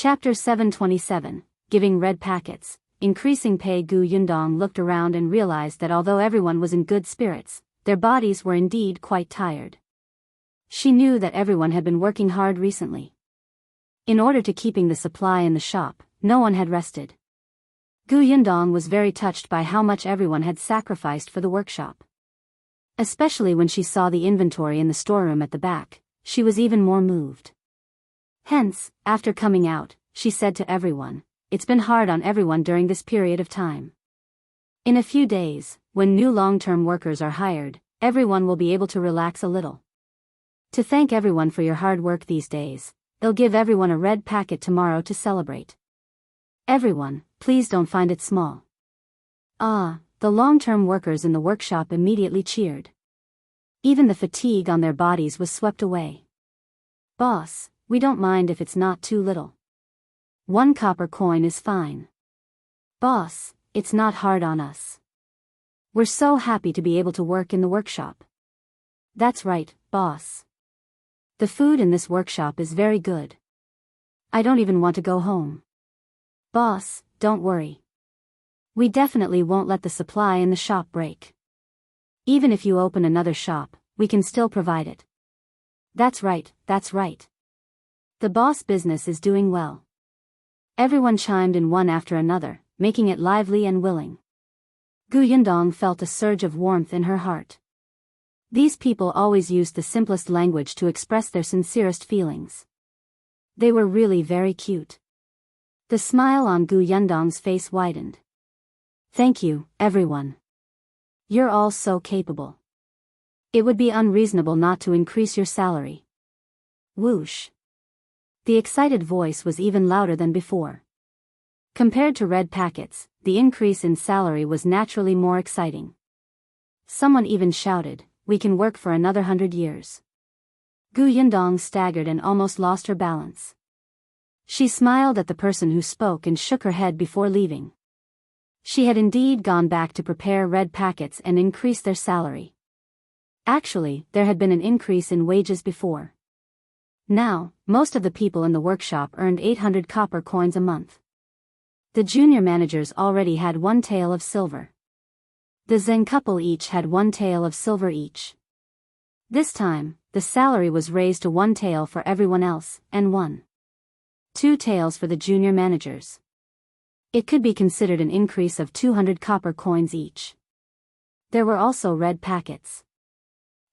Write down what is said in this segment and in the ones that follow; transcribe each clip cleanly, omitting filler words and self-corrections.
Chapter 727, Giving Red Packets, Increasing Pay. Gu Yundong looked around and realized that although everyone was in good spirits, their bodies were indeed quite tired. She knew that everyone had been working hard recently. In order to keeping the supply in the shop, no one had rested. Gu Yundong was very touched by how much everyone had sacrificed for the workshop. Especially when she saw the inventory in the storeroom at the back, she was even more moved. Hence, after coming out, she said to everyone, "It's been hard on everyone during this period of time. In a few days, when new long-term workers are hired, everyone will be able to relax a little. To thank everyone for your hard work these days, they'll give everyone a red packet tomorrow to celebrate. Everyone, please don't find it small." Ah, the long-term workers in the workshop immediately cheered. Even the fatigue on their bodies was swept away. "Boss, we don't mind if it's not too little. 1 copper coin is fine. Boss, it's not hard on us. We're so happy to be able to work in the workshop." "That's right, boss. The food in this workshop is very good. I don't even want to go home." "Boss, don't worry. We definitely won't let the supply in the shop break. Even if you open another shop, we can still provide it." "That's right, that's right. The boss business is doing well." Everyone chimed in one after another, making it lively and willing. Gu Yundong felt a surge of warmth in her heart. These people always used the simplest language to express their sincerest feelings. They were really very cute. The smile on Gu Yundong's face widened. "Thank you, everyone. You're all so capable. It would be unreasonable not to increase your salary." Whoosh. The excited voice was even louder than before. Compared to red packets, the increase in salary was naturally more exciting. Someone even shouted, "We can work for another 100 years." Gu Yundong staggered and almost lost her balance. She smiled at the person who spoke and shook her head before leaving. She had indeed gone back to prepare red packets and increase their salary. Actually, there had been an increase in wages before. Now, most of the people in the workshop earned 800 copper coins a month. The junior managers already had 1 tael of silver. The Zen couple each had 1 tael of silver each. This time, the salary was raised to 1 tael for everyone else, and 2 taels for the junior managers. It could be considered an increase of 200 copper coins each. There were also red packets.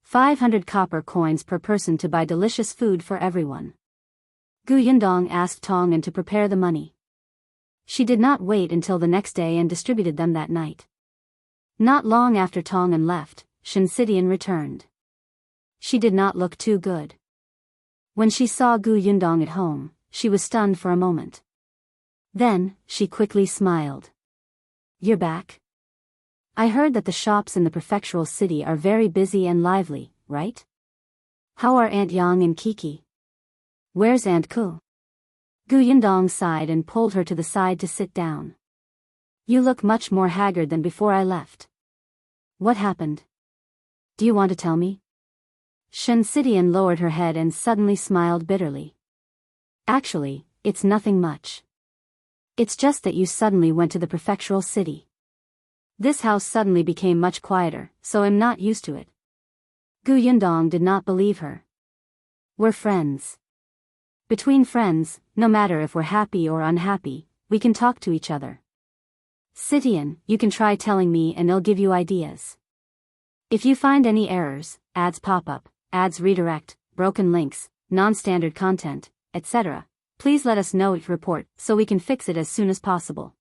500 copper coins per person to buy delicious food for everyone. Gu Yundong asked Tong'an to prepare the money. She did not wait until the next day and distributed them that night. Not long after Tong'an left, Shinsidian returned. She did not look too good. When she saw Gu Yundong at home, she was stunned for a moment. Then, she quickly smiled. "You're back? I heard that the shops in the prefectural city are very busy and lively, right? How are Aunt Yang and Kiki? Where's Aunt Ku?" Gu Yundong sighed and pulled her to the side to sit down. "You look much more haggard than before I left. What happened? Do you want to tell me?" Shinsidian lowered her head and suddenly smiled bitterly. "Actually, it's nothing much. It's just that you suddenly went to the prefectural city. This house suddenly became much quieter, so I'm not used to it." Gu Yundong did not believe her. "We're friends. Between friends, no matter if we're happy or unhappy, we can talk to each other. Sidian, you can try telling me and I'll give you ideas. If you find any errors, ads pop up, ads redirect, broken links, non-standard content, etc., please let us know it report so we can fix it as soon as possible."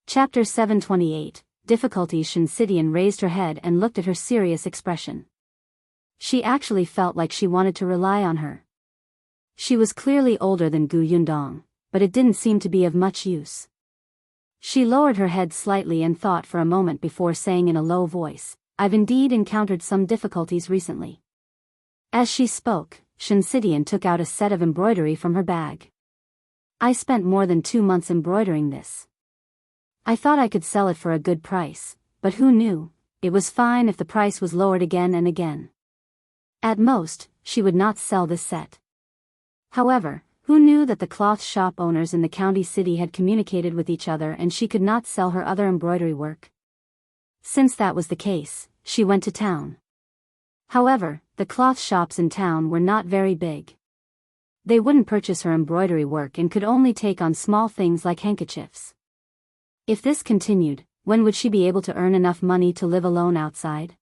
Chapter 728, Difficulties. Shinsidian raised her head and looked at her serious expression. She actually felt like she wanted to rely on her. She was clearly older than Gu Yundong, but it didn't seem to be of much use. She lowered her head slightly and thought for a moment before saying in a low voice, "I've indeed encountered some difficulties recently." As she spoke, Shinsidian took out a set of embroidery from her bag. "I spent more than 2 months embroidering this. I thought I could sell it for a good price, but who knew, it was fine if the price was lowered again and again. At most, she would not sell this set. However, Who knew that the cloth shop owners in the county city had communicated with each other and she could not sell her other embroidery work? Since that was the case, she went to town. However, the cloth shops in town were not very big. They wouldn't purchase her embroidery work and could only take on small things like handkerchiefs. If this continued, when would she be able to earn enough money to live alone outside?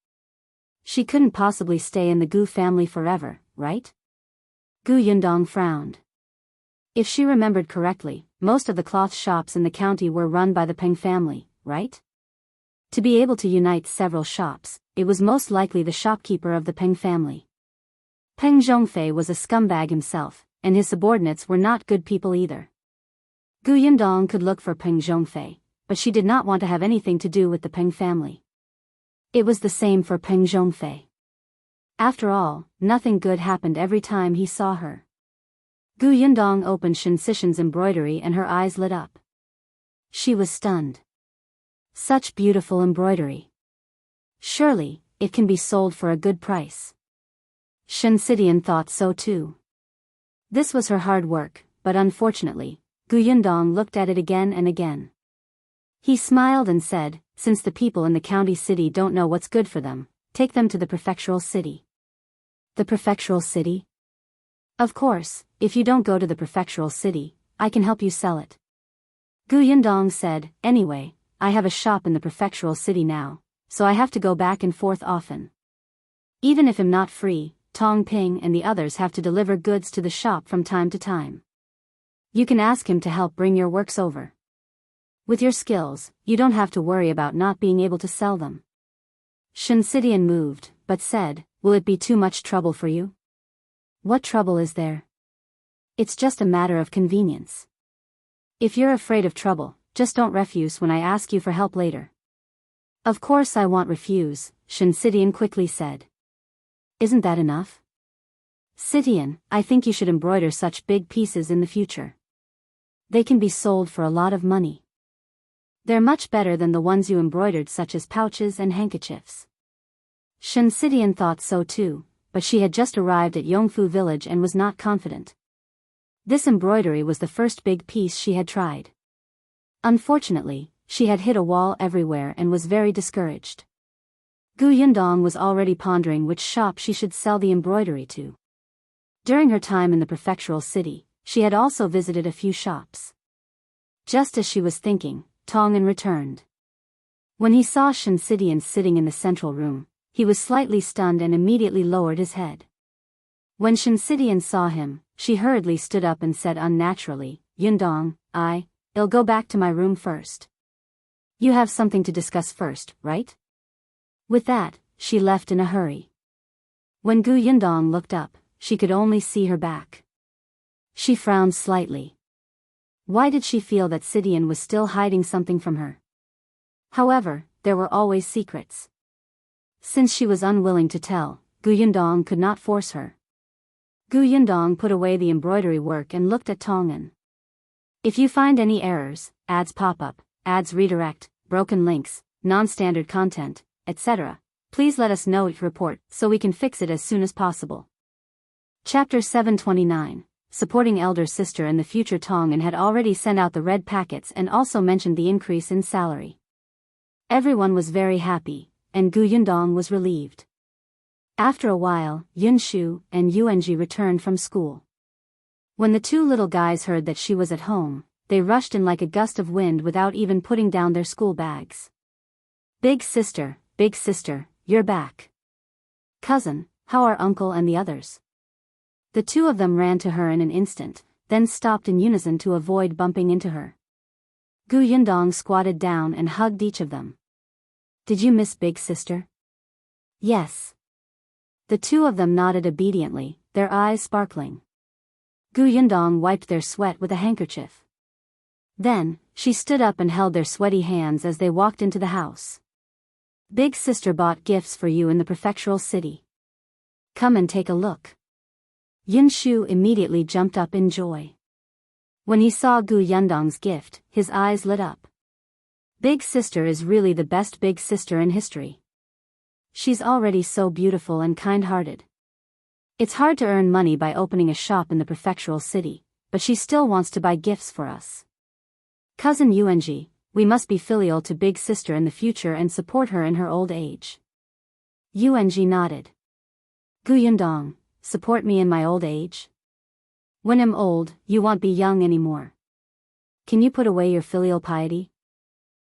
She couldn't possibly stay in the Gu family forever, right? Gu Yundong frowned. If she remembered correctly, most of the cloth shops in the county were run by the Peng family, right? To be able to unite several shops, it was most likely the shopkeeper of the Peng family. Peng Zhongfei was a scumbag himself, and his subordinates were not good people either. Gu Yundong could look for Peng Zhongfei, but she did not want to have anything to do with the Peng family. It was the same for Peng Zhongfei. After all, nothing good happened every time he saw her. Gu Yundong opened Shen Sishan's embroidery and her eyes lit up. She was stunned. Such beautiful embroidery. Surely, it can be sold for a good price. Shen Sidian thought so too. This was her hard work, but unfortunately, Gu Yundong looked at it again and again. He smiled and said, since the people in the county city don't know what's good for them, take them to the prefectural city. The prefectural city? Of course, if you don't go to the prefectural city, I can help you sell it. Gu Yundong said, anyway, I have a shop in the prefectural city now, so I have to go back and forth often. Even if I'm not free, Tong Ping and the others have to deliver goods to the shop from time to time. You can ask him to help bring your works over. With your skills, you don't have to worry about not being able to sell them. Shen Sidian moved, but said, will it be too much trouble for you? What trouble is there? It's just a matter of convenience. If you're afraid of trouble, just don't refuse when I ask you for help later. Of course I won't refuse, Shen Sidian quickly said. Isn't that enough? Sidian, I think you should embroider such big pieces in the future. They can be sold for a lot of money. They're much better than the ones you embroidered, such as pouches and handkerchiefs. Shen Sidian thought so too, but she had just arrived at Yongfu village and was not confident. This embroidery was the first big piece she had tried. Unfortunately, she had hit a wall everywhere and was very discouraged. Gu Yundong was already pondering which shop she should sell the embroidery to. During her time in the prefectural city, she had also visited a few shops. Just as she was thinking, Tongan returned. When he saw Shen Sidian sitting in the central room, he was slightly stunned and immediately lowered his head. When Shen Sidian saw him, she hurriedly stood up and said unnaturally, Yundong, I'll go back to my room first. You have something to discuss first, right? With that, she left in a hurry. When Gu Yundong looked up, she could only see her back. She frowned slightly. Why did she feel that Sidian was still hiding something from her? However, there were always secrets. Since she was unwilling to tell, Gu Yundong could not force her. Gu Yundong put away the embroidery work and looked at Tongan. If you find any errors, ads pop up, ads redirect, broken links, non-standard content, etc., please let us know each report so we can fix it as soon as possible. Chapter 729, Supporting Elder Sister and the Future. Tongan had already sent out the red packets and also mentioned the increase in salary. Everyone was very happy, and Gu Yundong was relieved. After a while, Yunshu and Yuanji returned from school. When the two little guys heard that she was at home, they rushed in like a gust of wind without even putting down their school bags. Big sister, you're back. Cousin, how are uncle and the others? The two of them ran to her in an instant, then stopped in unison to avoid bumping into her. Gu Yundong squatted down and hugged each of them. Did you miss big sister? Yes. The two of them nodded obediently, their eyes sparkling. Gu Yundong wiped their sweat with a handkerchief. Then, she stood up and held their sweaty hands as they walked into the house. Big sister bought gifts for you in the prefectural city. Come and take a look. Yunshu immediately jumped up in joy. When he saw Gu Yundong's gift, his eyes lit up. Big sister is really the best big sister in history. She's already so beautiful and kind-hearted. It's hard to earn money by opening a shop in the prefectural city, but she still wants to buy gifts for us. Cousin Yunji, we must be filial to big sister in the future and support her in her old age. Yunji nodded. Gu Yundong, support me in my old age? When I'm old, you won't be young anymore. Can you put away your filial piety?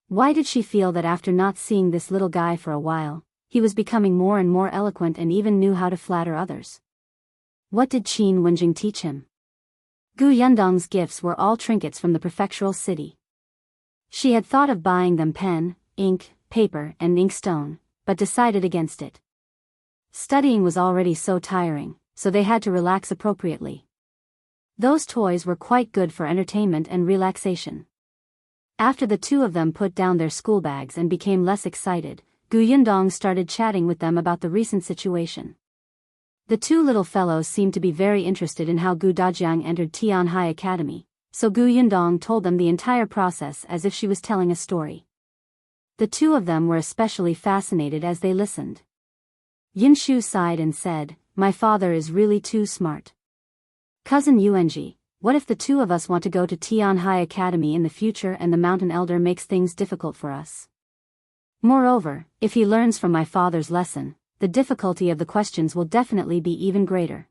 Why did she feel that after not seeing this little guy for a while, he was becoming more and more eloquent and even knew how to flatter others? What did Qin Wenjing teach him? Gu Yundong's gifts were all trinkets from the prefectural city. She had thought of buying them pen, ink, paper, and inkstone, but decided against it. Studying was already so tiring, so they had to relax appropriately. Those toys were quite good for entertainment and relaxation. After the two of them put down their school bags and became less excited, Gu Yundong started chatting with them about the recent situation. The two little fellows seemed to be very interested in how Gu Dajiang entered Tianhai Academy, so Gu Yundong told them the entire process as if she was telling a story. The two of them were especially fascinated as they listened. Yunxu sighed and said, "My father is really too smart. Cousin Yunji, what if the two of us want to go to Tianhai Academy in the future and the mountain elder makes things difficult for us? Moreover, if he learns from my father's lesson, the difficulty of the questions will definitely be even greater.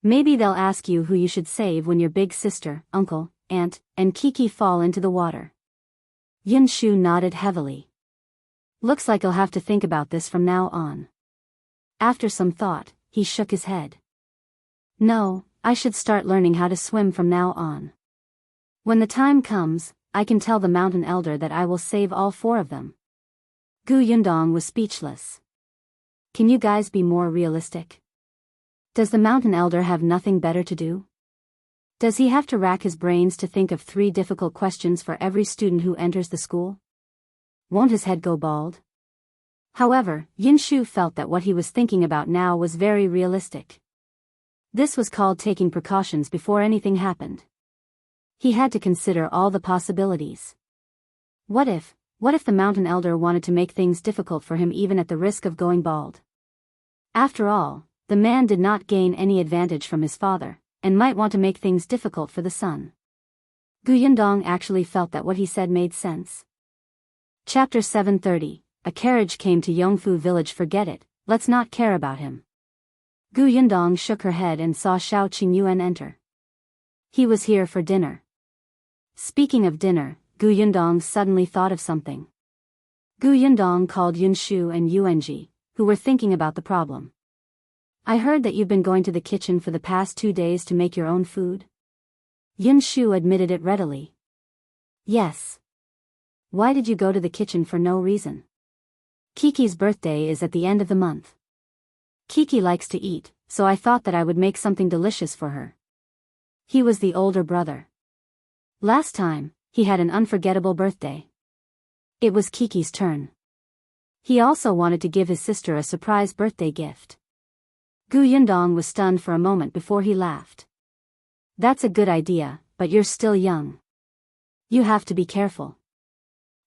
Maybe they'll ask you who you should save when your big sister, uncle, aunt, and Kiki fall into the water." Yunxu nodded heavily. Looks like I'll have to think about this from now on. After some thought, he shook his head. No, I should start learning how to swim from now on. When the time comes, I can tell the mountain elder that I will save all four of them. Gu Yundong was speechless. Can you guys be more realistic? Does the mountain elder have nothing better to do? Does he have to rack his brains to think of 3 difficult questions for every student who enters the school? Won't his head go bald? However, Yunxu felt that what he was thinking about now was very realistic. This was called taking precautions before anything happened. He had to consider all the possibilities. What if the mountain elder wanted to make things difficult for him even at the risk of going bald? After all, the man did not gain any advantage from his father, and might want to make things difficult for the son. Gu Yundong actually felt that what he said made sense. Chapter 730, A carriage came to Yongfu village. Forget it, let's not care about him. Gu Yundong shook her head and saw Shao Qingyuan enter. He was here for dinner. Speaking of dinner, Gu Yundong suddenly thought of something. Gu Yundong called Yunxu and Yuanji, who were thinking about the problem. I heard that you've been going to the kitchen for the past 2 days to make your own food. Yunxu admitted it readily. Yes. Why did you go to the kitchen for no reason? Kiki's birthday is at the end of the month. Kiki likes to eat, so I thought that I would make something delicious for her. He was the older brother. Last time, he had an unforgettable birthday. It was Kiki's turn. He also wanted to give his sister a surprise birthday gift. Gu Yundong was stunned for a moment before he laughed. That's a good idea, but you're still young. You have to be careful.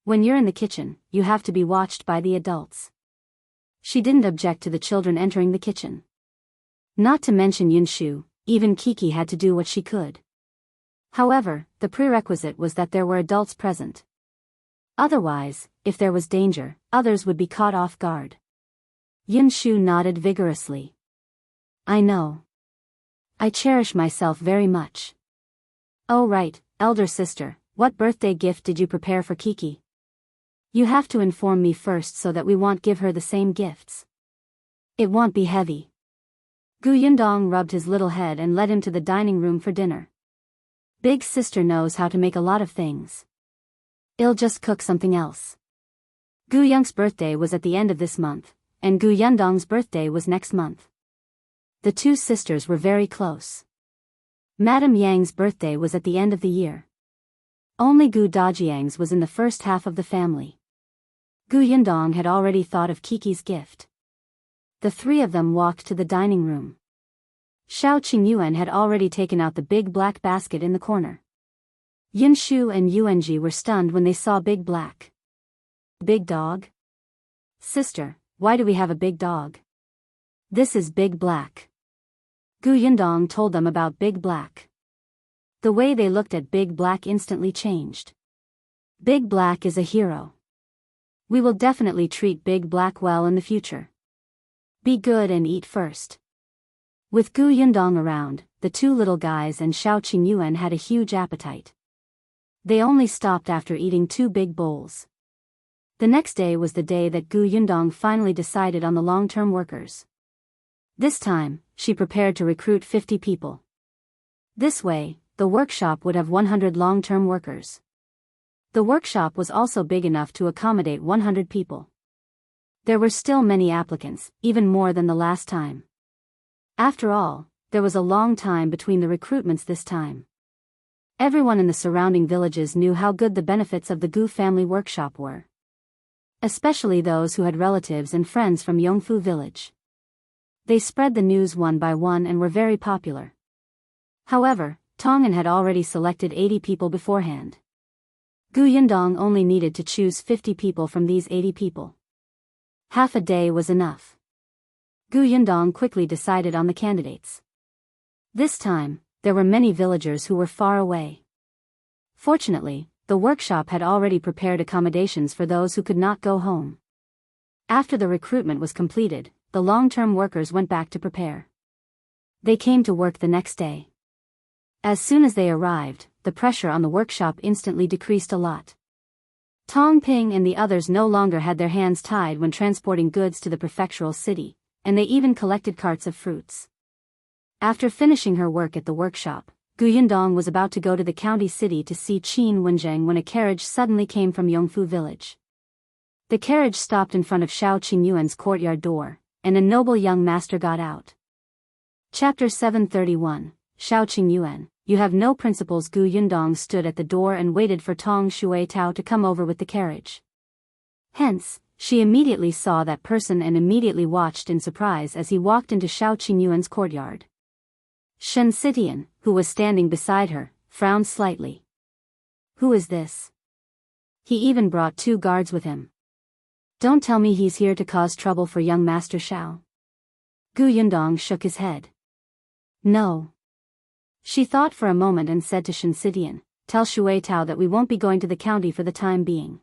When you're in the kitchen, you have to be watched by the adults. She didn't object to the children entering the kitchen. Not to mention Yunxu, even Kiki had to do what she could. However, the prerequisite was that there were adults present. Otherwise, if there was danger, others would be caught off guard. Yunxu nodded vigorously. I know. I cherish myself very much. Oh right, elder sister, what birthday gift did you prepare for Kiki? You have to inform me first so that we won't give her the same gifts. It won't be heavy. Gu Yundong rubbed his little head and led him to the dining room for dinner. Big sister knows how to make a lot of things. I'll just cook something else. Gu Yung's birthday was at the end of this month, and Gu Yundong's birthday was next month. The two sisters were very close. Madame Yang's birthday was at the end of the year. Only Gu Dajiang's was in the first half of the family. Gu Yundong had already thought of Kiki's gift. The 3 of them walked to the dining room. Shao Qingyuan had already taken out the big black basket in the corner. Yunxu and Yuanji were stunned when they saw Big Black. Big dog? Sister, why do we have a big dog? This is Big Black. Gu Yundong told them about Big Black. The way they looked at Big Black instantly changed. Big Black is a hero. We will definitely treat Big Black well in the future. Be good and eat first. With Gu Yundong around, the two little guys and Shao Qingyuan had a huge appetite. They only stopped after eating 2 big bowls. The next day was the day that Gu Yundong finally decided on the long-term workers. This time, she prepared to recruit 50 people. This way, the workshop would have 100 long-term workers. The workshop was also big enough to accommodate 100 people. There were still many applicants, even more than the last time. After all, there was a long time between the recruitments this time. Everyone in the surrounding villages knew how good the benefits of the Gu family workshop were. Especially those who had relatives and friends from Yongfu village. They spread the news one by one and were very popular. However, Tongan had already selected 80 people beforehand. Gu Yundong only needed to choose 50 people from these 80 people. Half a day was enough. Gu Yundong quickly decided on the candidates. This time, there were many villagers who were far away. Fortunately, the workshop had already prepared accommodations for those who could not go home. After the recruitment was completed, the long-term workers went back to prepare. They came to work the next day. As soon as they arrived, the pressure on the workshop instantly decreased a lot. Tong Ping and the others no longer had their hands tied when transporting goods to the prefectural city, and they even collected carts of fruits. After finishing her work at the workshop, Gu Yundong was about to go to the county city to see Qin Wenjing when a carriage suddenly came from Yongfu village. The carriage stopped in front of Shao Qingyuan's courtyard door, and a noble young master got out. Chapter 731, Shao Qingyuan, you have no principles. Gu Yundong stood at the door and waited for Tong Shui Tao to come over with the carriage. Hence, she immediately saw that person and immediately watched in surprise as he walked into Shao Qingyuan's courtyard. Shen Sitian, who was standing beside her, frowned slightly. Who is this? He even brought 2 guards with him. Don't tell me he's here to cause trouble for young Master Shao. Gu Yundong shook his head. No. She thought for a moment and said to Shen Sitian, tell Shui Tao that we won't be going to the county for the time being.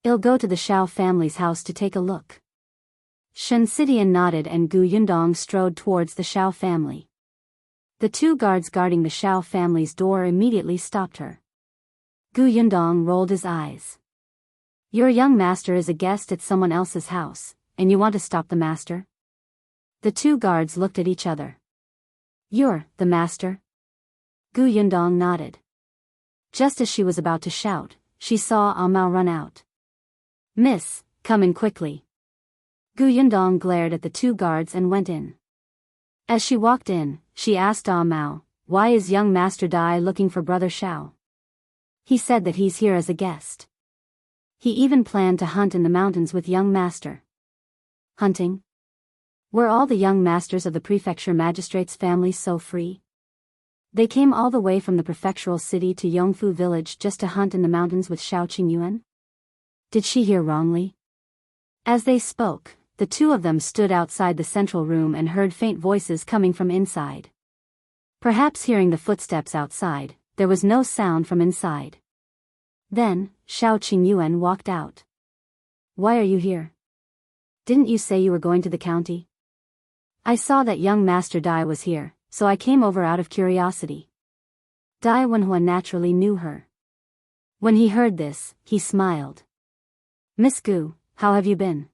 I'll go to the Shao family's house to take a look. Shen Sitian nodded and Gu Yundong strode towards the Shao family. The 2 guards guarding the Shao family's door immediately stopped her. Gu Yundong rolled his eyes. Your young master is a guest at someone else's house, and you want to stop the master? The 2 guards looked at each other. You're the master? Gu Yundong nodded. Just as she was about to shout, she saw Mao run out. Miss, come in quickly. Gu Yundong glared at the 2 guards and went in. As she walked in, she asked Mao, why is young Master Dai looking for Brother Shao? He said that he's here as a guest. He even planned to hunt in the mountains with young master. Hunting? Were all the young masters of the prefecture magistrate's family so free? They came all the way from the prefectural city to Yongfu village just to hunt in the mountains with Shao Qingyuan? Did she hear wrongly? As they spoke, the 2 of them stood outside the central room and heard faint voices coming from inside. Perhaps hearing the footsteps outside, there was no sound from inside. Then, Shao Qingyuan walked out. Why are you here? Didn't you say you were going to the county? I saw that young Master Dai was here, so I came over out of curiosity. Dai Wenhuo naturally knew her. When he heard this, he smiled. Miss Gu, how have you been?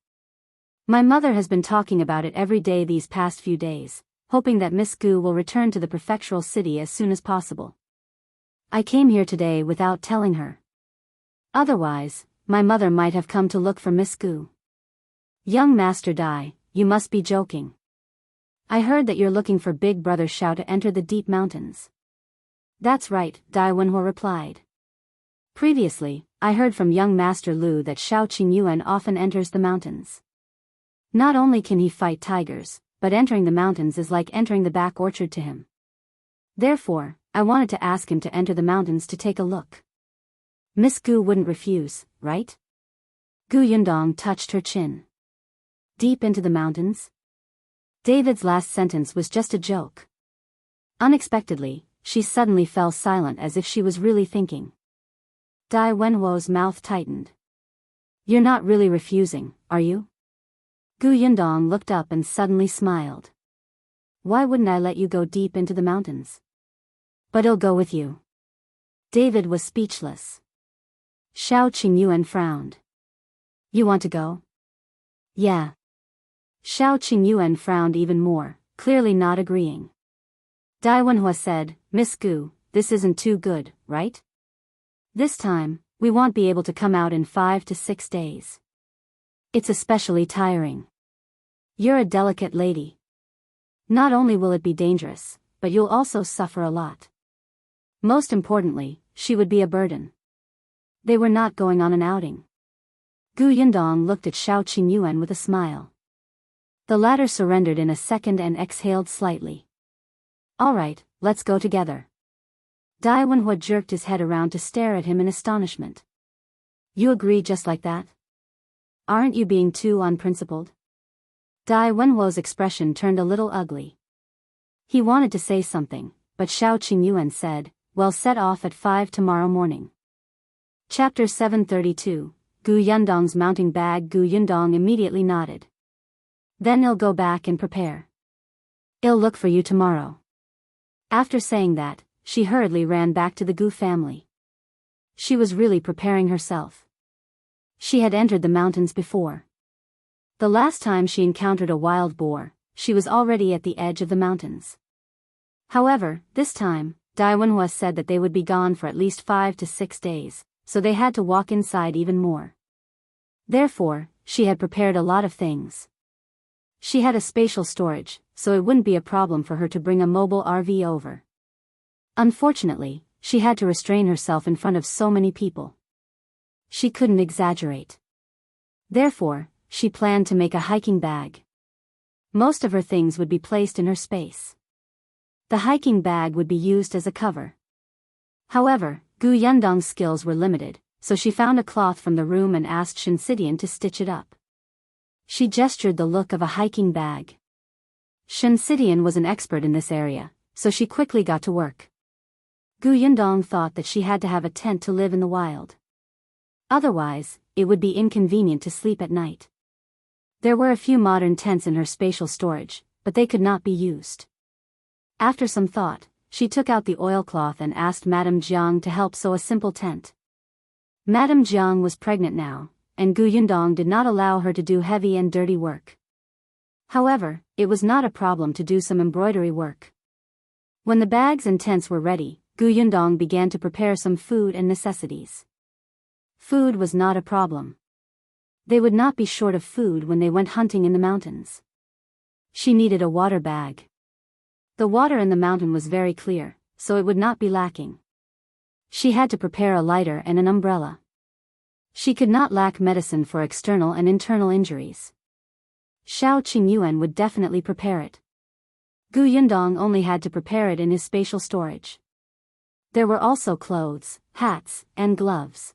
My mother has been talking about it every day these past few days, hoping that Miss Gu will return to the prefectural city as soon as possible. I came here today without telling her. Otherwise, my mother might have come to look for Miss Gu. Young Master Dai, you must be joking. I heard that you're looking for Big Brother Shao to enter the deep mountains. That's right, Dai Wenhuo replied. Previously, I heard from young Master Lu that Shao Qingyuan often enters the mountains. Not only can he fight tigers, but entering the mountains is like entering the back orchard to him. Therefore, I wanted to ask him to enter the mountains to take a look. Miss Gu wouldn't refuse, right? Gu Yundong touched her chin. Deep into the mountains? David's last sentence was just a joke. Unexpectedly, she suddenly fell silent as if she was really thinking. Dai Wenhuo's mouth tightened. You're not really refusing, are you? Gu Yundong looked up and suddenly smiled. Why wouldn't I let you go deep into the mountains? But I'll go with you. David was speechless. Shao Qingyuan frowned. You want to go? Yeah. Shao Qingyuan frowned even more, clearly not agreeing. Dai Wenhuo said, Miss Gu, this isn't too good, right? This time, we won't be able to come out in 5 to 6 days. It's especially tiring. You're a delicate lady. Not only will it be dangerous, but you'll also suffer a lot. Most importantly, she would be a burden. They were not going on an outing. Gu Yundong looked at Shao Qingyuan with a smile. The latter surrendered in a second and exhaled slightly. All right, let's go together. Dai Wenhuo jerked his head around to stare at him in astonishment. You agree just like that? Aren't you being too unprincipled? Dai Wenhuo's expression turned a little ugly. He wanted to say something, but Shao Qingyuan said, well, set off at 5 tomorrow morning. Chapter 732, Gu Yundong's mounting bag. Gu Yundong immediately nodded. Then I'll go back and prepare. I'll look for you tomorrow. After saying that, she hurriedly ran back to the Gu family. She was really preparing herself. She had entered the mountains before. The last time she encountered a wild boar, she was already at the edge of the mountains. However, this time, Dai Wenhuo said that they would be gone for at least 5 to 6 days, so they had to walk inside even more. Therefore, she had prepared a lot of things. She had a spatial storage, so it wouldn't be a problem for her to bring a mobile RV over. Unfortunately, she had to restrain herself in front of so many people. She couldn't exaggerate. Therefore, she planned to make a hiking bag. Most of her things would be placed in her space. The hiking bag would be used as a cover. However, Gu Yundong's skills were limited, so she found a cloth from the room and asked Shensidian to stitch it up. She gestured the look of a hiking bag. Shensidian was an expert in this area, so she quickly got to work. Gu Yundong thought that she had to have a tent to live in the wild. Otherwise, it would be inconvenient to sleep at night. There were a few modern tents in her spatial storage, but they could not be used. After some thought, she took out the oilcloth and asked Madame Jiang to help sew a simple tent. Madame Jiang was pregnant now, and Gu Yundong did not allow her to do heavy and dirty work. However, it was not a problem to do some embroidery work. When the bags and tents were ready, Gu Yundong began to prepare some food and necessities. Food was not a problem. They would not be short of food when they went hunting in the mountains. She needed a water bag. The water in the mountain was very clear, so it would not be lacking. She had to prepare a lighter and an umbrella. She could not lack medicine for external and internal injuries. Shao Qingyuan would definitely prepare it. Gu Yundong only had to prepare it in his spatial storage. There were also clothes, hats, and gloves.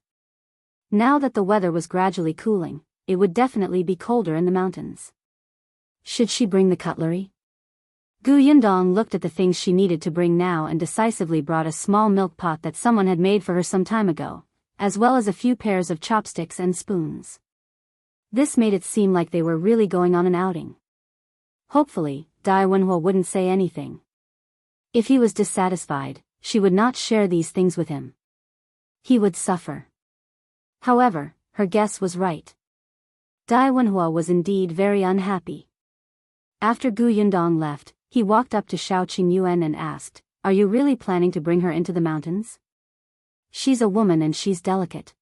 Now that the weather was gradually cooling, it would definitely be colder in the mountains. Should she bring the cutlery? Gu Yundong looked at the things she needed to bring now and decisively brought a small milk pot that someone had made for her some time ago, as well as a few pairs of chopsticks and spoons. This made it seem like they were really going on an outing. Hopefully, Dai Wenhuo wouldn't say anything. If he was dissatisfied, she would not share these things with him. He would suffer. However, her guess was right. Dai Wenhuo was indeed very unhappy. After Gu Yundong left, he walked up to Shao Qingyuan and asked, "Are you really planning to bring her into the mountains? She's a woman and she's delicate.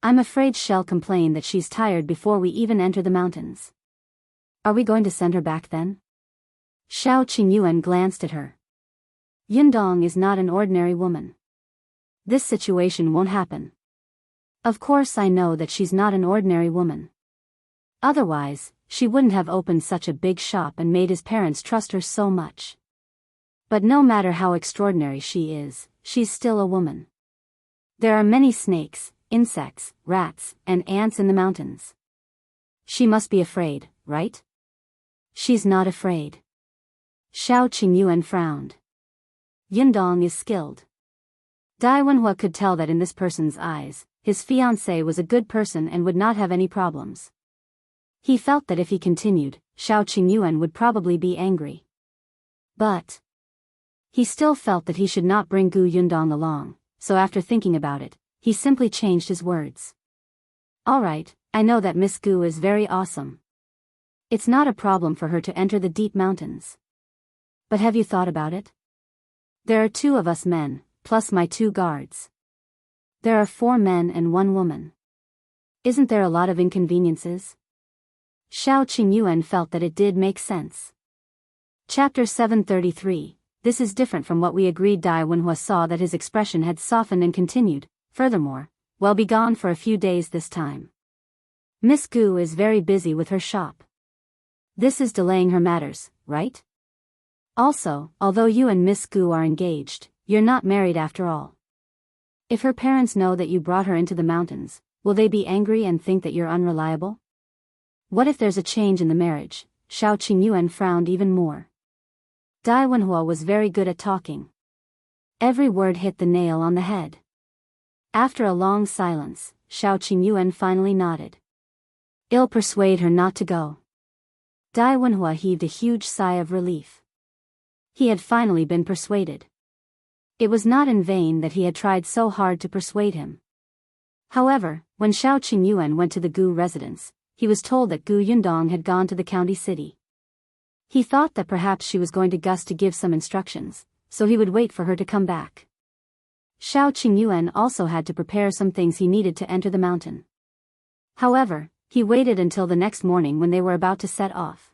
I'm afraid she'll complain that she's tired before we even enter the mountains. Are we going to send her back then?" Shao Qingyuan glanced at her. Yundong is not an ordinary woman. This situation won't happen. Of course I know that she's not an ordinary woman. Otherwise, she wouldn't have opened such a big shop and made his parents trust her so much. But no matter how extraordinary she is, she's still a woman. There are many snakes, insects, rats, and ants in the mountains. She must be afraid, right? She's not afraid. Shao Qingyuan frowned. Yundong is skilled. Dai Wenhuo could tell that in this person's eyes, his fiancé was a good person and would not have any problems. He felt that if he continued, Shao Qingyuan would probably be angry. But he still felt that he should not bring Gu Yundong along, so after thinking about it, he simply changed his words. Alright, I know that Miss Gu is very awesome. It's not a problem for her to enter the deep mountains. But have you thought about it? There are 2 of us men, plus my 2 guards. There are 4 men and 1 woman. Isn't there a lot of inconveniences? Shao Qingyuan felt that it did make sense. Chapter 733. This is different from what we agreed. Dai Wenhuo saw that his expression had softened and continued, furthermore, we'll be gone for a few days this time. Miss Gu is very busy with her shop. This is delaying her matters, right? Also, although you and Miss Gu are engaged, you're not married after all. If her parents know that you brought her into the mountains, will they be angry and think that you're unreliable? What if there's a change in the marriage? Shao Qingyuan frowned even more. Dai Wenhuo was very good at talking. Every word hit the nail on the head. After a long silence, Shao Qingyuan finally nodded. I'll persuade her not to go. Dai Wenhuo heaved a huge sigh of relief. He had finally been persuaded. It was not in vain that he had tried so hard to persuade him. However, when Shao Qingyuan went to the Gu residence, he was told that Gu Yundong had gone to the county city. He thought that perhaps she was going to Gus to give some instructions, so he would wait for her to come back. Shao Qingyuan also had to prepare some things he needed to enter the mountain. However, he waited until the next morning when they were about to set off.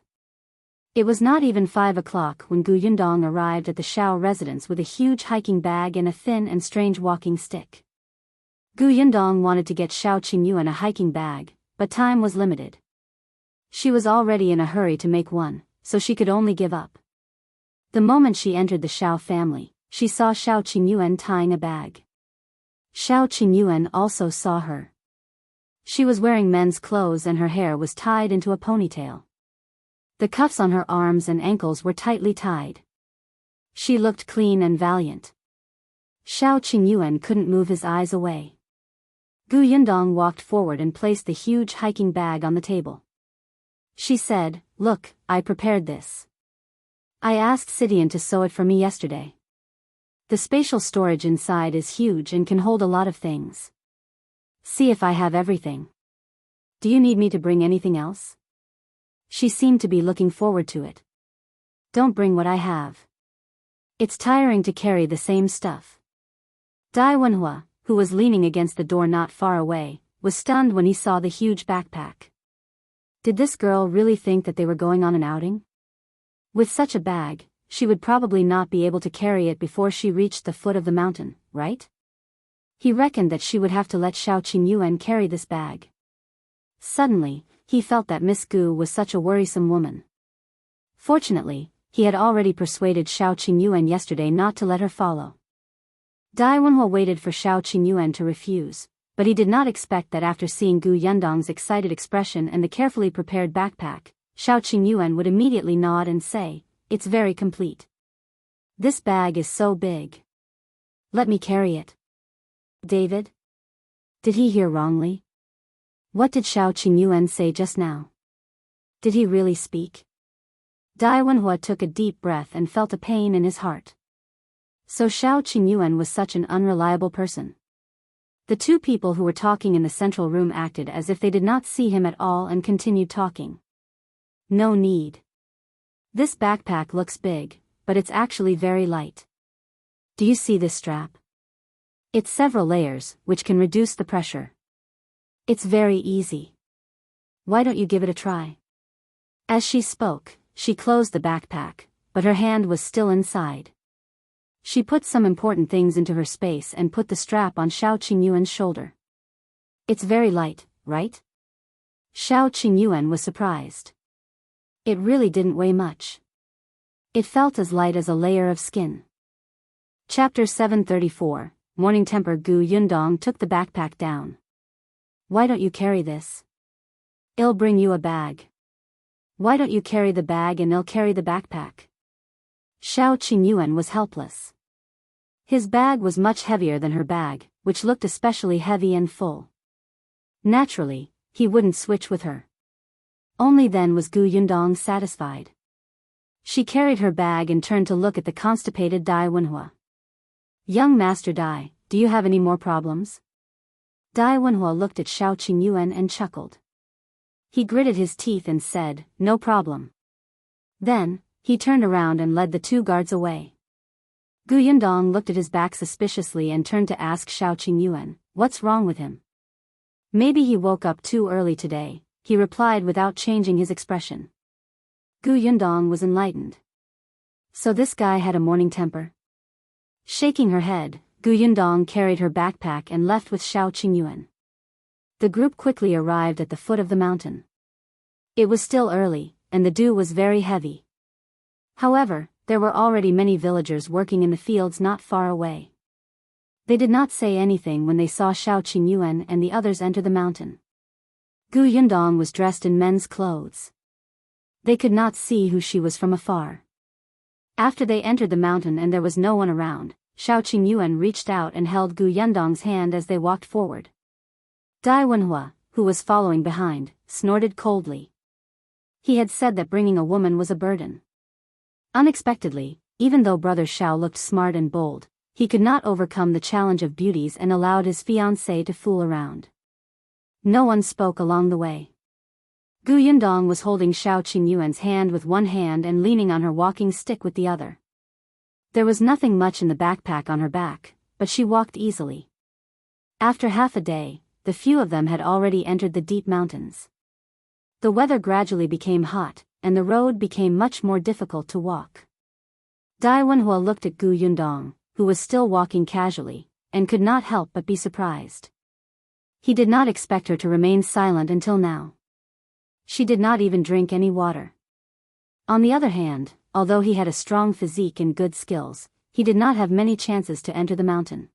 It was not even 5 o'clock when Gu Yundong arrived at the Shao residence with a huge hiking bag and a thin and strange walking stick. Gu Yundong wanted to get Shao Qingyuan a hiking bag, but time was limited. She was already in a hurry to make one, so she could only give up. The moment she entered the Shao family, she saw Shao Qingyuan tying a bag. Shao Qingyuan also saw her. She was wearing men's clothes and her hair was tied into a ponytail. The cuffs on her arms and ankles were tightly tied. She looked clean and valiant. Shao Qingyuan couldn't move his eyes away. Gu Yundong walked forward and placed the huge hiking bag on the table. She said, "Look, I prepared this. I asked Sidian to sew it for me yesterday. The spatial storage inside is huge and can hold a lot of things. See if I have everything. Do you need me to bring anything else?" She seemed to be looking forward to it. "Don't bring what I have. It's tiring to carry the same stuff." Dai Wenhuo, who was leaning against the door not far away, was stunned when he saw the huge backpack. Did this girl really think that they were going on an outing? With such a bag, she would probably not be able to carry it before she reached the foot of the mountain, right? He reckoned that she would have to let Shao Qingyuan carry this bag. Suddenly, he felt that Miss Gu was such a worrisome woman. Fortunately, he had already persuaded Shao Qingyuan yesterday not to let her follow. Dai Wenhuo waited for Shao Qingyuan to refuse, but he did not expect that after seeing Gu Yundong's excited expression and the carefully prepared backpack, Shao Qingyuan would immediately nod and say, "It's very complete. This bag is so big. Let me carry it." David? Did he hear wrongly? What did Shao Qingyuan say just now? Did he really speak? Dai Wenhuo took a deep breath and felt a pain in his heart. So Shao Qingyuan was such an unreliable person. The 2 people who were talking in the central room acted as if they did not see him at all and continued talking. No need. This backpack looks big, but it's actually very light. Do you see this strap? It's several layers, which can reduce the pressure. It's very easy. Why don't you give it a try? As she spoke, she closed the backpack, but her hand was still inside. She put some important things into her space and put the strap on Shao Qingyuan's shoulder. It's very light, right? Shao Qingyuan was surprised. It really didn't weigh much. It felt as light as a layer of skin. Chapter 734, Morning Temper. Gu Yundong took the backpack down. "Why don't you carry this? I'll bring you a bag." "Why don't you carry the bag and I'll carry the backpack?" Shao Qingyuan was helpless. His bag was much heavier than her bag, which looked especially heavy and full. Naturally, he wouldn't switch with her. Only then was Gu Yundong satisfied. She carried her bag and turned to look at the constipated Dai Wenhuo. Young Master Dai, do you have any more problems? Dai Wenhuo looked at Shao Qingyuan and chuckled. He gritted his teeth and said, no problem. Then, he turned around and led the two guards away. Gu Yundong looked at his back suspiciously and turned to ask Shao Qingyuan, what's wrong with him? Maybe he woke up too early today, he replied without changing his expression. Gu Yundong was enlightened. So this guy had a morning temper? Shaking her head, Gu Yundong carried her backpack and left with Shao Qingyuan. The group quickly arrived at the foot of the mountain. It was still early, and the dew was very heavy. However, there were already many villagers working in the fields not far away. They did not say anything when they saw Shao Qingyuan and the others enter the mountain. Gu Yundong was dressed in men's clothes. They could not see who she was from afar. After they entered the mountain and there was no one around, Shao Qingyuan reached out and held Gu Yundong's hand as they walked forward. Dai Wenhuo, who was following behind, snorted coldly. He had said that bringing a woman was a burden. Unexpectedly, even though Brother Shao looked smart and bold, he could not overcome the challenge of beauties and allowed his fiancée to fool around. No one spoke along the way. Gu Yundong was holding Shao Qingyuan's hand with one hand and leaning on her walking stick with the other. There was nothing much in the backpack on her back, but she walked easily. After half a day, the few of them had already entered the deep mountains. The weather gradually became hot, and the road became much more difficult to walk. Dai Wenhuo looked at Gu Yundong, who was still walking casually, and could not help but be surprised. He did not expect her to remain silent until now. She did not even drink any water. On the other hand, although he had a strong physique and good skills, he did not have many chances to enter the mountain.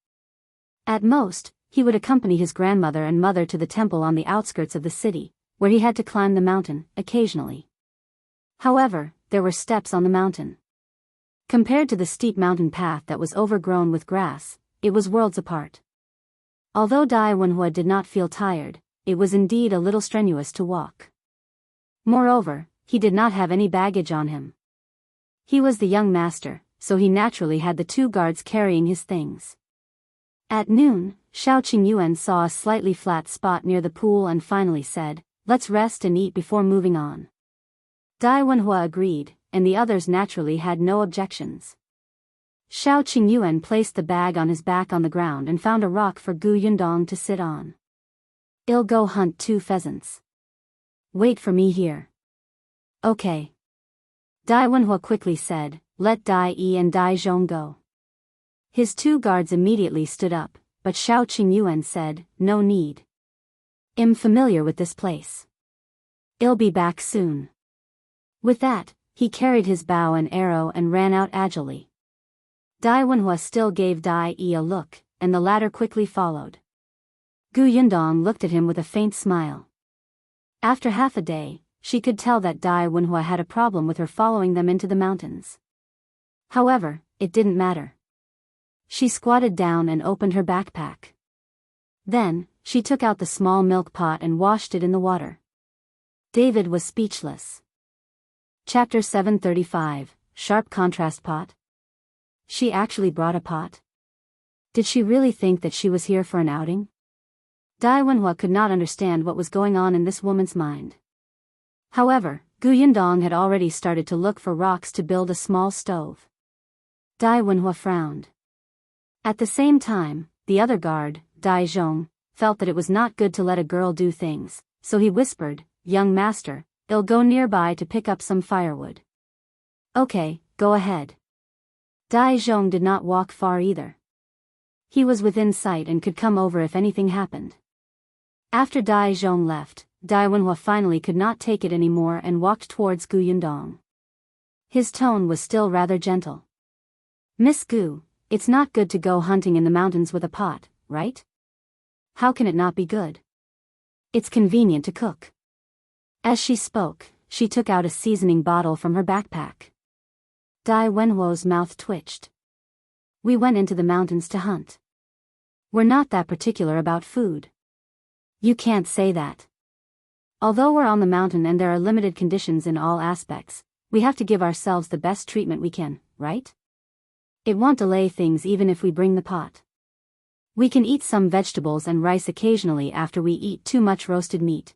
At most, he would accompany his grandmother and mother to the temple on the outskirts of the city, where he had to climb the mountain, occasionally. However, there were steps on the mountain. Compared to the steep mountain path that was overgrown with grass, it was worlds apart. Although Dai Wenhuo did not feel tired, it was indeed a little strenuous to walk. Moreover, he did not have any baggage on him. He was the young master, so he naturally had the two guards carrying his things. At noon, Shao Qingyuan saw a slightly flat spot near the pool and finally said, let's rest and eat before moving on. Dai Wenhuo agreed, and the others naturally had no objections. Shao Qingyuan placed the bag on his back on the ground and found a rock for Gu Yundong to sit on. I'll go hunt 2 pheasants. Wait for me here. Okay. Dai Wenhuo quickly said, let Dai Yi and Dai Zhong go. His 2 guards immediately stood up, but Shao Qingyuan said, no need. I'm familiar with this place. I'll be back soon. With that, he carried his bow and arrow and ran out agilely. Dai Wenhuo still gave Dai Yi a look, and the latter quickly followed. Gu Yundong looked at him with a faint smile. After half a day, she could tell that Dai Wenhuo had a problem with her following them into the mountains. However, it didn't matter. She squatted down and opened her backpack. Then, she took out the small milk pot and washed it in the water. David was speechless. Chapter 735, Sharp Contrast Pot. She actually brought a pot? Did she really think that she was here for an outing? Dai Wenhuo could not understand what was going on in this woman's mind. However, Gu Yundong had already started to look for rocks to build a small stove. Dai Wenhuo frowned. At the same time, the other guard, Dai Zhong, felt that it was not good to let a girl do things, so he whispered, young master, I'll go nearby to pick up some firewood. Okay, go ahead. Dai Zhong did not walk far either. He was within sight and could come over if anything happened. After Dai Zhong left, Dai Wenhuo finally could not take it anymore and walked towards Gu Yundong. His tone was still rather gentle. Miss Gu, it's not good to go hunting in the mountains with a pot, right? How can it not be good? It's convenient to cook. As she spoke, she took out a seasoning bottle from her backpack. Dai Wenhuo's mouth twitched. We went into the mountains to hunt. We're not that particular about food. You can't say that. Although we're on the mountain and there are limited conditions in all aspects, we have to give ourselves the best treatment we can, right? It won't delay things even if we bring the pot. We can eat some vegetables and rice occasionally after we eat too much roasted meat.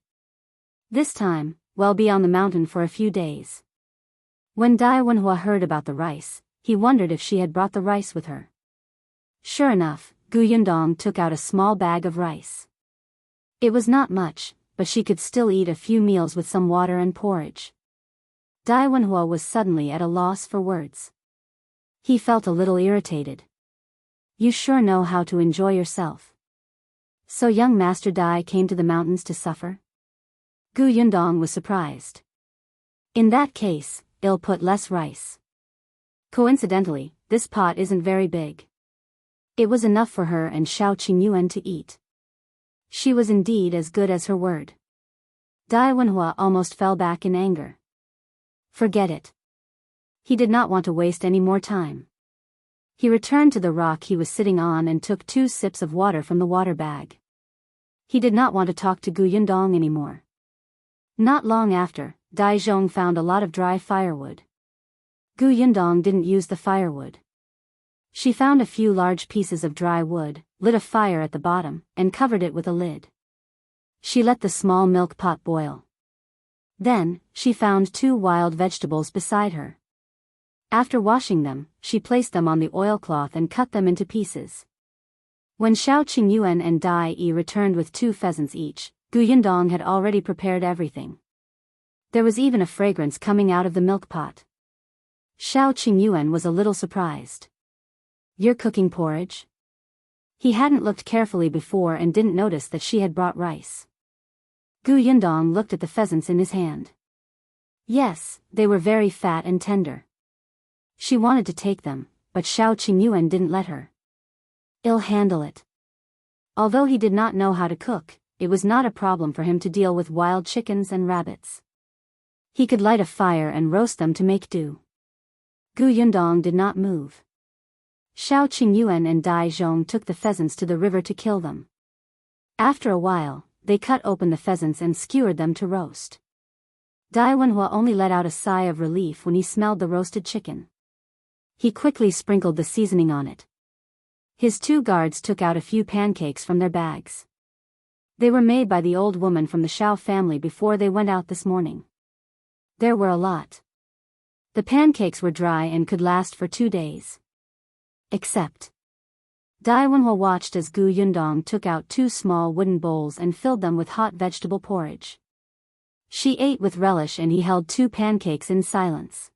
This time, we'll be on the mountain for a few days. When Wenhuo heard about the rice, he wondered if she had brought the rice with her. Sure enough, Yundong took out a small bag of rice. It was not much, but she could still eat a few meals with some water and porridge. Wenhuo was suddenly at a loss for words. He felt a little irritated. You sure know how to enjoy yourself. So young Master Dai came to the mountains to suffer? Yundong was surprised. In that case, I'll put less rice. Coincidentally, this pot isn't very big. It was enough for her and Shao Qingyuan to eat. She was indeed as good as her word. Wenhuo almost fell back in anger. Forget it. He did not want to waste any more time. He returned to the rock he was sitting on and took 2 sips of water from the water bag. He did not want to talk to Yundong anymore. Not long after, Dajiang found a lot of dry firewood. Yundong didn't use the firewood. She found a few large pieces of dry wood, lit a fire at the bottom, and covered it with a lid. She let the small milk pot boil. Then, she found 2 wild vegetables beside her. After washing them, she placed them on the oilcloth and cut them into pieces. When Shao Qingyuan and Dai returned with 2 pheasants each, Yundong had already prepared everything. There was even a fragrance coming out of the milk pot. Shao Qingyuan was a little surprised. You're cooking porridge? He hadn't looked carefully before and didn't notice that she had brought rice. Yundong looked at the pheasants in his hand. Yes, they were very fat and tender. She wanted to take them, but Shao Qingyuan didn't let her. I'll handle it. Although he did not know how to cook, it was not a problem for him to deal with wild chickens and rabbits. He could light a fire and roast them to make do. Yundong did not move. Shao Qingyuan and Dajiang took the pheasants to the river to kill them. After a while, they cut open the pheasants and skewered them to roast. Wenhuo only let out a sigh of relief when he smelled the roasted chicken. He quickly sprinkled the seasoning on it. His 2 guards took out a few pancakes from their bags. They were made by the old woman from the Shao family before they went out this morning. There were a lot. The pancakes were dry and could last for 2 days. Except. Wenhuo watched as Yundong took out 2 small wooden bowls and filled them with hot vegetable porridge. She ate with relish and he held 2 pancakes in silence.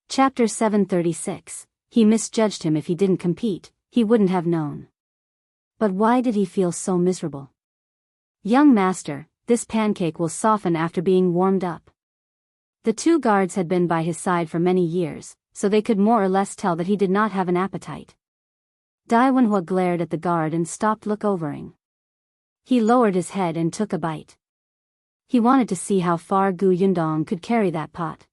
Chapter 736, He misjudged him. If he didn't compete, he wouldn't have known. But why did he feel so miserable? Young master, this pancake will soften after being warmed up. The 2 guards had been by his side for many years, so they could more or less tell that he did not have an appetite. Wenhuo glared at the guard and stopped lookovering. He lowered his head and took a bite. He wanted to see how far Yundong could carry that pot.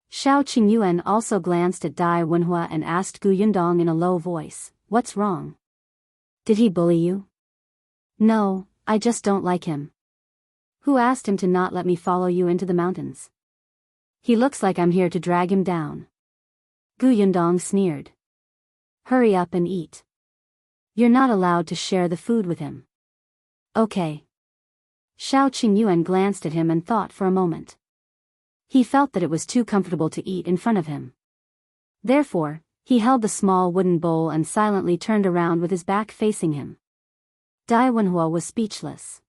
Shao Qingyuan also glanced at Wenhuo and asked Yundong in a low voice, "What's wrong? Did he bully you?" "No, I just don't like him." "Who asked him to not let me follow you into the mountains? He looks like I'm here to drag him down." Yundong sneered. "Hurry up and eat. You're not allowed to share the food with him." "Okay." Shao Qingyuan glanced at him and thought for a moment. He felt that it was too comfortable to eat in front of him. Therefore, he held the small wooden bowl and silently turned around with his back facing him. Wenhuo was speechless.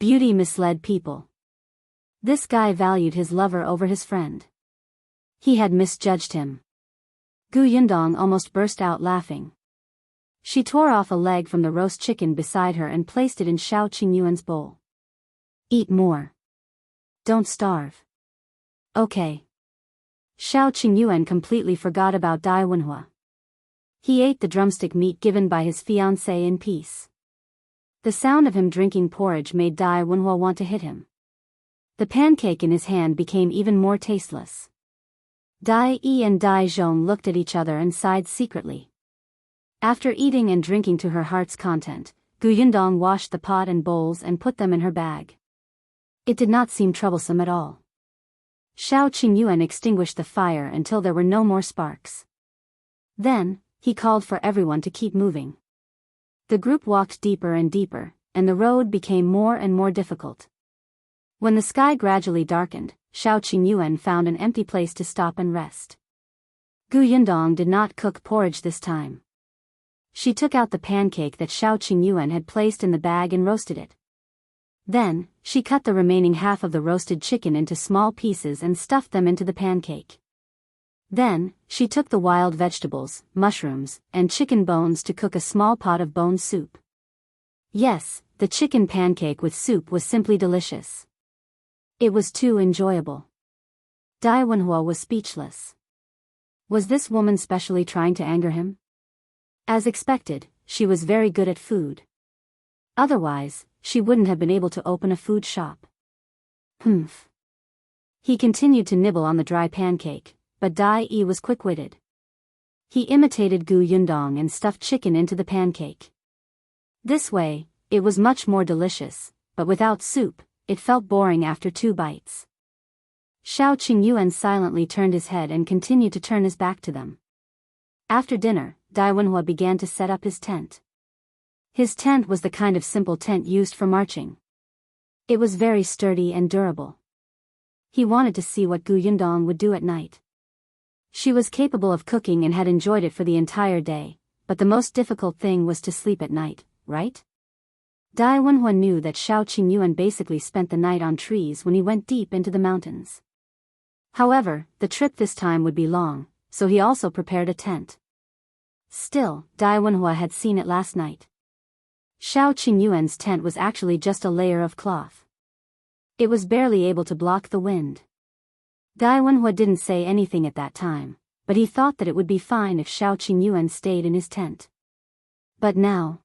Beauty misled people. This guy valued his lover over his friend. He had misjudged him. Yundong almost burst out laughing. She tore off a leg from the roast chicken beside her and placed it in Shao Qingyuan's bowl. "Eat more. Don't starve." "Okay." Shao Qingyuan completely forgot about Wenhuo. He ate the drumstick meat given by his fiancée in peace. The sound of him drinking porridge made Wenhuo want to hit him. The pancake in his hand became even more tasteless. Dai and Dajiang looked at each other and sighed secretly. After eating and drinking to her heart's content, Gu Yundong washed the pot and bowls and put them in her bag. It did not seem troublesome at all. Shao Qingyuan extinguished the fire until there were no more sparks. Then, he called for everyone to keep moving. The group walked deeper and deeper, and the road became more and more difficult. When the sky gradually darkened, Shao Qingyuan found an empty place to stop and rest. Gu Yundong did not cook porridge this time. She took out the pancake that Shao Qingyuan had placed in the bag and roasted it. Then, she cut the remaining half of the roasted chicken into small pieces and stuffed them into the pancake. Then, she took the wild vegetables, mushrooms, and chicken bones to cook a small pot of bone soup. Yes, the chicken pancake with soup was simply delicious. It was too enjoyable. Wenhuo was speechless. Was this woman specially trying to anger him? As expected, she was very good at food. Otherwise, she wouldn't have been able to open a food shop. Humph. He continued to nibble on the dry pancake, but Dai was quick-witted. He imitated Gu Yundong and stuffed chicken into the pancake. This way, it was much more delicious, but without soup, it felt boring after 2 bites. Shao Qingyuan silently turned his head and continued to turn his back to them. After dinner, Wenhuo began to set up his tent. His tent was the kind of simple tent used for marching. It was very sturdy and durable. He wanted to see what Gu Yundong would do at night. She was capable of cooking and had enjoyed it for the entire day, but the most difficult thing was to sleep at night, right? Wenhuo knew that Shao Qingyuan basically spent the night on trees when he went deep into the mountains. However, the trip this time would be long, so he also prepared a tent. Still, Wenhuo had seen it last night. Shao Qingyuan's tent was actually just a layer of cloth. It was barely able to block the wind. Wenhuo didn't say anything at that time, but he thought that it would be fine if Shao Qingyuan stayed in his tent. But now,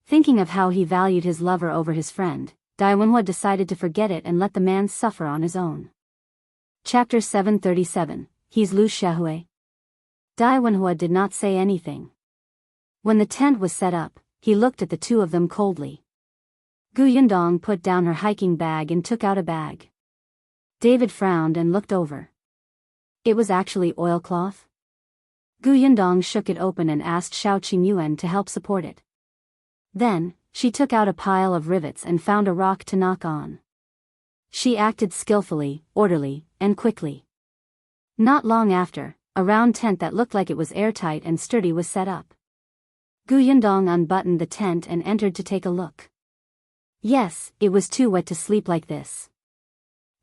thinking of how he valued his lover over his friend, Wenhuo decided to forget it and let the man suffer on his own. Chapter 737, He's Liu Xiahui. Wenhuo did not say anything. When the tent was set up, he looked at the two of them coldly. Gu Yundong put down her hiking bag and took out a bag. David frowned and looked over. It was actually oilcloth. Gu Yundong shook it open and asked Shao Qingyuan to help support it. Then, she took out a pile of rivets and found a rock to knock on. She acted skillfully, orderly, and quickly. Not long after, a round tent that looked like it was airtight and sturdy was set up. Gu Yundong unbuttoned the tent and entered to take a look. Yes, it was too wet to sleep like this.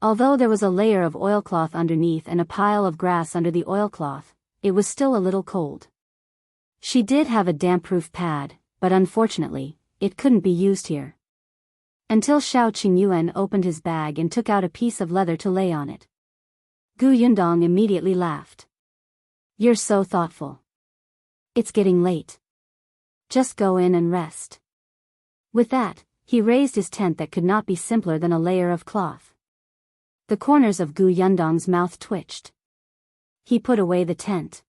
Although there was a layer of oilcloth underneath and a pile of grass under the oilcloth, it was still a little cold. She did have a damp-proof pad, but unfortunately, it couldn't be used here. Until Shao Qingyuan opened his bag and took out a piece of leather to lay on it. Gu Yundong immediately laughed. You're so thoughtful. It's getting late. Just go in and rest. With that, he raised his tent that could not be simpler than a layer of cloth. The corners of Gu Yundong's mouth twitched. He put away the tent.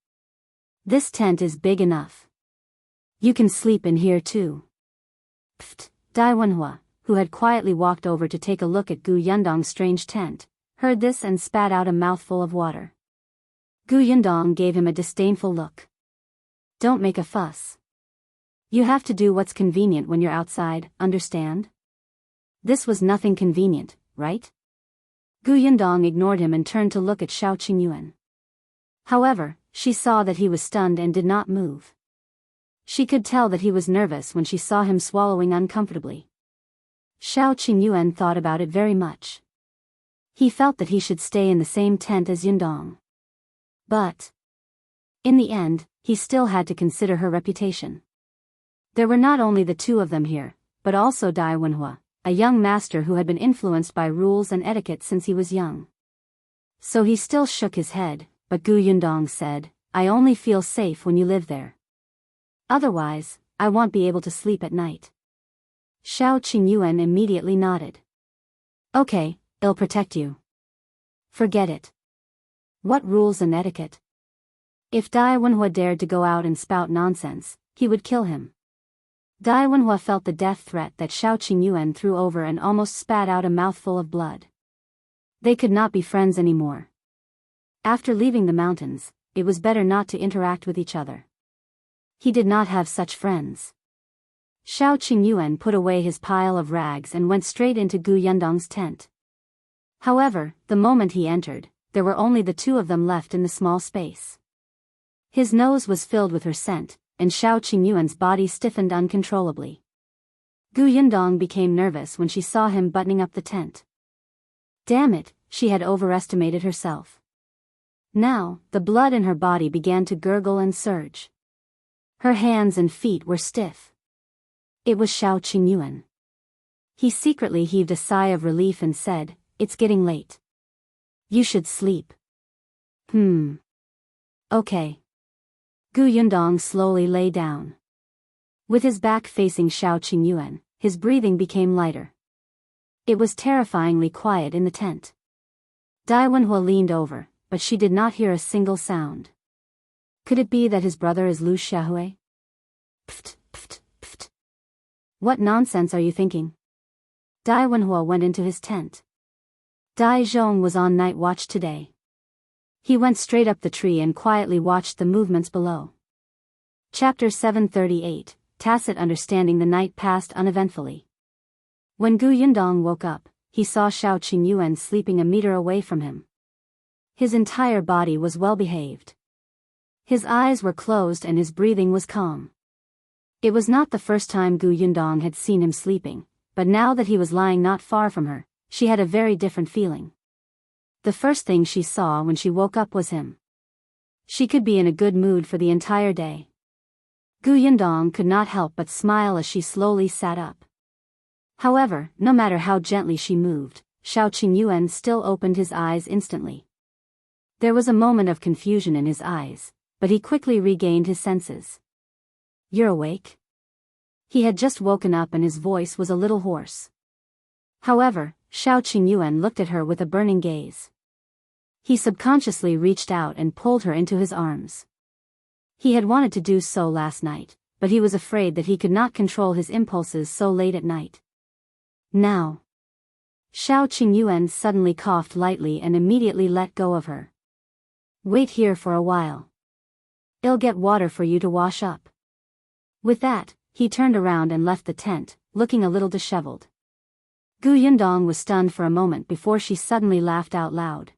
This tent is big enough. You can sleep in here too. Pfft, Wenhuo, who had quietly walked over to take a look at Gu Yundong's strange tent, heard this and spat out a mouthful of water. Gu Yundong gave him a disdainful look. Don't make a fuss. You have to do what's convenient when you're outside, understand? This was nothing convenient, right? Gu Yundong ignored him and turned to look at Shao Qingyuan. However, she saw that he was stunned and did not move. She could tell that he was nervous when she saw him swallowing uncomfortably. Shao Qingyuan thought about it very much. He felt that he should stay in the same tent as Yundong. But, in the end, he still had to consider her reputation. There were not only the two of them here, but also Wenhuo, a young master who had been influenced by rules and etiquette since he was young. So he still shook his head, but Gu Yundong said, I only feel safe when you live there. Otherwise, I won't be able to sleep at night. Shao Qingyuan immediately nodded. Okay, I'll protect you. Forget it. What rules and etiquette? If Wenhuo dared to go out and spout nonsense, he would kill him. Dai Wenhuo felt the death threat that Shao Qingyuan threw over and almost spat out a mouthful of blood. They could not be friends anymore. After leaving the mountains, it was better not to interact with each other. He did not have such friends. Shao Qingyuan put away his pile of rags and went straight into Gu Yundong's tent. However, the moment he entered, there were only the two of them left in the small space. His nose was filled with her scent, and Shao Qingyuan's body stiffened uncontrollably. Gu Yundong became nervous when she saw him buttoning up the tent. Damn it, she had overestimated herself. Now, the blood in her body began to gurgle and surge. Her hands and feet were stiff. It was Shao Qingyuan. He secretly heaved a sigh of relief and said, "It's getting late. You should sleep." Okay. Gu Yundong slowly lay down. With his back facing Shao Qingyuan, his breathing became lighter. It was terrifyingly quiet in the tent. Dai Wenhuo leaned over, but she did not hear a single sound. Could it be that his brother is Liu Xiahui? Pft, pft, pft. What nonsense are you thinking? Dai Wenhuo went into his tent. Dai Zhong was on night watch today. He went straight up the tree and quietly watched the movements below. Chapter 738, Tacit Understanding. The night passed uneventfully. When Gu Yundong woke up, he saw Shao Qingyuan sleeping a meter away from him. His entire body was well behaved. His eyes were closed and his breathing was calm. It was not the first time Gu Yundong had seen him sleeping, but now that he was lying not far from her, she had a very different feeling. The first thing she saw when she woke up was him. She could be in a good mood for the entire day. Gu Yundong could not help but smile as she slowly sat up. However, no matter how gently she moved, Shao Qingyuan still opened his eyes instantly. There was a moment of confusion in his eyes, but he quickly regained his senses. "You're awake?" He had just woken up and his voice was a little hoarse. However, Shao Qingyuan looked at her with a burning gaze. He subconsciously reached out and pulled her into his arms. He had wanted to do so last night, but he was afraid that he could not control his impulses so late at night. Now. Shao Qingyuan suddenly coughed lightly and immediately let go of her. "Wait here for a while. I'll get water for you to wash up." With that, he turned around and left the tent, looking a little disheveled. Gu Yundong was stunned for a moment before she suddenly laughed out loud.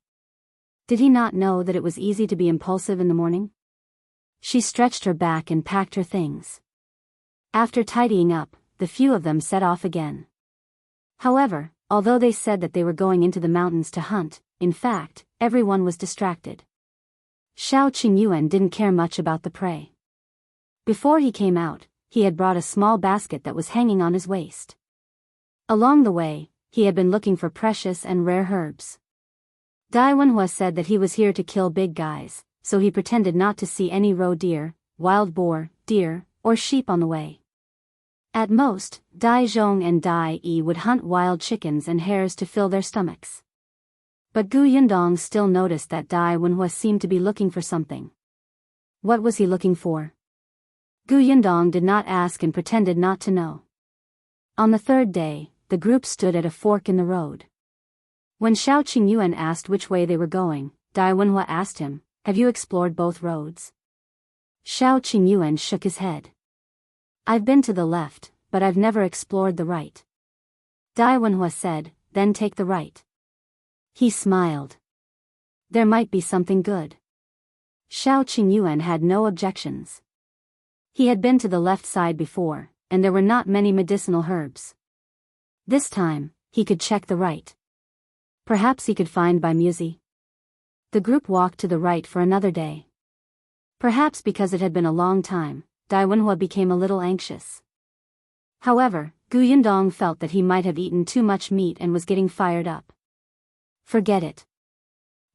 Did he not know that it was easy to be impulsive in the morning? She stretched her back and packed her things. After tidying up, the few of them set off again. However, although they said that they were going into the mountains to hunt, in fact, everyone was distracted. Shao Qingyuan didn't care much about the prey. Before he came out, he had brought a small basket that was hanging on his waist. Along the way, he had been looking for precious and rare herbs. Dai Wenhuo said that he was here to kill big guys, so he pretended not to see any roe deer, wild boar, deer, or sheep on the way. At most, Dai Zhong and Dai Yi would hunt wild chickens and hares to fill their stomachs. But Gu Yundong still noticed that Dai Wenhuo seemed to be looking for something. What was he looking for? Gu Yundong did not ask and pretended not to know. On the third day, the group stood at a fork in the road. When Shao Qingyuan asked which way they were going, Dai Wenhuo asked him, "Have you explored both roads?" Shao Qingyuan shook his head. "I've been to the left, but I've never explored the right." Dai Wenhuo said, "Then take the right." He smiled. There might be something good. Shao Qingyuan had no objections. He had been to the left side before, and there were not many medicinal herbs. This time, he could check the right. Perhaps he could find Biyao. The group walked to the right for another day. Perhaps because it had been a long time, Dai Wenhuo became a little anxious. However, Gu Yundong felt that he might have eaten too much meat and was getting fired up. Forget it.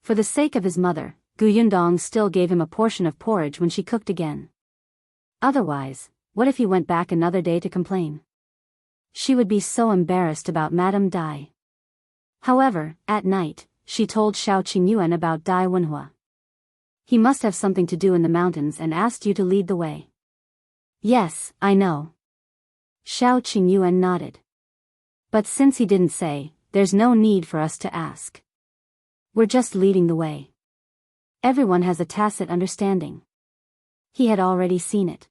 For the sake of his mother, Gu Yundong still gave him a portion of porridge when she cooked again. Otherwise, what if he went back another day to complain? She would be so embarrassed about Madame Dai. However, at night, she told Shao Qingyuan about Dai Wenhuo. He must have something to do in the mountains and asked you to lead the way. Yes, I know. Shao Qingyuan nodded. But since he didn't say, there's no need for us to ask. We're just leading the way. Everyone has a tacit understanding. He had already seen it.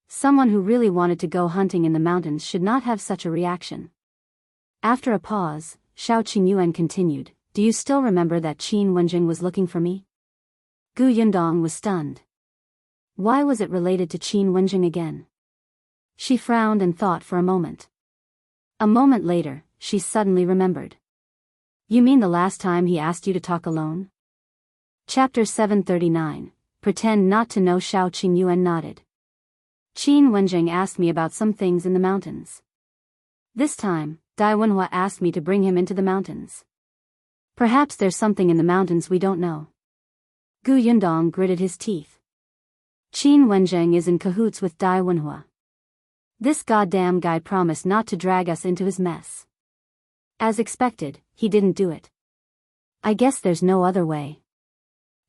Someone who really wanted to go hunting in the mountains should not have such a reaction. After a pause, Shao Qingyuan continued, do you still remember that Qin Wenjing was looking for me? Gu Yundong was stunned. Why was it related to Qin Wenjing again? She frowned and thought for a moment. A moment later, she suddenly remembered. You mean the last time he asked you to talk alone? Chapter 739, Pretend Not to Know. Shao Qingyuan nodded. Qin Wenjing asked me about some things in the mountains. This time, Wenhuo asked me to bring him into the mountains. Perhaps there's something in the mountains we don't know. Gu Yundong gritted his teeth. Qin Wenjing is in cahoots with Wenhuo. This goddamn guy promised not to drag us into his mess. As expected, he didn't do it. I guess there's no other way.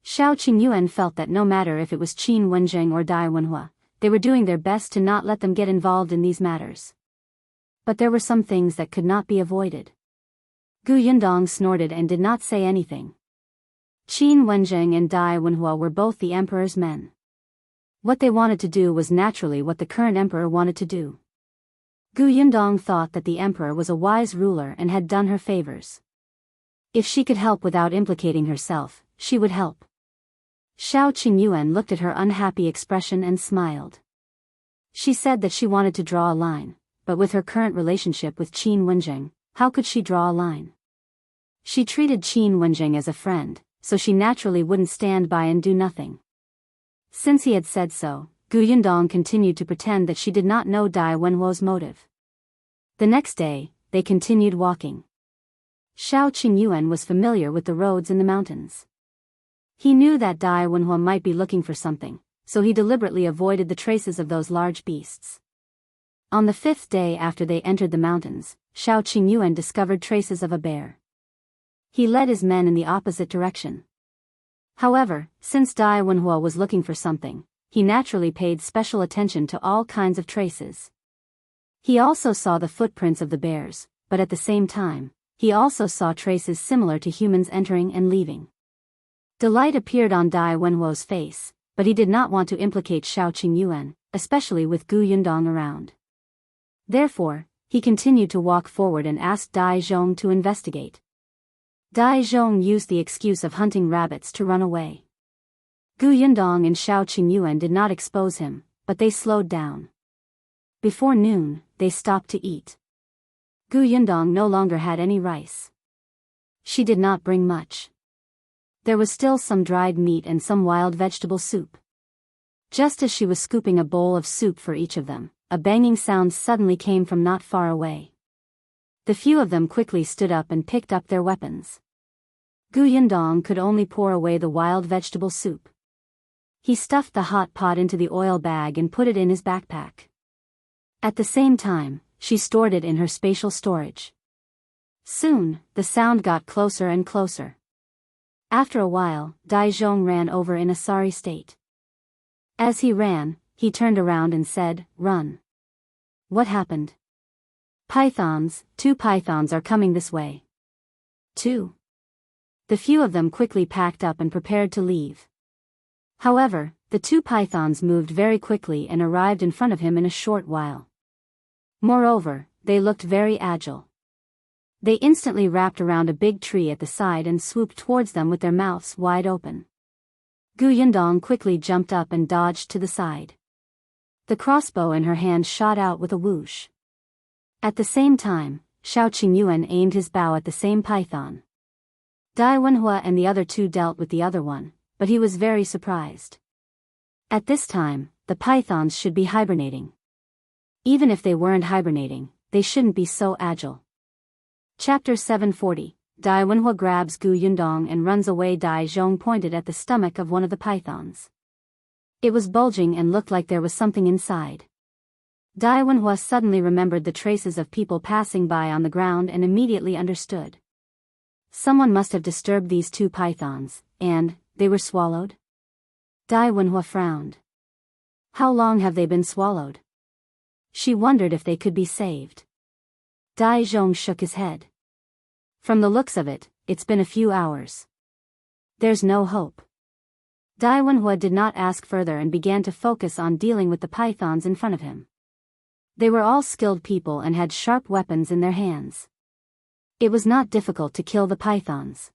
Shao Qingyuan felt that no matter if it was Qin Wenjing or Wenhuo, they were doing their best to not let them get involved in these matters. But there were some things that could not be avoided. Gu Yundong snorted and did not say anything. Qin Wenjing and Wenhuo were both the emperor's men. What they wanted to do was naturally what the current emperor wanted to do. Gu Yundong thought that the emperor was a wise ruler and had done her favors. If she could help without implicating herself, she would help. Shao Qingyuan looked at her unhappy expression and smiled. She said that she wanted to draw a line, but with her current relationship with Qin Wenjing, how could she draw a line? She treated Qin Wenjing as a friend, so she naturally wouldn't stand by and do nothing. Since he had said so, Gu Yundong continued to pretend that she did not know Wenhuo's motive. The next day, they continued walking. Shao Qingyuan was familiar with the roads in the mountains. He knew that Wenhuo might be looking for something, so he deliberately avoided the traces of those large beasts. On the 5th day after they entered the mountains, Shao Qingyuan discovered traces of a bear. He led his men in the opposite direction. However, since Wenhuo was looking for something, he naturally paid special attention to all kinds of traces. He also saw the footprints of the bears, but at the same time, he also saw traces similar to humans entering and leaving. Delight appeared on Wenhuo's face, but he did not want to implicate Shao Qingyuan, especially with Gu Yundong around. Therefore, he continued to walk forward and asked Dajiang to investigate. Dajiang used the excuse of hunting rabbits to run away. Gu Yundong and Shao Qingyuan did not expose him, but they slowed down. Before noon, they stopped to eat. Gu Yundong no longer had any rice. She did not bring much. There was still some dried meat and some wild vegetable soup. Just as she was scooping a bowl of soup for each of them, a banging sound suddenly came from not far away. The few of them quickly stood up and picked up their weapons. Gu Yundong could only pour away the wild vegetable soup. He stuffed the hot pot into the oil bag and put it in his backpack. At the same time, she stored it in her spatial storage. Soon, the sound got closer and closer. After a while, Dajiang ran over in a sorry state. As he ran, he turned around and said, "Run." What happened? Pythons, 2 pythons are coming this way. 2. The few of them quickly packed up and prepared to leave. However, the 2 pythons moved very quickly and arrived in front of him in a short while. Moreover, they looked very agile. They instantly wrapped around a big tree at the side and swooped towards them with their mouths wide open. Gu Yundong quickly jumped up and dodged to the side. The crossbow in her hand shot out with a whoosh. At the same time, Shao Qingyuan aimed his bow at the same python. Wenhuo and the other 2 dealt with the other one, but he was very surprised. At this time, the pythons should be hibernating. Even if they weren't hibernating, they shouldn't be so agile. Chapter 740, Wenhuo grabs Gu Yundong and runs away. Dajiang pointed at the stomach of one of the pythons. It was bulging and looked like there was something inside. Wenhuo suddenly remembered the traces of people passing by on the ground and immediately understood. Someone must have disturbed these 2 pythons, and they were swallowed? Wenhuo frowned. How long have they been swallowed? She wondered if they could be saved. Dajiang shook his head. From the looks of it, it's been a few hours. There's no hope. Wenhuo did not ask further and began to focus on dealing with the pythons in front of him. They were all skilled people and had sharp weapons in their hands. It was not difficult to kill the pythons.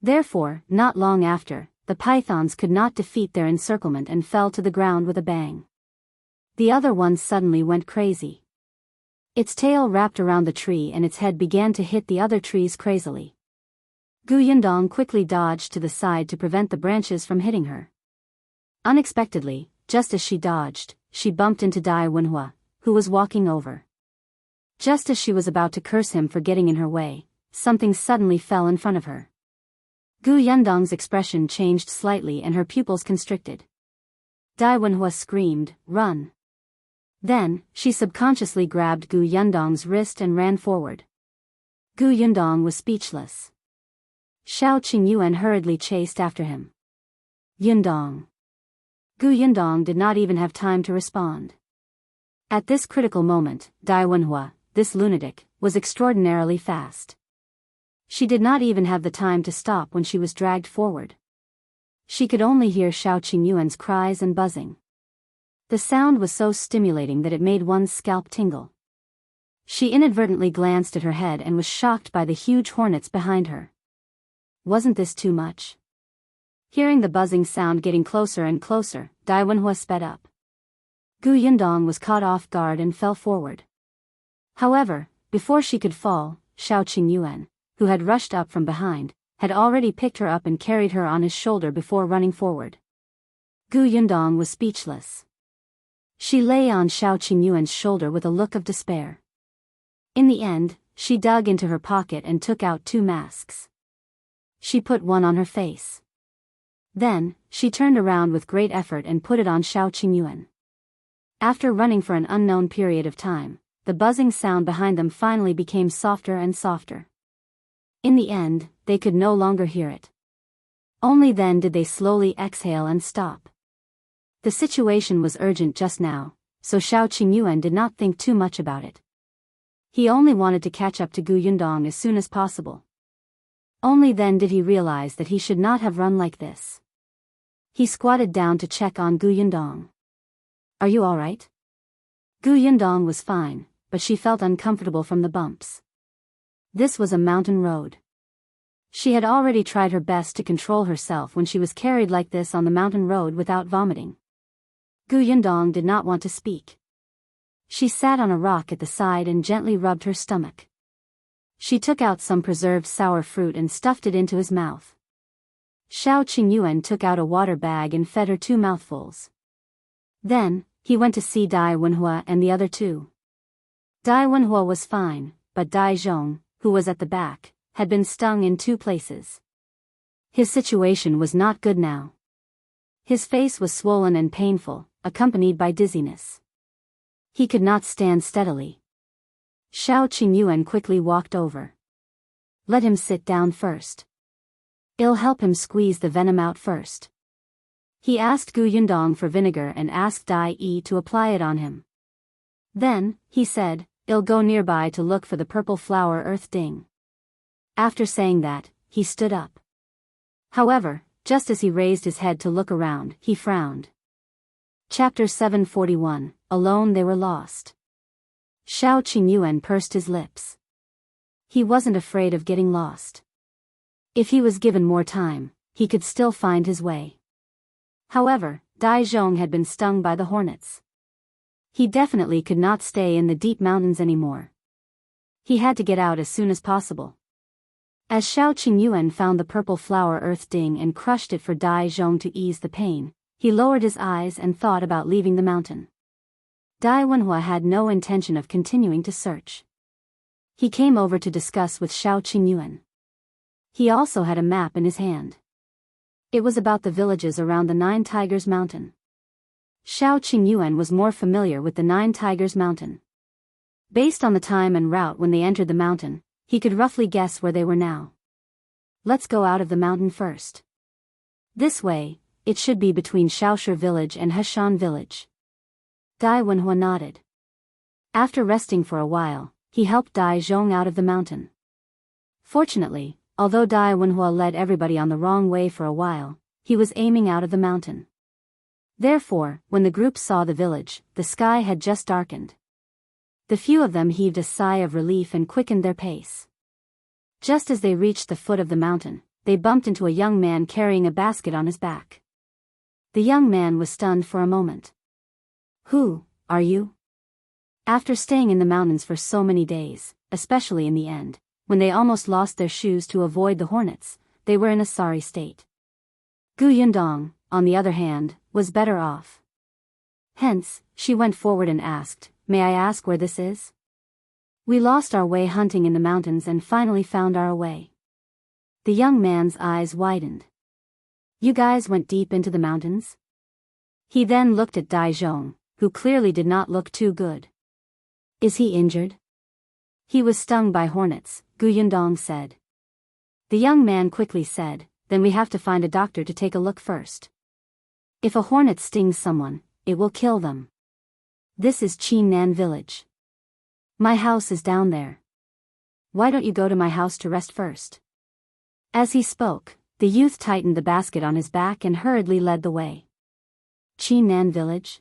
Therefore, not long after, the pythons could not defeat their encirclement and fell to the ground with a bang. The other one suddenly went crazy. Its tail wrapped around the tree and its head began to hit the other trees crazily. Yundong quickly dodged to the side to prevent the branches from hitting her. Unexpectedly, just as she dodged, she bumped into Wenhuo, who was walking over. Just as she was about to curse him for getting in her way, something suddenly fell in front of her. Yundong's expression changed slightly and her pupils constricted. Wenhuo screamed, "Run!" Then, she subconsciously grabbed Yundong's wrist and ran forward. Yundong was speechless. Qingyuan hurriedly chased after him. Yundong. Yundong did not even have time to respond. At this critical moment, Wenhuo, this lunatic, was extraordinarily fast. She did not even have the time to stop when she was dragged forward. She could only hear Qingyuan's cries and buzzing. The sound was so stimulating that it made one's scalp tingle. She inadvertently glanced at her head and was shocked by the huge hornets behind her. Wasn't this too much? Hearing the buzzing sound getting closer and closer, Wenhuo sped up. Yundong was caught off guard and fell forward. However, before she could fall, Qingyuan, who had rushed up from behind, had already picked her up and carried her on his shoulder before running forward. Yundong was speechless. She lay on Qingyuan's shoulder with a look of despair. In the end, she dug into her pocket and took out 2 masks. She put one on her face. Then, she turned around with great effort and put it on Qingyuan. After running for an unknown period of time, the buzzing sound behind them finally became softer and softer. In the end, they could no longer hear it. Only then did they slowly exhale and stop. The situation was urgent just now, so Qingyuan did not think too much about it. He only wanted to catch up to Yundong as soon as possible. Only then did he realize that he should not have run like this. He squatted down to check on Yundong. "Are you all right?" Yundong was fine, but she felt uncomfortable from the bumps. This was a mountain road. She had already tried her best to control herself when she was carried like this on the mountain road without vomiting. Yundong did not want to speak. She sat on a rock at the side and gently rubbed her stomach. She took out some preserved sour fruit and stuffed it into his mouth. Qingyuan took out a water bag and fed her 2 mouthfuls. Then, he went to see Wenhuo and the other 2. Wenhuo was fine, but Dajiang, who was at the back, had been stung in 2 places. His situation was not good now. His face was swollen and painful, accompanied by dizziness. He could not stand steadily. Qingyuan quickly walked over. "Let him sit down first. I'll help him squeeze the venom out first." He asked Yundong for vinegar and asked Dai to apply it on him. Then, he said, "I'll go nearby to look for the purple flower earth ding." After saying that, he stood up. However, just as he raised his head to look around, he frowned. Chapter 741, Alone they were lost. Qingyuan pursed his lips. He wasn't afraid of getting lost. If he was given more time, he could still find his way. However, Dajiang had been stung by the hornets. He definitely could not stay in the deep mountains anymore. He had to get out as soon as possible. As Qingyuan found the purple flower earth ding and crushed it for Dajiang to ease the pain, he lowered his eyes and thought about leaving the mountain. Wenhuo had no intention of continuing to search. He came over to discuss with Qingyuan. He also had a map in his hand. It was about the villages around the 9 Tigers Mountain. Qingyuan was more familiar with the 9 Tigers Mountain. Based on the time and route when they entered the mountain, he could roughly guess where they were now. "Let's go out of the mountain first. This way," it should be between Shaoshi village and Heshan village. Dai Wenhuo nodded. After resting for a while, he helped Dajiang out of the mountain. Fortunately, although Dai Wenhuo led everybody on the wrong way for a while, he was aiming out of the mountain. Therefore, when the group saw the village, the sky had just darkened. The few of them heaved a sigh of relief and quickened their pace. Just as they reached the foot of the mountain, they bumped into a young man carrying a basket on his back. The young man was stunned for a moment. "Who are you?" After staying in the mountains for so many days, especially in the end, when they almost lost their shoes to avoid the hornets, they were in a sorry state. Yundong, on the other hand, was better off. Hence, she went forward and asked, "May I ask where this is?" "We lost our way hunting in the mountains and finally found our way." The young man's eyes widened. "You guys went deep into the mountains?" He then looked at Dajiang, who clearly did not look too good. "Is he injured?" "He was stung by hornets," Yundong said. The young man quickly said, "Then we have to find a doctor to take a look first. If a hornet stings someone, it will kill them. This is Qingyuan village. My house is down there. Why don't you go to my house to rest first?" As he spoke, the youth tightened the basket on his back and hurriedly led the way. Qingyuan village?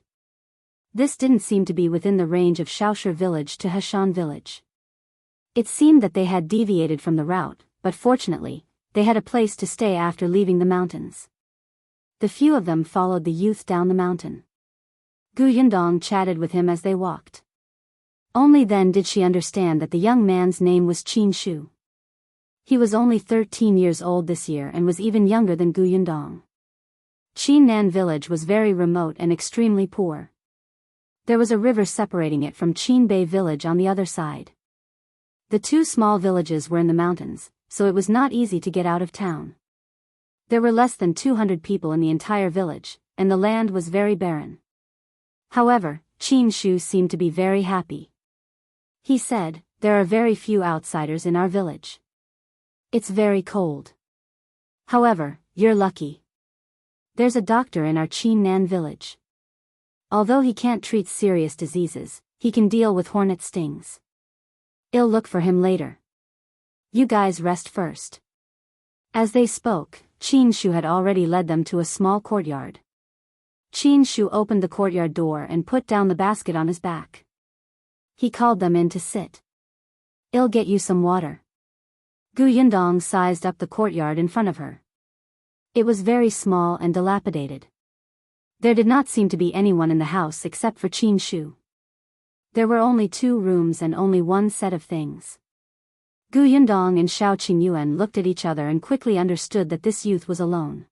This didn't seem to be within the range of Shaoshi village to Heshan village. It seemed that they had deviated from the route, but fortunately, they had a place to stay after leaving the mountains. The few of them followed the youth down the mountain. Yundong chatted with him as they walked. Only then did she understand that the young man's name was Qin. He was only 13 years old this year and was even younger than Yundong. Qingyuan village was very remote and extremely poor. There was a river separating it from Qinbei village on the other side. The two small villages were in the mountains, so it was not easy to get out of town. There were less than 200 people in the entire village, and the land was very barren. However, Qin seemed to be very happy. He said, "There are very few outsiders in our village. It's very cold. However, you're lucky. There's a doctor in our Qingyuan village. Although he can't treat serious diseases, he can deal with hornet stings. I'll look for him later. You guys rest first." As they spoke, Qin had already led them to a small courtyard. Qin opened the courtyard door and put down the basket on his back. He called them in to sit. "I'll get you some water." Yundong sized up the courtyard in front of her. It was very small and dilapidated. There did not seem to be anyone in the house except for Qin. There were only 2 rooms and only one set of things. Yundong and Shao Qingyuan looked at each other and quickly understood that this youth was alone.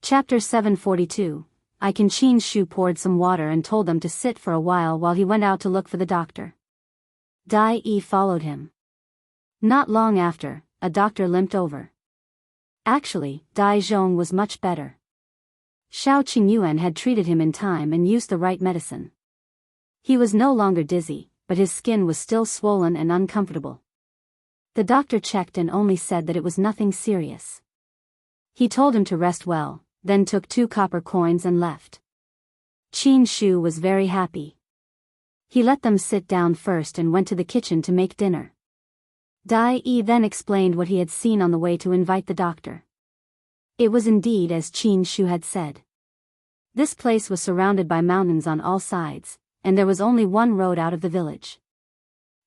Chapter 742, Qin poured some water and told them to sit for a while he went out to look for the doctor. Dai followed him. Not long after, a doctor limped over. Actually, Dajiang was much better. Shao Qingyuan had treated him in time and used the right medicine. He was no longer dizzy, but his skin was still swollen and uncomfortable. The doctor checked and only said that it was nothing serious. He told him to rest well, then took 2 copper coins and left. Qin was very happy. He let them sit down first and went to the kitchen to make dinner. Dai then explained what he had seen on the way to invite the doctor. It was indeed as Qin had said. This place was surrounded by mountains on all sides, and there was only one road out of the village.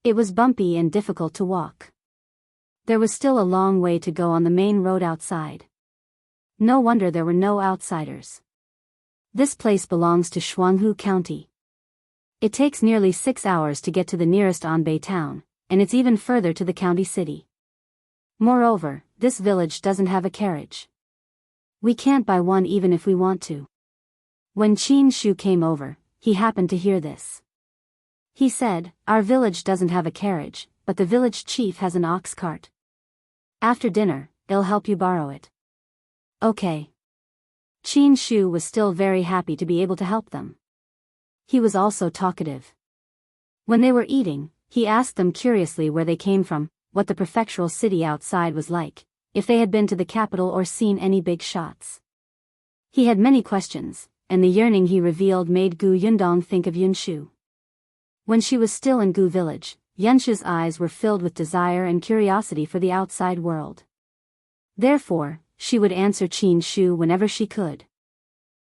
It was bumpy and difficult to walk. There was still a long way to go on the main road outside. No wonder there were no outsiders. This place belongs to Shuanghu County. It takes nearly 6 hours to get to the nearest Anbei town, and it's even further to the county city. Moreover, this village doesn't have a carriage. We can't buy one even if we want to. When Qin came over, he happened to hear this. He said, "Our village doesn't have a carriage, but the village chief has an ox cart. After dinner, I'll help you borrow it." Okay. Qin was still very happy to be able to help them. He was also talkative. When they were eating, he asked them curiously where they came from, what the prefectural city outside was like, if they had been to the capital or seen any big shots. He had many questions, and the yearning he revealed made Gu Yundong think of Yunshu. When she was still in Gu village, Yunshu's eyes were filled with desire and curiosity for the outside world. Therefore, she would answer Qin Shu whenever she could.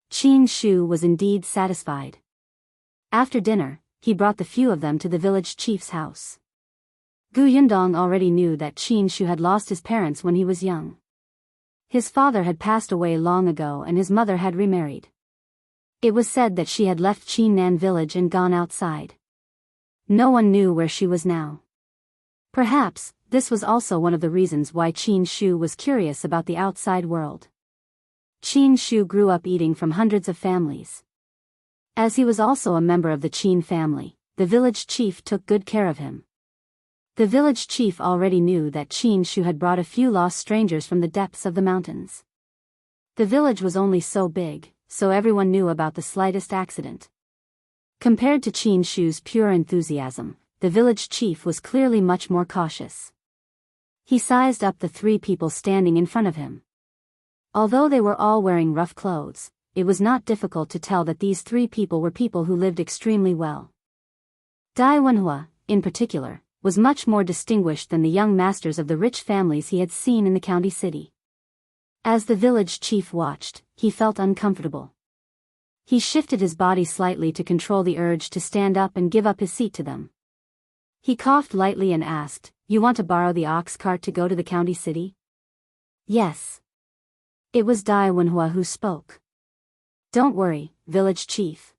Qin Shu was indeed satisfied. After dinner, he brought the few of them to the village chief's house. Gu Yundong already knew that Qin Shu had lost his parents when he was young. His father had passed away long ago and his mother had remarried. It was said that she had left Qinnan village and gone outside. No one knew where she was now. Perhaps, this was also one of the reasons why Qin Shu was curious about the outside world. Qin Shu grew up eating from hundreds of families. As he was also a member of the Qin family, the village chief took good care of him. The village chief already knew that Qin Shu had brought a few lost strangers from the depths of the mountains. The village was only so big, so everyone knew about the slightest accident. Compared to Qin Shu's pure enthusiasm, the village chief was clearly much more cautious. He sized up the 3 people standing in front of him. Although they were all wearing rough clothes, it was not difficult to tell that these 3 people were people who lived extremely well. Wenhuo, in particular, was much more distinguished than the young masters of the rich families he had seen in the county city. As the village chief watched, he felt uncomfortable. He shifted his body slightly to control the urge to stand up and give up his seat to them. He coughed lightly and asked, "You want to borrow the ox cart to go to the county city?" "Yes." It was Wenhuo who spoke. "Don't worry, village chief.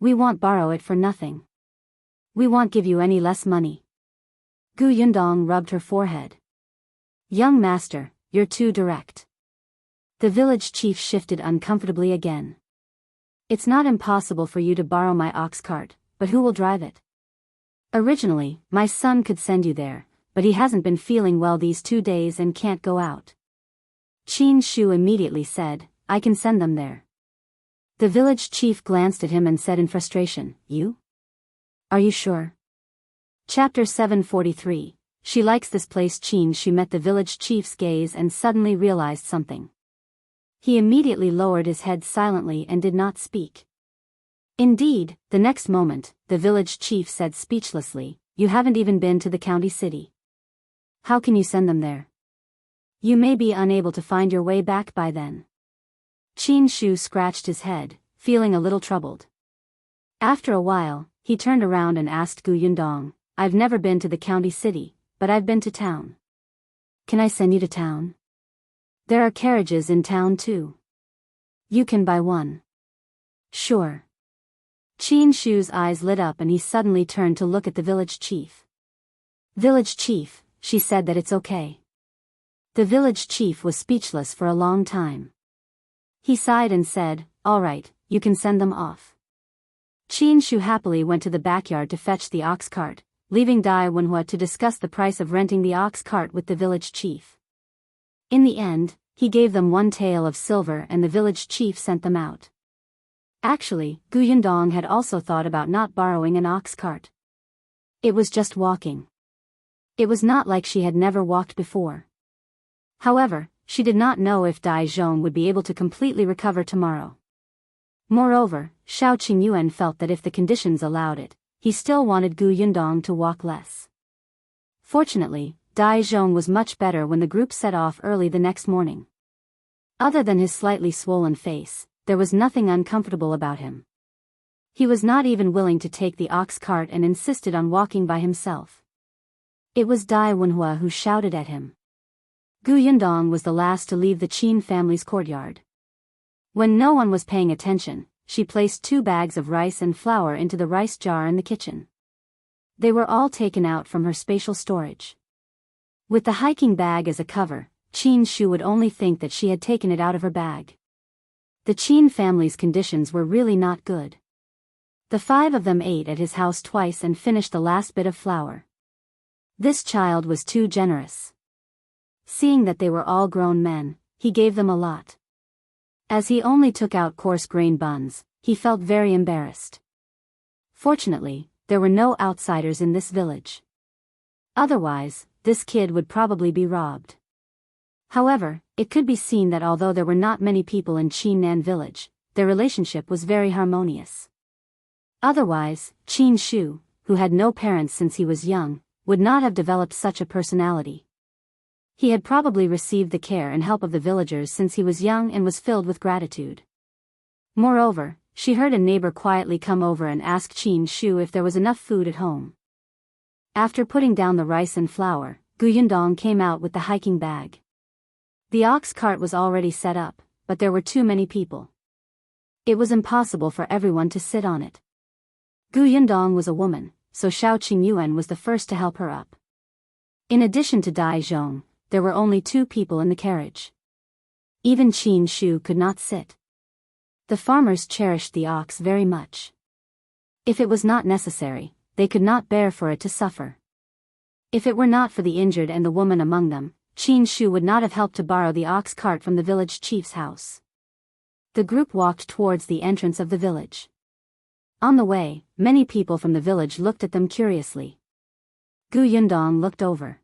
We won't borrow it for nothing. We won't give you any less money." Gu Yundong rubbed her forehead. "Young master, you're too direct." The village chief shifted uncomfortably again. "It's not impossible for you to borrow my ox cart, but who will drive it? Originally, my son could send you there, but he hasn't been feeling well these 2 days and can't go out." Qin Shu immediately said, "I can send them there." The village chief glanced at him and said in frustration, "You? Are you sure?" Chapter 743, She likes this place. Qin Shu met the village chief's gaze and suddenly realized something. He immediately lowered his head silently and did not speak. Indeed, the next moment, the village chief said speechlessly, "You haven't even been to the county city. How can you send them there? You may be unable to find your way back by then." Qin Shu scratched his head, feeling a little troubled. After a while, he turned around and asked Gu Yundong, "I've never been to the county city, but I've been to town. Can I send you to town? There are carriages in town too. You can buy one." "Sure." Qin Shu's eyes lit up and he suddenly turned to look at the village chief. "Village chief," she said, "that it's okay." The village chief was speechless for a long time. He sighed and said, "All right, you can send them off." Qin Shu happily went to the backyard to fetch the ox cart, leaving Wenhuo to discuss the price of renting the ox cart with the village chief. In the end, he gave them 1 tael of silver and the village chief sent them out. Actually, Gu Yundong had also thought about not borrowing an ox cart. It was just walking. It was not like she had never walked before. However, she did not know if Dajiang would be able to completely recover tomorrow. Moreover, Shao Qingyuan felt that if the conditions allowed it, he still wanted Gu Yundong to walk less. Fortunately, Dajiang was much better when the group set off early the next morning. Other than his slightly swollen face, there was nothing uncomfortable about him. He was not even willing to take the ox cart and insisted on walking by himself. It was Wenhuo who shouted at him. Gu Yundong was the last to leave the Qin family's courtyard. When no one was paying attention, she placed 2 bags of rice and flour into the rice jar in the kitchen. They were all taken out from her spatial storage. With the hiking bag as a cover, Qin Shu would only think that she had taken it out of her bag. The Qin family's conditions were really not good. The 5 of them ate at his house twice and finished the last bit of flour. This child was too generous. Seeing that they were all grown men, he gave them a lot. As he only took out coarse grain buns, he felt very embarrassed. Fortunately, there were no outsiders in this village. Otherwise, this kid would probably be robbed. However, it could be seen that although there were not many people in Qingyuan village, their relationship was very harmonious. Otherwise, Qin Shu, who had no parents since he was young, would not have developed such a personality. He had probably received the care and help of the villagers since he was young and was filled with gratitude. Moreover, she heard a neighbor quietly come over and ask Qin Shu if there was enough food at home. After putting down the rice and flour, Yundong came out with the hiking bag. The ox cart was already set up, but there were too many people. It was impossible for everyone to sit on it. Yundong was a woman, so Shao Qingyuan was the first to help her up. In addition to Dajiang, there were only 2 people in the carriage. Even Qin Shu could not sit. The farmers cherished the ox very much. If it was not necessary, they could not bear for it to suffer. If it were not for the injured and the woman among them, Qin Shu would not have helped to borrow the ox cart from the village chief's house. The group walked towards the entrance of the village. On the way, many people from the village looked at them curiously. Yundong looked over.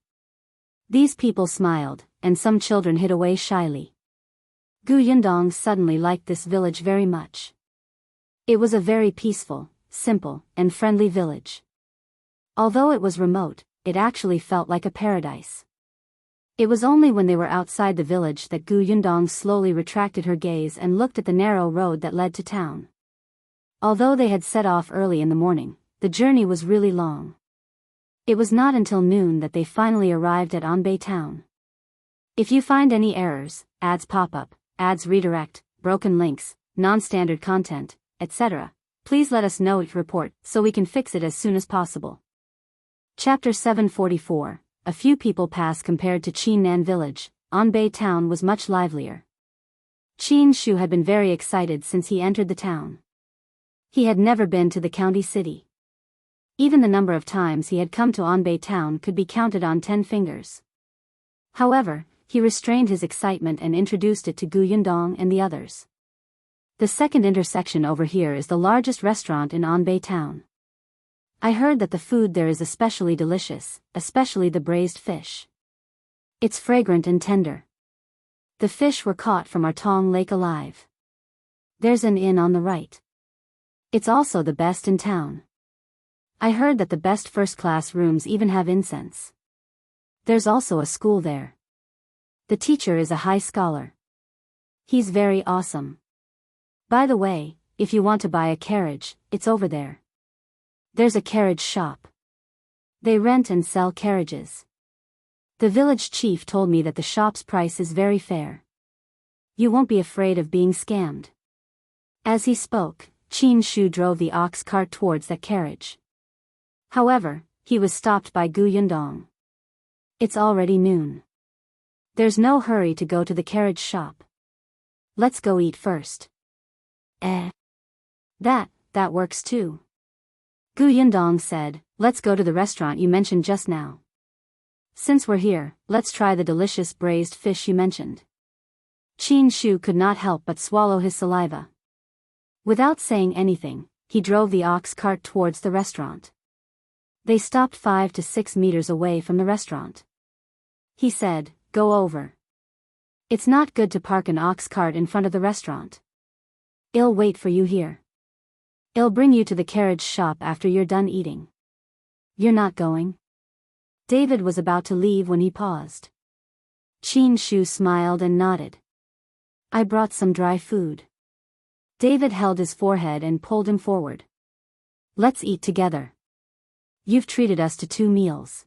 These people smiled, and some children hid away shyly. Yundong suddenly liked this village very much. It was a very peaceful, simple, and friendly village. Although it was remote, it actually felt like a paradise. It was only when they were outside the village that Yundong slowly retracted her gaze and looked at the narrow road that led to town. Although they had set off early in the morning, the journey was really long. It was not until noon that they finally arrived at Anbei town. If you find any errors, ads pop up, ads redirect, broken links, non-standard content, etc., please let us know your report so we can fix it as soon as possible. Chapter 744. A few people pass. Compared to Qingyuan village, Anbei town was much livelier. Qin Shu had been very excited since he entered the town. He had never been to the county city. Even the number of times he had come to Anbei town could be counted on 10 fingers. However, he restrained his excitement and introduced it to Yundong and the others. The second intersection over here is the largest restaurant in Anbei town. I heard that the food there is especially delicious, especially the braised fish. It's fragrant and tender. The fish were caught from our Tong Lake alive. There's an inn on the right. It's also the best in town. I heard that the best first-class rooms even have incense. There's also a school there. The teacher is a high scholar. He's very awesome. By the way, if you want to buy a carriage, it's over there. There's a carriage shop. They rent and sell carriages. The village chief told me that the shop's price is very fair. You won't be afraid of being scammed. As he spoke, Qin Shu drove the ox cart towards that carriage. However, he was stopped by Yundong. It's already noon. There's no hurry to go to the carriage shop. Let's go eat first. That works too. Yundong said, let's go to the restaurant you mentioned just now. Since we're here, let's try the delicious braised fish you mentioned. Qin Shu could not help but swallow his saliva. Without saying anything, he drove the ox cart towards the restaurant. They stopped 5 to 6 meters away from the restaurant. He said, go over. It's not good to park an ox cart in front of the restaurant. I'll wait for you here. I'll bring you to the carriage shop after you're done eating. You're not going? David was about to leave when he paused. Qin Shu smiled and nodded. I brought some dry food. David held his forehead and pulled him forward. Let's eat together. You've treated us to 2 meals.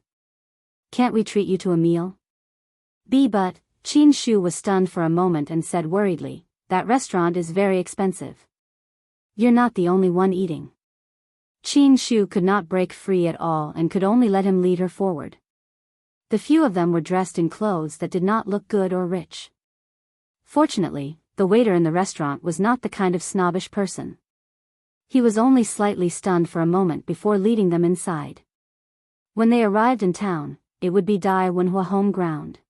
Can't we treat you to a meal? But, Qin Shu was stunned for a moment and said worriedly, that restaurant is very expensive. You're not the only one eating. Qin Shu could not break free at all and could only let him lead her forward. The few of them were dressed in clothes that did not look good or rich. Fortunately, the waiter in the restaurant was not the kind of snobbish person. He was only slightly stunned for a moment before leading them inside. When they arrived in town, it would be Wenhuo home ground.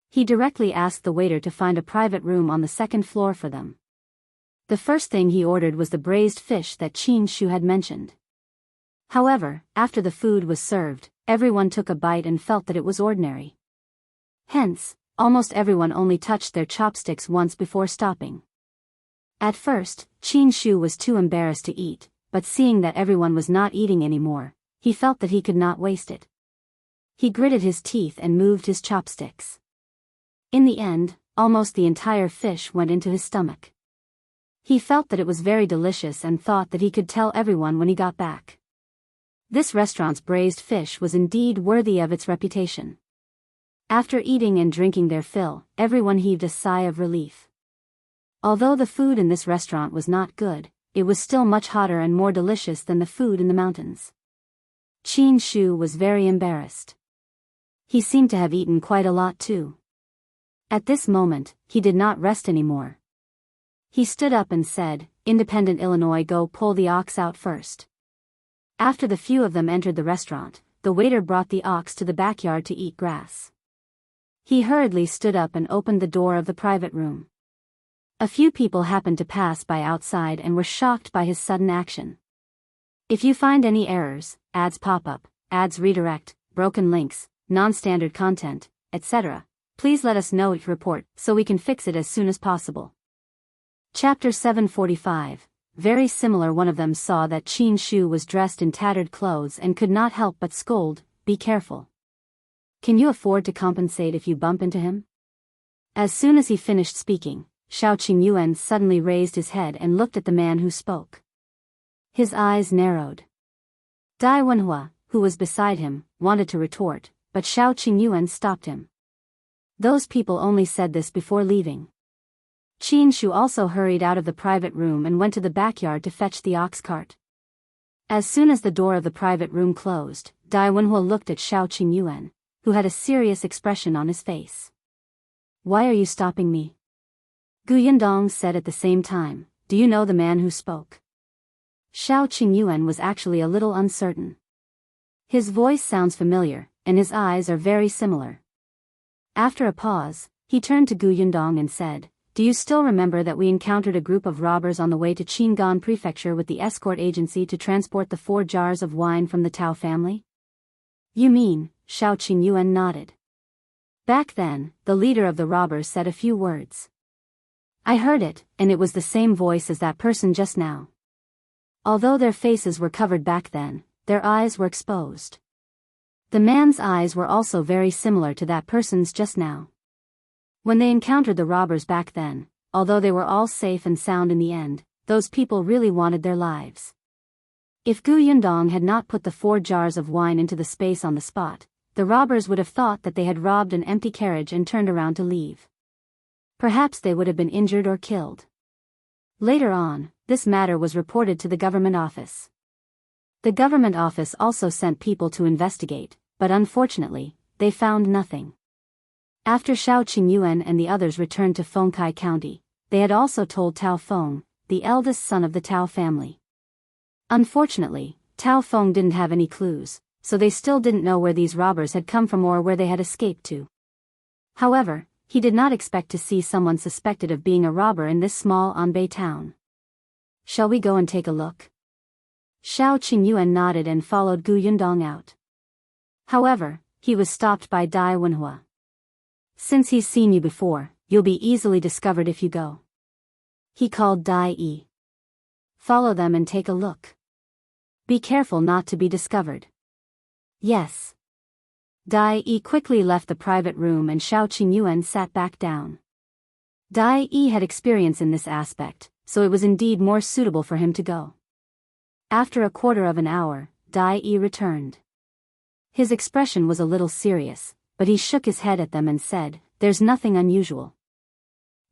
He directly asked the waiter to find a private room on the 2nd floor for them. The first thing he ordered was the braised fish that Qin Shu had mentioned. However, after the food was served, everyone took a bite and felt that it was ordinary. Hence, almost everyone only touched their chopsticks once before stopping. At first, Qin Shu was too embarrassed to eat, but seeing that everyone was not eating anymore, he felt that he could not waste it. He gritted his teeth and moved his chopsticks. In the end, almost the entire fish went into his stomach. He felt that it was very delicious and thought that he could tell everyone when he got back. This restaurant's braised fish was indeed worthy of its reputation. After eating and drinking their fill, everyone heaved a sigh of relief. Although the food in this restaurant was not good, it was still much hotter and more delicious than the food in the mountains. Qin Shu was very embarrassed. He seemed to have eaten quite a lot too. At this moment, he did not rest anymore. He stood up and said, "Independent Illinois, go pull the ox out first." After the few of them entered the restaurant, the waiter brought the ox to the backyard to eat grass. He hurriedly stood up and opened the door of the private room. A few people happened to pass by outside and were shocked by his sudden action. If you find any errors, ads pop up, ads redirect, broken links, non-standard content, etc., please let us know each report so we can fix it as soon as possible. Chapter 745. Very similar. One of them saw that Qin Shu was dressed in tattered clothes and could not help but scold, "Be careful. Can you afford to compensate if you bump into him?" As soon as he finished speaking, Shao Qingyuan suddenly raised his head and looked at the man who spoke. His eyes narrowed. Dai Wenhuo, who was beside him, wanted to retort, but Shao Qingyuan stopped him. Those people only said this before leaving. Qin Shu also hurried out of the private room and went to the backyard to fetch the ox cart. As soon as the door of the private room closed, Dai Wenhuo looked at Shao Qingyuan, who had a serious expression on his face. "Why are you stopping me?" Yundong said at the same time, "Do you know the man who spoke?" Shao Qingyuan was actually a little uncertain. His voice sounds familiar, and his eyes are very similar. After a pause, he turned to Yundong and said, "Do you still remember that we encountered a group of robbers on the way to Qingyuan Prefecture with the escort agency to transport the 4 jars of wine from the Tao family?" "You mean," Shao Qingyuan nodded. "Back then, the leader of the robbers said a few words. I heard it, and it was the same voice as that person just now. Although their faces were covered back then, their eyes were exposed. The man's eyes were also very similar to that person's just now. When they encountered the robbers back then, although they were all safe and sound in the end, those people really wanted their lives. If Yundong had not put the 4 jars of wine into the space on the spot, the robbers would have thought that they had robbed an empty carriage and turned around to leave. Perhaps they would have been injured or killed. Later on, this matter was reported to the government office. The government office also sent people to investigate, but unfortunately, they found nothing. After Shao Qingyuan and the others returned to Fengkai County, they had also told Tao Feng, the eldest son of the Tao family. Unfortunately, Tao Feng didn't have any clues, so they still didn't know where these robbers had come from or where they had escaped to. However, he did not expect to see someone suspected of being a robber in this small Anbei town. "Shall we go and take a look?" Shao Qingyuan nodded and followed Yundong out. However, he was stopped by Dai Wenhuo. "Since he's seen you before, you'll be easily discovered if you go," he called Dai Yi. "Follow them and take a look. Be careful not to be discovered." "Yes." Dai Yi quickly left the private room and Shao Qingyuan sat back down. Dai Yi had experience in this aspect, so it was indeed more suitable for him to go. After a quarter of an hour, Dai Yi returned. His expression was a little serious, but he shook his head at them and said, "There's nothing unusual.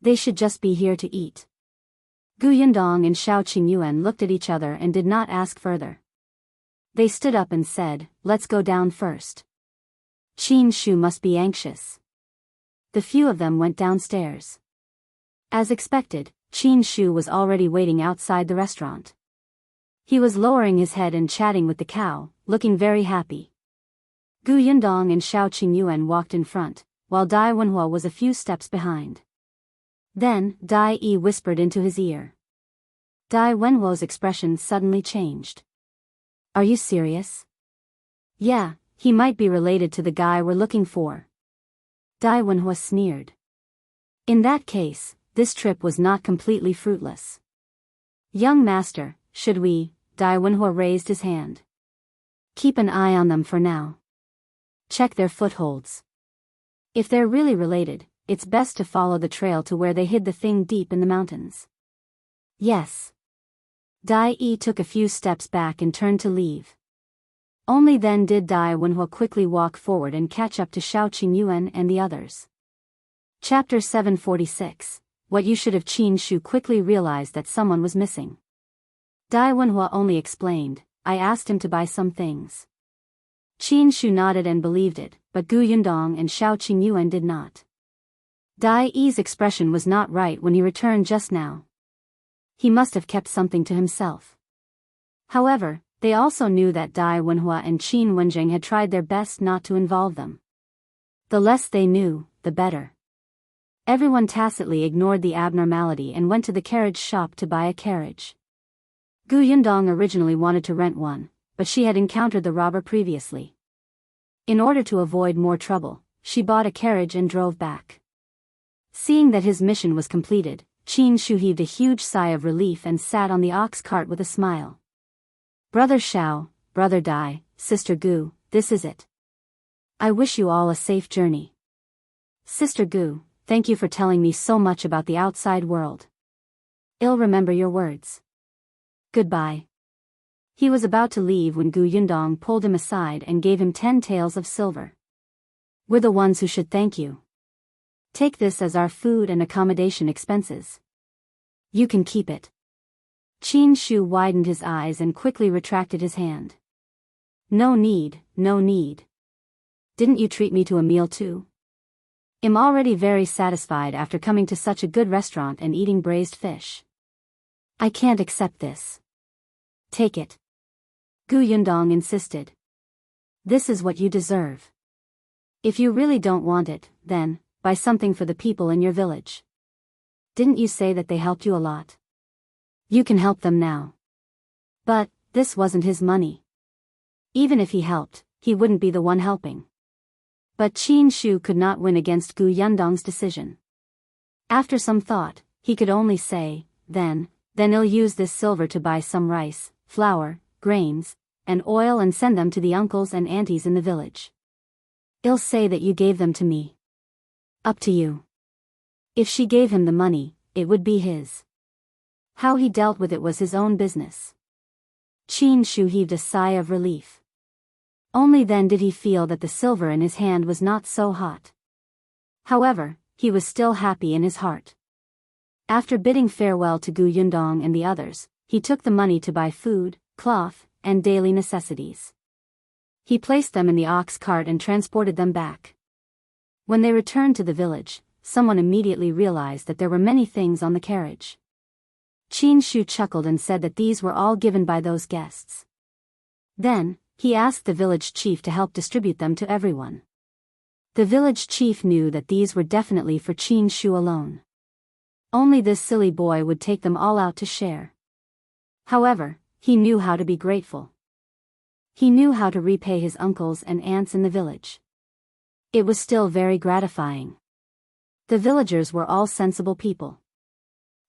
They should just be here to eat." Yundong and Shao Qingyuan looked at each other and did not ask further. They stood up and said, "Let's go down first. Qin Shu must be anxious." The few of them went downstairs. As expected, Qin Shu was already waiting outside the restaurant. He was lowering his head and chatting with the cow, looking very happy. Yundong and Shao Qingyuan walked in front, while Dai Wenhuo was a few steps behind. Then, Dai Yi whispered into his ear. Dai Wenhuo's expression suddenly changed. "Are you serious?" "Yeah, he might be related to the guy we're looking for." Dai Wenhuo sneered. In that case, this trip was not completely fruitless. Young master, should we? Dai Wenhuo raised his hand. Keep an eye on them for now. Check their footholds. If they're really related, it's best to follow the trail to where they hid the thing deep in the mountains. Yes. Dai Yi took a few steps back and turned to leave. Only then did Dai Wenhuo quickly walk forward and catch up to Shao Qingyuan and the others. Chapter 746. What you should have. Qin Shu quickly realized that someone was missing. Dai Wenhuo only explained, I asked him to buy some things. Qin Shu nodded and believed it, but Gu Yundong and Shao Qingyuan did not. Dai Yi's expression was not right when he returned just now. He must have kept something to himself. However, they also knew that Dai Wenhuo and Qin Wenjing had tried their best not to involve them. The less they knew, the better. Everyone tacitly ignored the abnormality and went to the carriage shop to buy a carriage. Gu Yundong originally wanted to rent one, but she had encountered the robber previously. In order to avoid more trouble, she bought a carriage and drove back. Seeing that his mission was completed, Qin Shu heaved a huge sigh of relief and sat on the ox cart with a smile. Brother Shao, Brother Dai, Sister Gu, this is it. I wish you all a safe journey. Sister Gu, thank you for telling me so much about the outside world. I'll remember your words. Goodbye. He was about to leave when Gu Yundong pulled him aside and gave him 10 taels of silver. We're the ones who should thank you. Take this as our food and accommodation expenses. You can keep it. Qin Shu widened his eyes and quickly retracted his hand. No need, no need. Didn't you treat me to a meal too? I'm already very satisfied after coming to such a good restaurant and eating braised fish. I can't accept this. Take it. Gu Yundong insisted. This is what you deserve. If you really don't want it, then, buy something for the people in your village. Didn't you say that they helped you a lot? You can help them now. But, this wasn't his money. Even if he helped, he wouldn't be the one helping. But Qin Shu could not win against Gu Yundong's decision. After some thought, he could only say, then I'll use this silver to buy some rice, flour, grains, and oil and send them to the uncles and aunties in the village. I'll say that you gave them to me. Up to you. If she gave him the money, it would be his. How he dealt with it was his own business. Qin Shu heaved a sigh of relief. Only then did he feel that the silver in his hand was not so hot. However, he was still happy in his heart. After bidding farewell to Gu Yundong and the others, he took the money to buy food, cloth, and daily necessities. He placed them in the ox cart and transported them back. When they returned to the village, someone immediately realized that there were many things on the carriage. Qin Shu chuckled and said that these were all given by those guests. Then, he asked the village chief to help distribute them to everyone. The village chief knew that these were definitely for Qin Shu alone. Only this silly boy would take them all out to share. However, he knew how to be grateful. He knew how to repay his uncles and aunts in the village. It was still very gratifying. The villagers were all sensible people.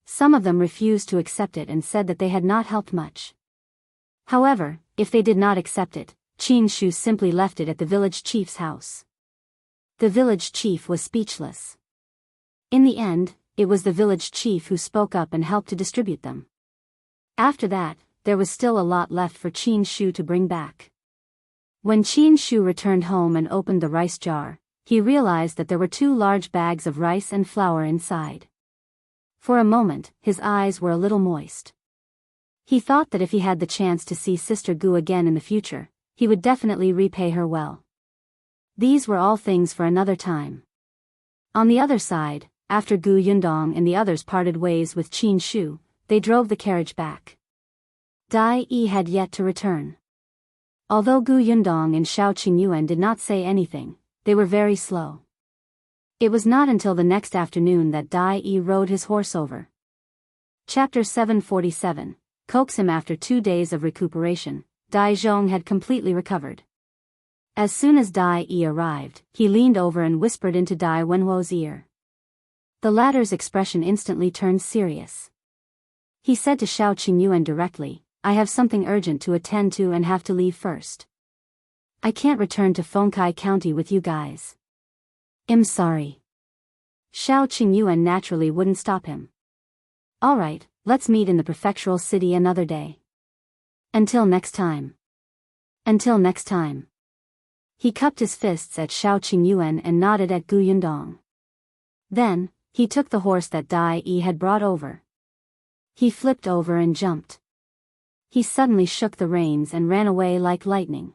Some of them refused to accept it and said that they had not helped much. However, if they did not accept it, Qin Shu simply left it at the village chief's house. The village chief was speechless. In the end, it was the village chief who spoke up and helped to distribute them. After that, there was still a lot left for Qin Shu to bring back. When Qin Shu returned home and opened the rice jar, he realized that there were 2 large bags of rice and flour inside. For a moment, his eyes were a little moist. He thought that if he had the chance to see Sister Gu again in the future, he would definitely repay her well. These were all things for another time. On the other side, after Gu Yundong and the others parted ways with Qin Shu, they drove the carriage back. Dai Yi had yet to return. Although Gu Yundong and Shao Qingyuan did not say anything, they were very slow. It was not until the next afternoon that Dai Yi rode his horse over. Chapter 747. Coax Him. After 2 days of recuperation, Dajiang had completely recovered. As soon as Dai Yi arrived, he leaned over and whispered into Dai Wenhuo's ear. The latter's expression instantly turned serious. He said to Shao Qingyuan directly, I have something urgent to attend to and have to leave first. I can't return to Fengkai County with you guys. I'm sorry. Shao Qingyuan naturally wouldn't stop him. Alright, let's meet in the prefectural city another day. Until next time. Until next time. He cupped his fists at Shao Qingyuan and nodded at Gu Yundong. Then, he took the horse that Dai Yi had brought over. He flipped over and jumped. He suddenly shook the reins and ran away like lightning.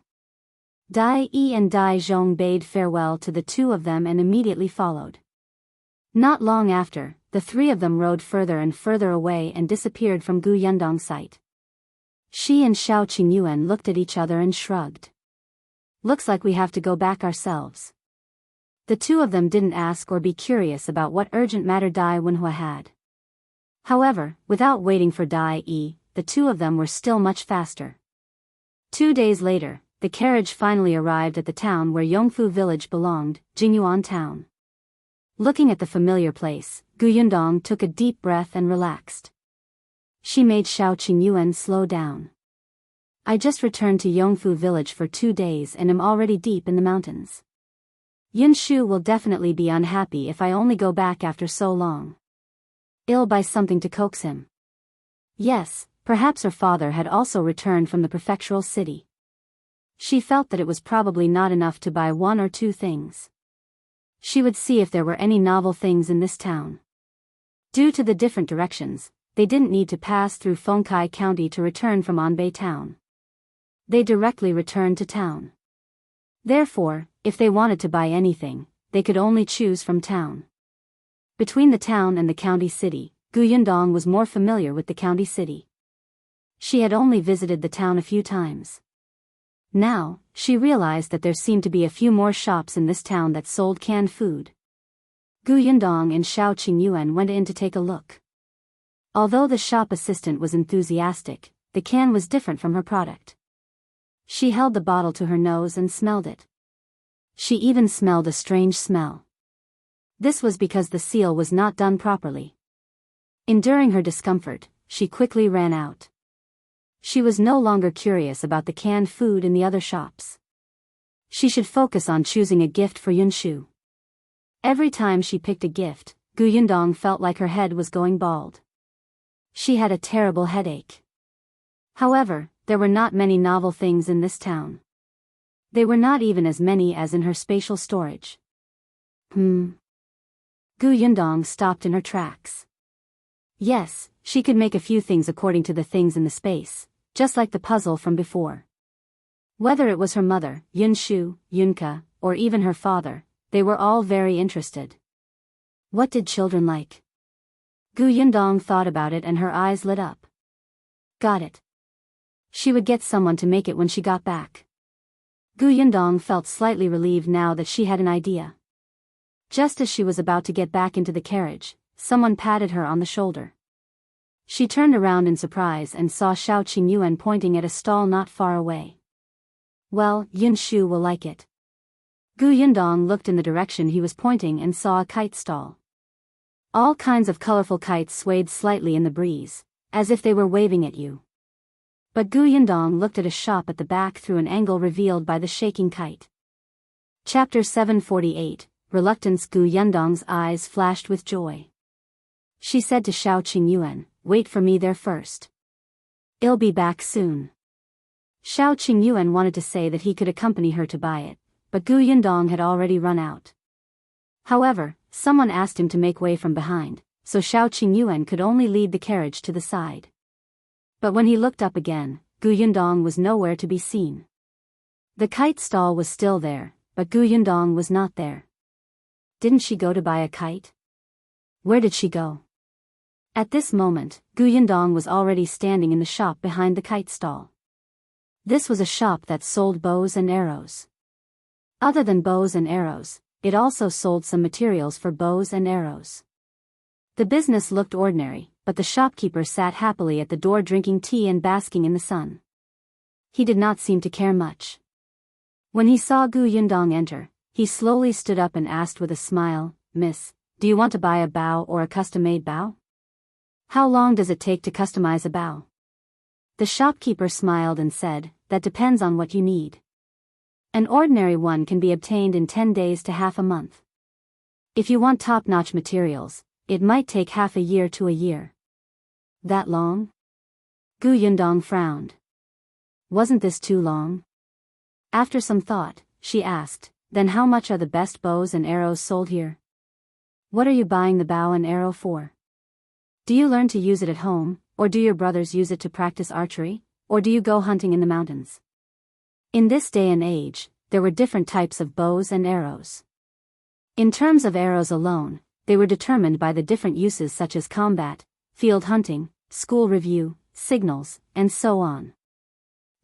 Dai Yi and Dai Zhong bade farewell to the two of them and immediately followed. Not long after, the three of them rode further and further away and disappeared from Gu Yundong's sight. She and Shao Qingyuan looked at each other and shrugged. Looks like we have to go back ourselves. The two of them didn't ask or be curious about what urgent matter Dai Wenhuo had. However, without waiting for Dai Yi, the two of them were still much faster. 2 days later, the carriage finally arrived at the town where Yongfu village belonged, Qingyuan town. Looking at the familiar place, Gu Yundong took a deep breath and relaxed. She made Shao Qingyuan slow down. I just returned to Yongfu village for 2 days and am already deep in the mountains. Yunxu will definitely be unhappy if I only go back after so long. I'll buy something to coax him. Yes, perhaps her father had also returned from the prefectural city. She felt that it was probably not enough to buy 1 or 2 things. She would see if there were any novel things in this town. Due to the different directions, they didn't need to pass through Fengkai County to return from Anbei town. They directly returned to town. Therefore, if they wanted to buy anything, they could only choose from town. Between the town and the county city, Gu Yundong was more familiar with the county city. She had only visited the town a few times. Now, she realized that there seemed to be a few more shops in this town that sold canned food. Gu Yundong and Shao Qingyuan went in to take a look. Although the shop assistant was enthusiastic, the can was different from her product. She held the bottle to her nose and smelled it. She even smelled a strange smell. This was because the seal was not done properly. Enduring her discomfort, she quickly ran out. She was no longer curious about the canned food in the other shops. She should focus on choosing a gift for Yunxu. Every time she picked a gift, Gu Yundong felt like her head was going bald. She had a terrible headache. However, there were not many novel things in this town. They were not even as many as in her spatial storage. Gu Yundong stopped in her tracks. Yes, she could make a few things according to the things in the space, just like the puzzle from before. Whether it was her mother, Yunxu, Yunke, or even her father, they were all very interested. What did children like? Gu Yundong thought about it and her eyes lit up. Got it. She would get someone to make it when she got back. Gu Yundong felt slightly relieved now that she had an idea. Just as she was about to get back into the carriage, someone patted her on the shoulder. She turned around in surprise and saw Shao Qingyuan pointing at a stall not far away. Well, Yunxu will like it. Gu Yundong looked in the direction he was pointing and saw a kite stall. All kinds of colorful kites swayed slightly in the breeze, as if they were waving at you. But Gu Yundong looked at a shop at the back through an angle revealed by the shaking kite. Chapter 748, Reluctance. Gu Yundong's eyes flashed with joy. She said to Shao Qingyuan, wait for me there first. I'll be back soon. Shao Qingyuan wanted to say that he could accompany her to buy it, but Gu Yundong had already run out. However, someone asked him to make way from behind, so Shao Qingyuan could only lead the carriage to the side. But when he looked up again, Gu Yundong was nowhere to be seen. The kite stall was still there, but Gu Yundong was not there. Didn't she go to buy a kite? Where did she go? At this moment, Gu Yundong was already standing in the shop behind the kite stall. This was a shop that sold bows and arrows. Other than bows and arrows, it also sold some materials for bows and arrows. The business looked ordinary, but the shopkeeper sat happily at the door drinking tea and basking in the sun. He did not seem to care much. When he saw Gu Yundong enter, he slowly stood up and asked with a smile, "Miss, do you want to buy a bow or a custom-made bow? How long does it take to customize a bow?" The shopkeeper smiled and said, "That depends on what you need. An ordinary one can be obtained in 10 days to half a month. If you want top-notch materials, it might take half a year to a year." "That long?" Gu Yundong frowned. Wasn't this too long? After some thought, she asked, "Then how much are the best bows and arrows sold here? What are you buying the bow and arrow for? Do you learn to use it at home, or do your brothers use it to practice archery, or do you go hunting in the mountains?" In this day and age, there were different types of bows and arrows. In terms of arrows alone, they were determined by the different uses such as combat, field hunting, school review, signals, and so on.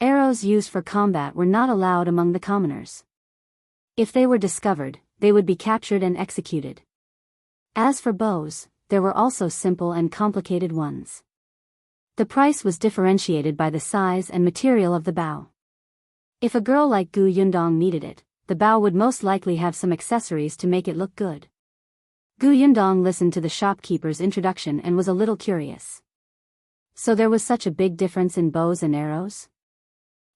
Arrows used for combat were not allowed among the commoners. If they were discovered, they would be captured and executed. As for bows, there were also simple and complicated ones. The price was differentiated by the size and material of the bow. If a girl like Gu Yundong needed it, the bow would most likely have some accessories to make it look good. Gu Yundong listened to the shopkeeper's introduction and was a little curious. So there was such a big difference in bows and arrows?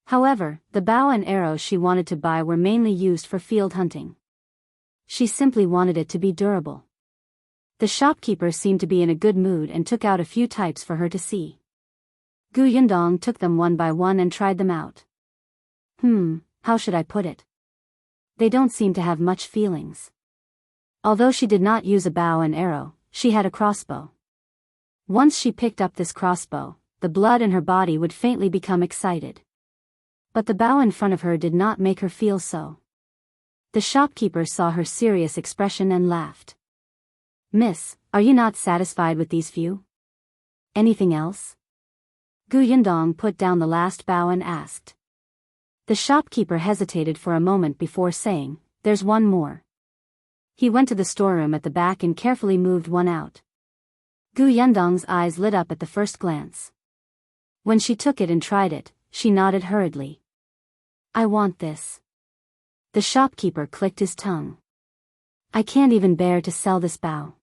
However, the bow and arrows she wanted to buy were mainly used for field hunting. She simply wanted it to be durable. The shopkeeper seemed to be in a good mood and took out a few types for her to see. Gu Yundong took them one by one and tried them out. How should I put it? They don't seem to have much feelings. Although she did not use a bow and arrow, she had a crossbow. Once she picked up this crossbow, the blood in her body would faintly become excited. But the bow in front of her did not make her feel so. The shopkeeper saw her serious expression and laughed. "Miss, are you not satisfied with these few? Anything else?" Gu Yundong put down the last bow and asked. The shopkeeper hesitated for a moment before saying, "There's one more." He went to the storeroom at the back and carefully moved one out. Gu Yundong's eyes lit up at the first glance. When she took it and tried it, she nodded hurriedly. "I want this." The shopkeeper clicked his tongue. "I can't even bear to sell this bow."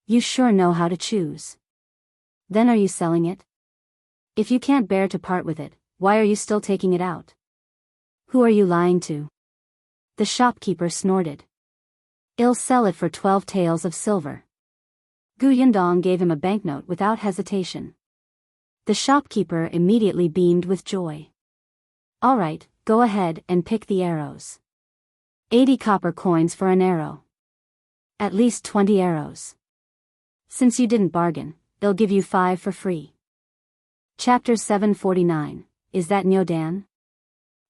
"You sure know how to choose. Then are you selling it? If you can't bear to part with it, why are you still taking it out? Who are you lying to?" The shopkeeper snorted. "I'll sell it for 12 taels of silver." Gu Yundong gave him a banknote without hesitation. The shopkeeper immediately beamed with joy. "All right, go ahead and pick the arrows. 80 copper coins for an arrow. At least 20 arrows. Since you didn't bargain, they'll give you 5 for free." Chapter 749, Is That Niu Dan?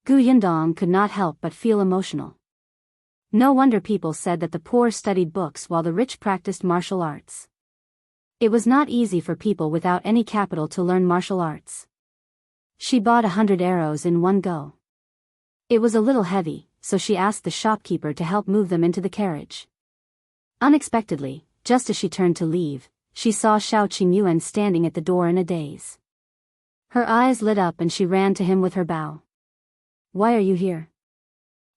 Gu Yundong could not help but feel emotional. No wonder people said that the poor studied books while the rich practiced martial arts. It was not easy for people without any capital to learn martial arts. She bought 100 arrows in one go. It was a little heavy, so she asked the shopkeeper to help move them into the carriage. Unexpectedly, just as she turned to leave, she saw Shao Qingyuan standing at the door in a daze. Her eyes lit up and she ran to him with her bow. "Why are you here?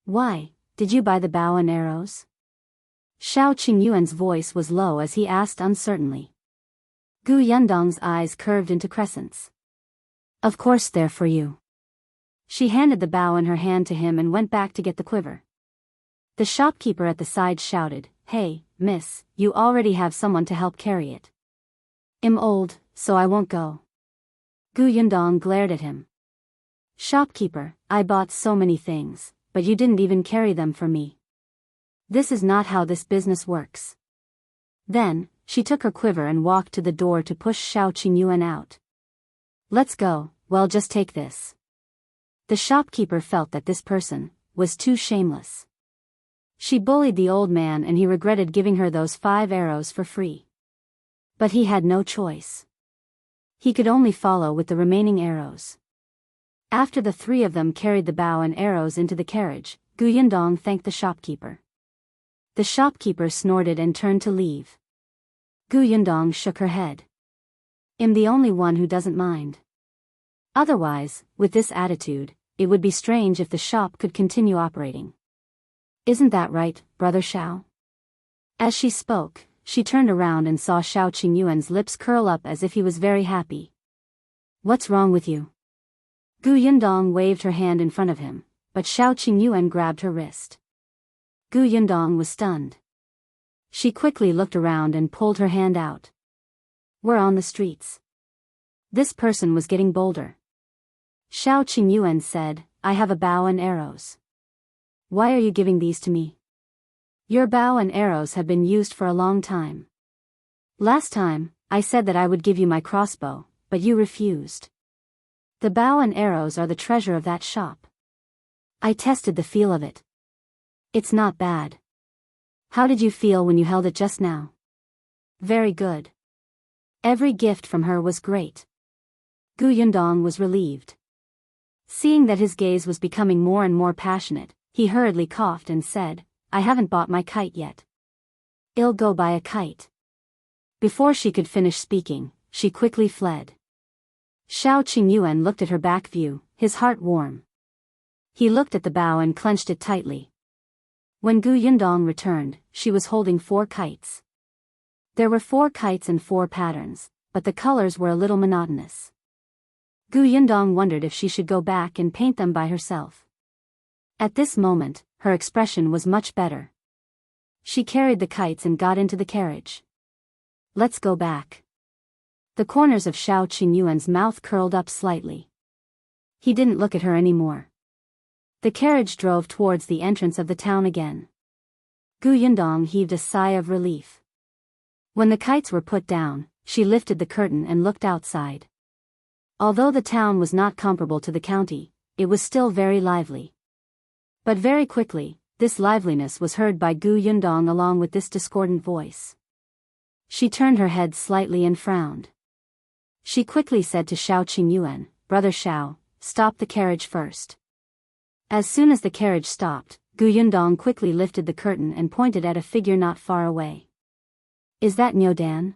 Why, did you buy the bow and arrows?" Shao Qingyuan's voice was low as he asked uncertainly. Gu Yundong's eyes curved into crescents. "Of course they're for you." She handed the bow in her hand to him and went back to get the quiver. The shopkeeper at the side shouted, "Hey, miss, you already have someone to help carry it." "I'm old, so I won't go." Gu Yundong glared at him. "Shopkeeper, I bought so many things, but you didn't even carry them for me. This is not how this business works." Then, she took her quiver and walked to the door to push Shao Qingyuan out. "Let's go, well just take this." The shopkeeper felt that this person was too shameless. She bullied the old man and he regretted giving her those 5 arrows for free. But he had no choice. He could only follow with the remaining arrows. After the 3 of them carried the bow and arrows into the carriage, Gu Yundong thanked the shopkeeper. The shopkeeper snorted and turned to leave. Gu Yundong shook her head. "I'm the only one who doesn't mind." Otherwise, with this attitude, it would be strange if the shop could continue operating. Isn't that right, Brother Shao? As she spoke, she turned around and saw Shao Qingyuan's lips curl up as if he was very happy. What's wrong with you? Gu Yundong waved her hand in front of him, but Shao Qingyuan grabbed her wrist. Gu Yundong was stunned. She quickly looked around and pulled her hand out. We're on the streets. This person was getting bolder. Shao Qingyuan said, I have a bow and arrows. Why are you giving these to me? Your bow and arrows have been used for a long time. Last time, I said that I would give you my crossbow, but you refused. The bow and arrows are the treasure of that shop. I tested the feel of it. It's not bad. How did you feel when you held it just now? Very good. Every gift from her was great. Gu Yundong was relieved. Seeing that his gaze was becoming more and more passionate, he hurriedly coughed and said, I haven't bought my kite yet. I'll go buy a kite. Before she could finish speaking, she quickly fled. Shao Qingyuan looked at her back view, his heart warm. He looked at the bow and clenched it tightly. When Gu Yundong returned, she was holding 4 kites. There were 4 kites and 4 patterns, but the colors were a little monotonous. Gu Yundong wondered if she should go back and paint them by herself. At this moment, her expression was much better. She carried the kites and got into the carriage. Let's go back. The corners of Shao Qingyuan's mouth curled up slightly. He didn't look at her anymore. The carriage drove towards the entrance of the town again. Gu Yundong heaved a sigh of relief. When the kites were put down, she lifted the curtain and looked outside. Although the town was not comparable to the county, it was still very lively. But very quickly, this liveliness was heard by Gu Yundong along with this discordant voice. She turned her head slightly and frowned. She quickly said to Shao Qingyuan, Brother Shao, stop the carriage first. As soon as the carriage stopped, Gu Yundong quickly lifted the curtain and pointed at a figure not far away. Is that Niu Dan?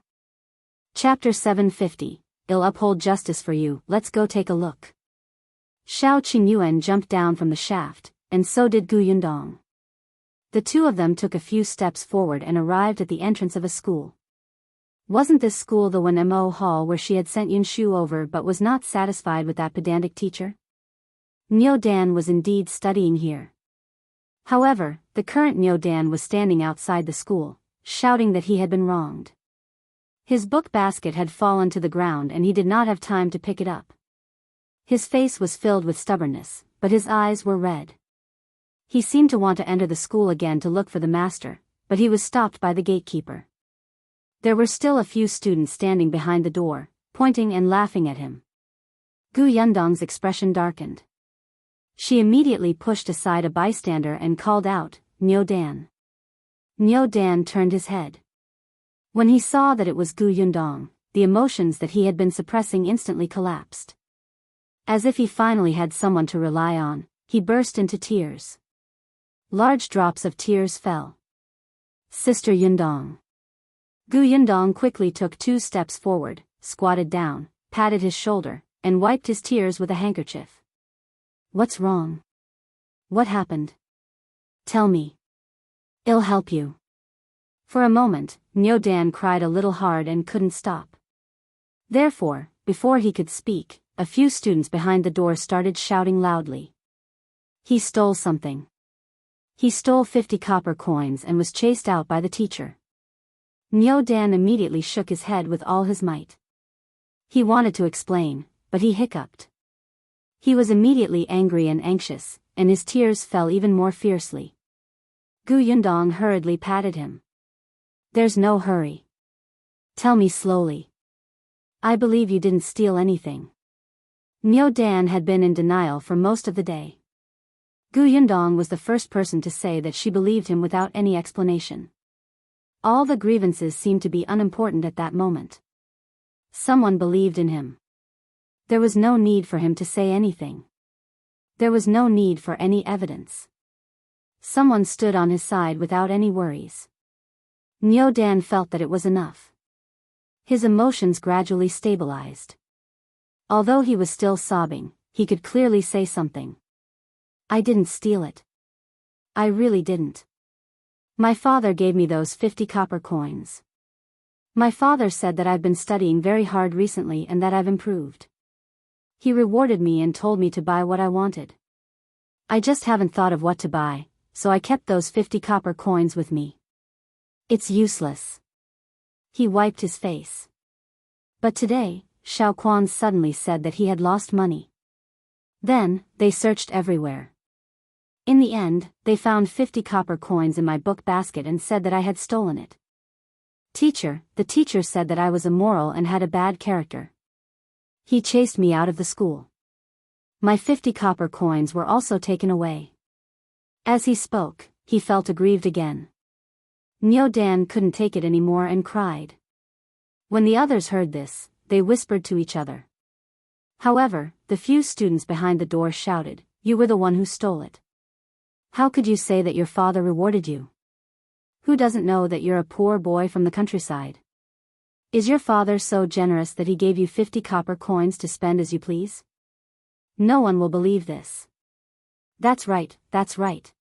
Chapter 750, I'll uphold justice for you, let's go take a look. Shao Qingyuan jumped down from the shaft, and so did Gu Yundong. The two of them took a few steps forward and arrived at the entrance of a school. Wasn't this school the Wenhuo hall where she had sent Yunxu over but was not satisfied with that pedantic teacher? Niu Dan was indeed studying here. However, the current Niu Dan was standing outside the school, shouting that he had been wronged. His book basket had fallen to the ground and he did not have time to pick it up. His face was filled with stubbornness, but his eyes were red. He seemed to want to enter the school again to look for the master, but he was stopped by the gatekeeper. There were still a few students standing behind the door, pointing and laughing at him. Gu Yundong's expression darkened. She immediately pushed aside a bystander and called out, Niu Dan. Niu Dan turned his head. When he saw that it was Gu Yundong, the emotions that he had been suppressing instantly collapsed. As if he finally had someone to rely on, he burst into tears. Large drops of tears fell. Sister Yundong. Gu Yundong quickly took 2 steps forward, squatted down, patted his shoulder, and wiped his tears with a handkerchief. What's wrong? What happened? Tell me. I'll help you. For a moment, Niu Dan cried a little hard and couldn't stop. Therefore, before he could speak, a few students behind the door started shouting loudly. He stole something. He stole 50 copper coins and was chased out by the teacher. Niu Dan immediately shook his head with all his might. He wanted to explain, but he hiccuped. He was immediately angry and anxious, and his tears fell even more fiercely. Gu Yundong hurriedly patted him. There's no hurry. Tell me slowly. I believe you didn't steal anything. Niu Dan had been in denial for most of the day. Gu Yundong was the first person to say that she believed him without any explanation. All the grievances seemed to be unimportant at that moment. Someone believed in him. There was no need for him to say anything. There was no need for any evidence. Someone stood on his side without any worries. Niu Dan felt that it was enough. His emotions gradually stabilized. Although he was still sobbing, he could clearly say something. I didn't steal it. I really didn't. My father gave me those 50 copper coins. My father said that I've been studying very hard recently and that I've improved. He rewarded me and told me to buy what I wanted. I just haven't thought of what to buy, so I kept those 50 copper coins with me. It's useless. He wiped his face. But today, Shao Quan suddenly said that he had lost money. Then, they searched everywhere. In the end, they found 50 copper coins in my book basket and said that I had stolen it. Teacher, the teacher said that I was immoral and had a bad character. He chased me out of the school. My 50 copper coins were also taken away. As he spoke, he felt aggrieved again. Niu Dan couldn't take it anymore and cried. When the others heard this, they whispered to each other. However, the few students behind the door shouted, "You were the one who stole it. How could you say that your father rewarded you? Who doesn't know that you're a poor boy from the countryside? Is your father so generous that he gave you 50 copper coins to spend as you please? No one will believe this." That's right, that's right.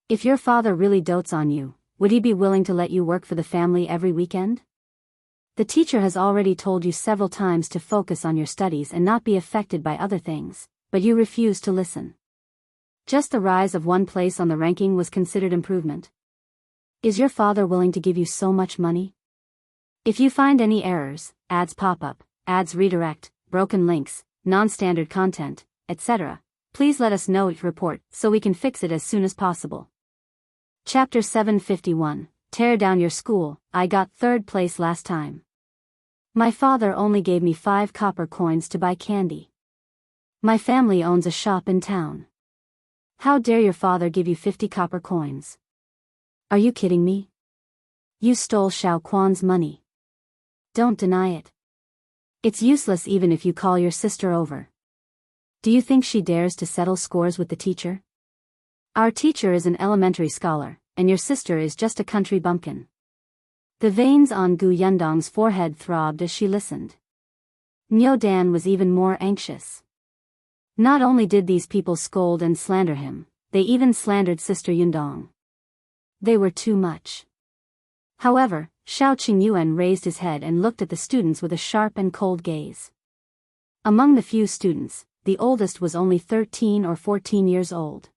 If your father really dotes on you, would he be willing to let you work for the family every weekend? The teacher has already told you several times to focus on your studies and not be affected by other things, but you refuse to listen. Just the rise of one place on the ranking was considered improvement. Is your father willing to give you so much money? If you find any errors, ads pop up, ads redirect, broken links, non-standard content, etc., please let us know each report so we can fix it as soon as possible. Chapter 751, Tear Down Your School. I got 3rd place last time. My father only gave me 5 copper coins to buy candy. My family owns a shop in town. How dare your father give you 50 copper coins? Are you kidding me? You stole Shao Quan's money. Don't deny it. It's useless even if you call your sister over. Do you think she dares to settle scores with the teacher? Our teacher is an elementary scholar, and your sister is just a country bumpkin. The veins on Gu Yundong's forehead throbbed as she listened. Niu Dan was even more anxious. Not only did these people scold and slander him, they even slandered Sister Yundong. They were too much. However, Shao Qingyuan raised his head and looked at the students with a sharp and cold gaze. Among the few students, the oldest was only 13 or 14 years old.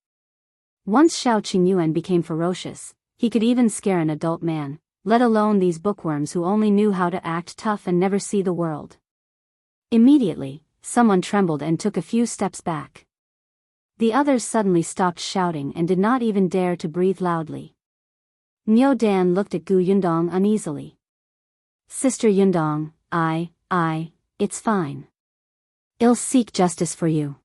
Once Shao Qingyuan became ferocious, he could even scare an adult man, let alone these bookworms who only knew how to act tough and never see the world. Immediately, someone trembled and took a few steps back. The others suddenly stopped shouting and did not even dare to breathe loudly. Niu Dan looked at Gu Yundong uneasily. Sister Yundong, it's fine. I'll seek justice for you.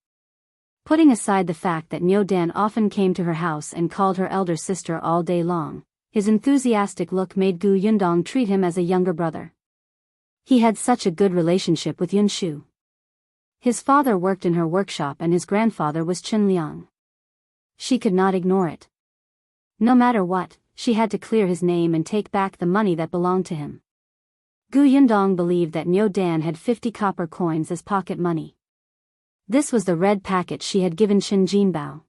Putting aside the fact that Niu Dan often came to her house and called her elder sister all day long, his enthusiastic look made Gu Yundong treat him as a younger brother. He had such a good relationship with Yunshu. His father worked in her workshop and his grandfather was Chen Liang. She could not ignore it. No matter what, she had to clear his name and take back the money that belonged to him. Gu Yundong believed that Niu Dan had 50 copper coins as pocket money. This was the red packet she had given Chen Jinbao.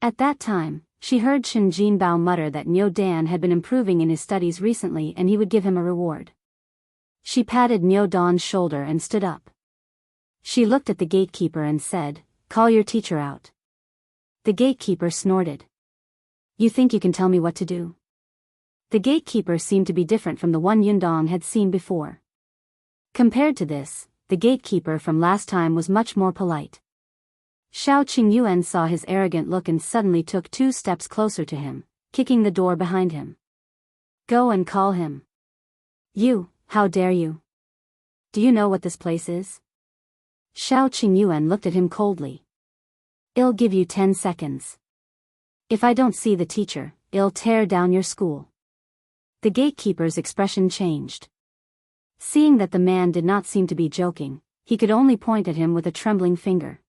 At that time, she heard Chen Jinbao mutter that Niu Dan had been improving in his studies recently and he would give him a reward. She patted Niu Dan's shoulder and stood up. She looked at the gatekeeper and said, "Call your teacher out." The gatekeeper snorted. "You think you can tell me what to do?" The gatekeeper seemed to be different from the one Yundong had seen before. Compared to this, the gatekeeper from last time was much more polite. Shao Qingyuan saw his arrogant look and suddenly took 2 steps closer to him, kicking the door behind him. "Go and call him." "You, how dare you? Do you know what this place is?" Shao Qingyuan looked at him coldly. "I'll give you 10 seconds. If I don't see the teacher, I'll tear down your school." The gatekeeper's expression changed. Seeing that the man did not seem to be joking, he could only point at him with a trembling finger.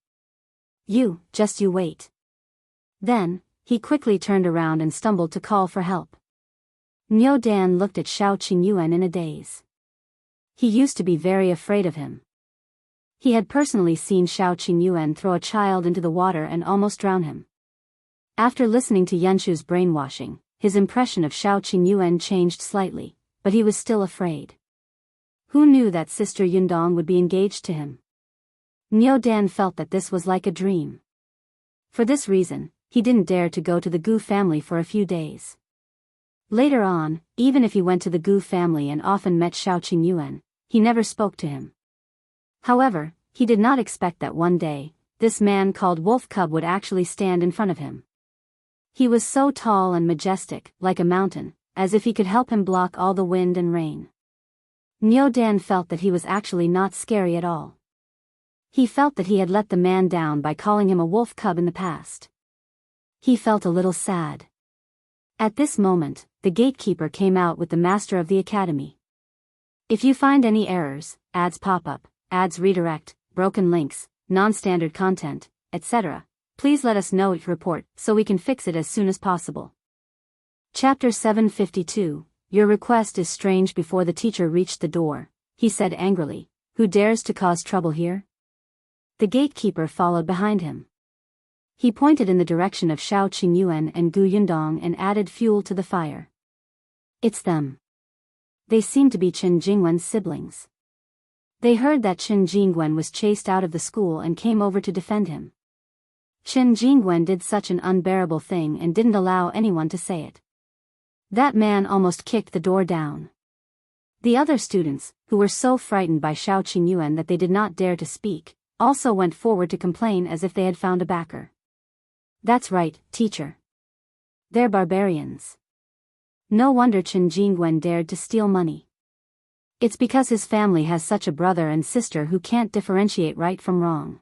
You wait." Then, he quickly turned around and stumbled to call for help. Niu Dan looked at Shao Qingyuan in a daze. He used to be very afraid of him. He had personally seen Shao Qingyuan throw a child into the water and almost drown him. After listening to Yunchu's brainwashing, his impression of Shao Qingyuan changed slightly, but he was still afraid. Who knew that Sister Yundong would be engaged to him? Niu Dan felt that this was like a dream. For this reason, he didn't dare to go to the Gu family for a few days. Later on, even if he went to the Gu family and often met Shao Qingyuan, he never spoke to him. However, he did not expect that one day, this man called Wolf Cub would actually stand in front of him. He was so tall and majestic, like a mountain, as if he could help him block all the wind and rain. Niu Dan felt that he was actually not scary at all. He felt that he had let the man down by calling him a wolf cub in the past. He felt a little sad. At this moment, the gatekeeper came out with the master of the academy. If you find any errors, ads pop up, ads redirect, broken links, non-standard content, etc., please let us know each report so we can fix it as soon as possible. Chapter 752, Your request is strange. Before the teacher reached the door, he said angrily, Who dares to cause trouble here? The gatekeeper followed behind him. He pointed in the direction of Shao Qingyuan and Gu Yundong and added fuel to the fire. It's them. They seem to be Qin Jingwen's siblings. They heard that Qin Jingwen was chased out of the school and came over to defend him. Qin Jingwen did such an unbearable thing and didn't allow anyone to say it. That man almost kicked the door down. The other students, who were so frightened by Shao Qingyuan that they did not dare to speak, also went forward to complain as if they had found a backer. That's right, teacher. They're barbarians. No wonder Qin Jingwen dared to steal money. It's because his family has such a brother and sister who can't differentiate right from wrong.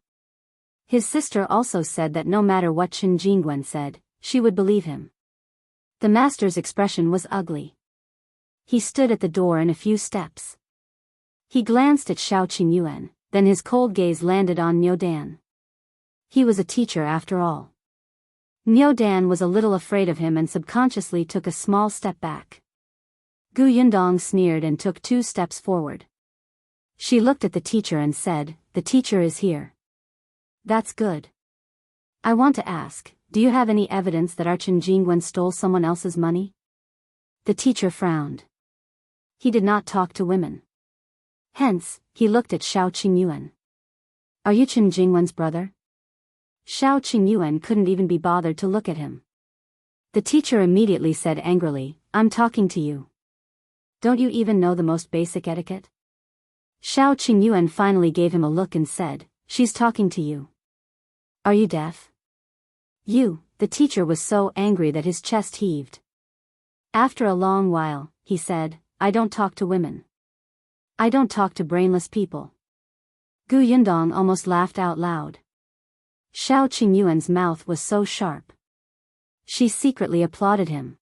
His sister also said that no matter what Qin Jingwen said, she would believe him. The master's expression was ugly. He stood at the door in a few steps. He glanced at Shao Qingyuan, then his cold gaze landed on Niu Dan. He was a teacher after all. Niu Dan was a little afraid of him and subconsciously took a small step back. Gu Yundong sneered and took 2 steps forward. She looked at the teacher and said, The teacher is here. That's good. I want to ask, do you have any evidence that our Qin Jingwen stole someone else's money? The teacher frowned. He did not talk to women. Hence, he looked at Shao Qingyuan. Are you Qin Jingwen's brother? Shao Qingyuan couldn't even be bothered to look at him. The teacher immediately said angrily, I'm talking to you. Don't you even know the most basic etiquette? Shao Qingyuan finally gave him a look and said, She's talking to you. Are you deaf? The teacher was so angry that his chest heaved. After a long while, he said, I don't talk to women. I don't talk to brainless people. Gu Yundong almost laughed out loud. Shao Qingyuan's mouth was so sharp. She secretly applauded him.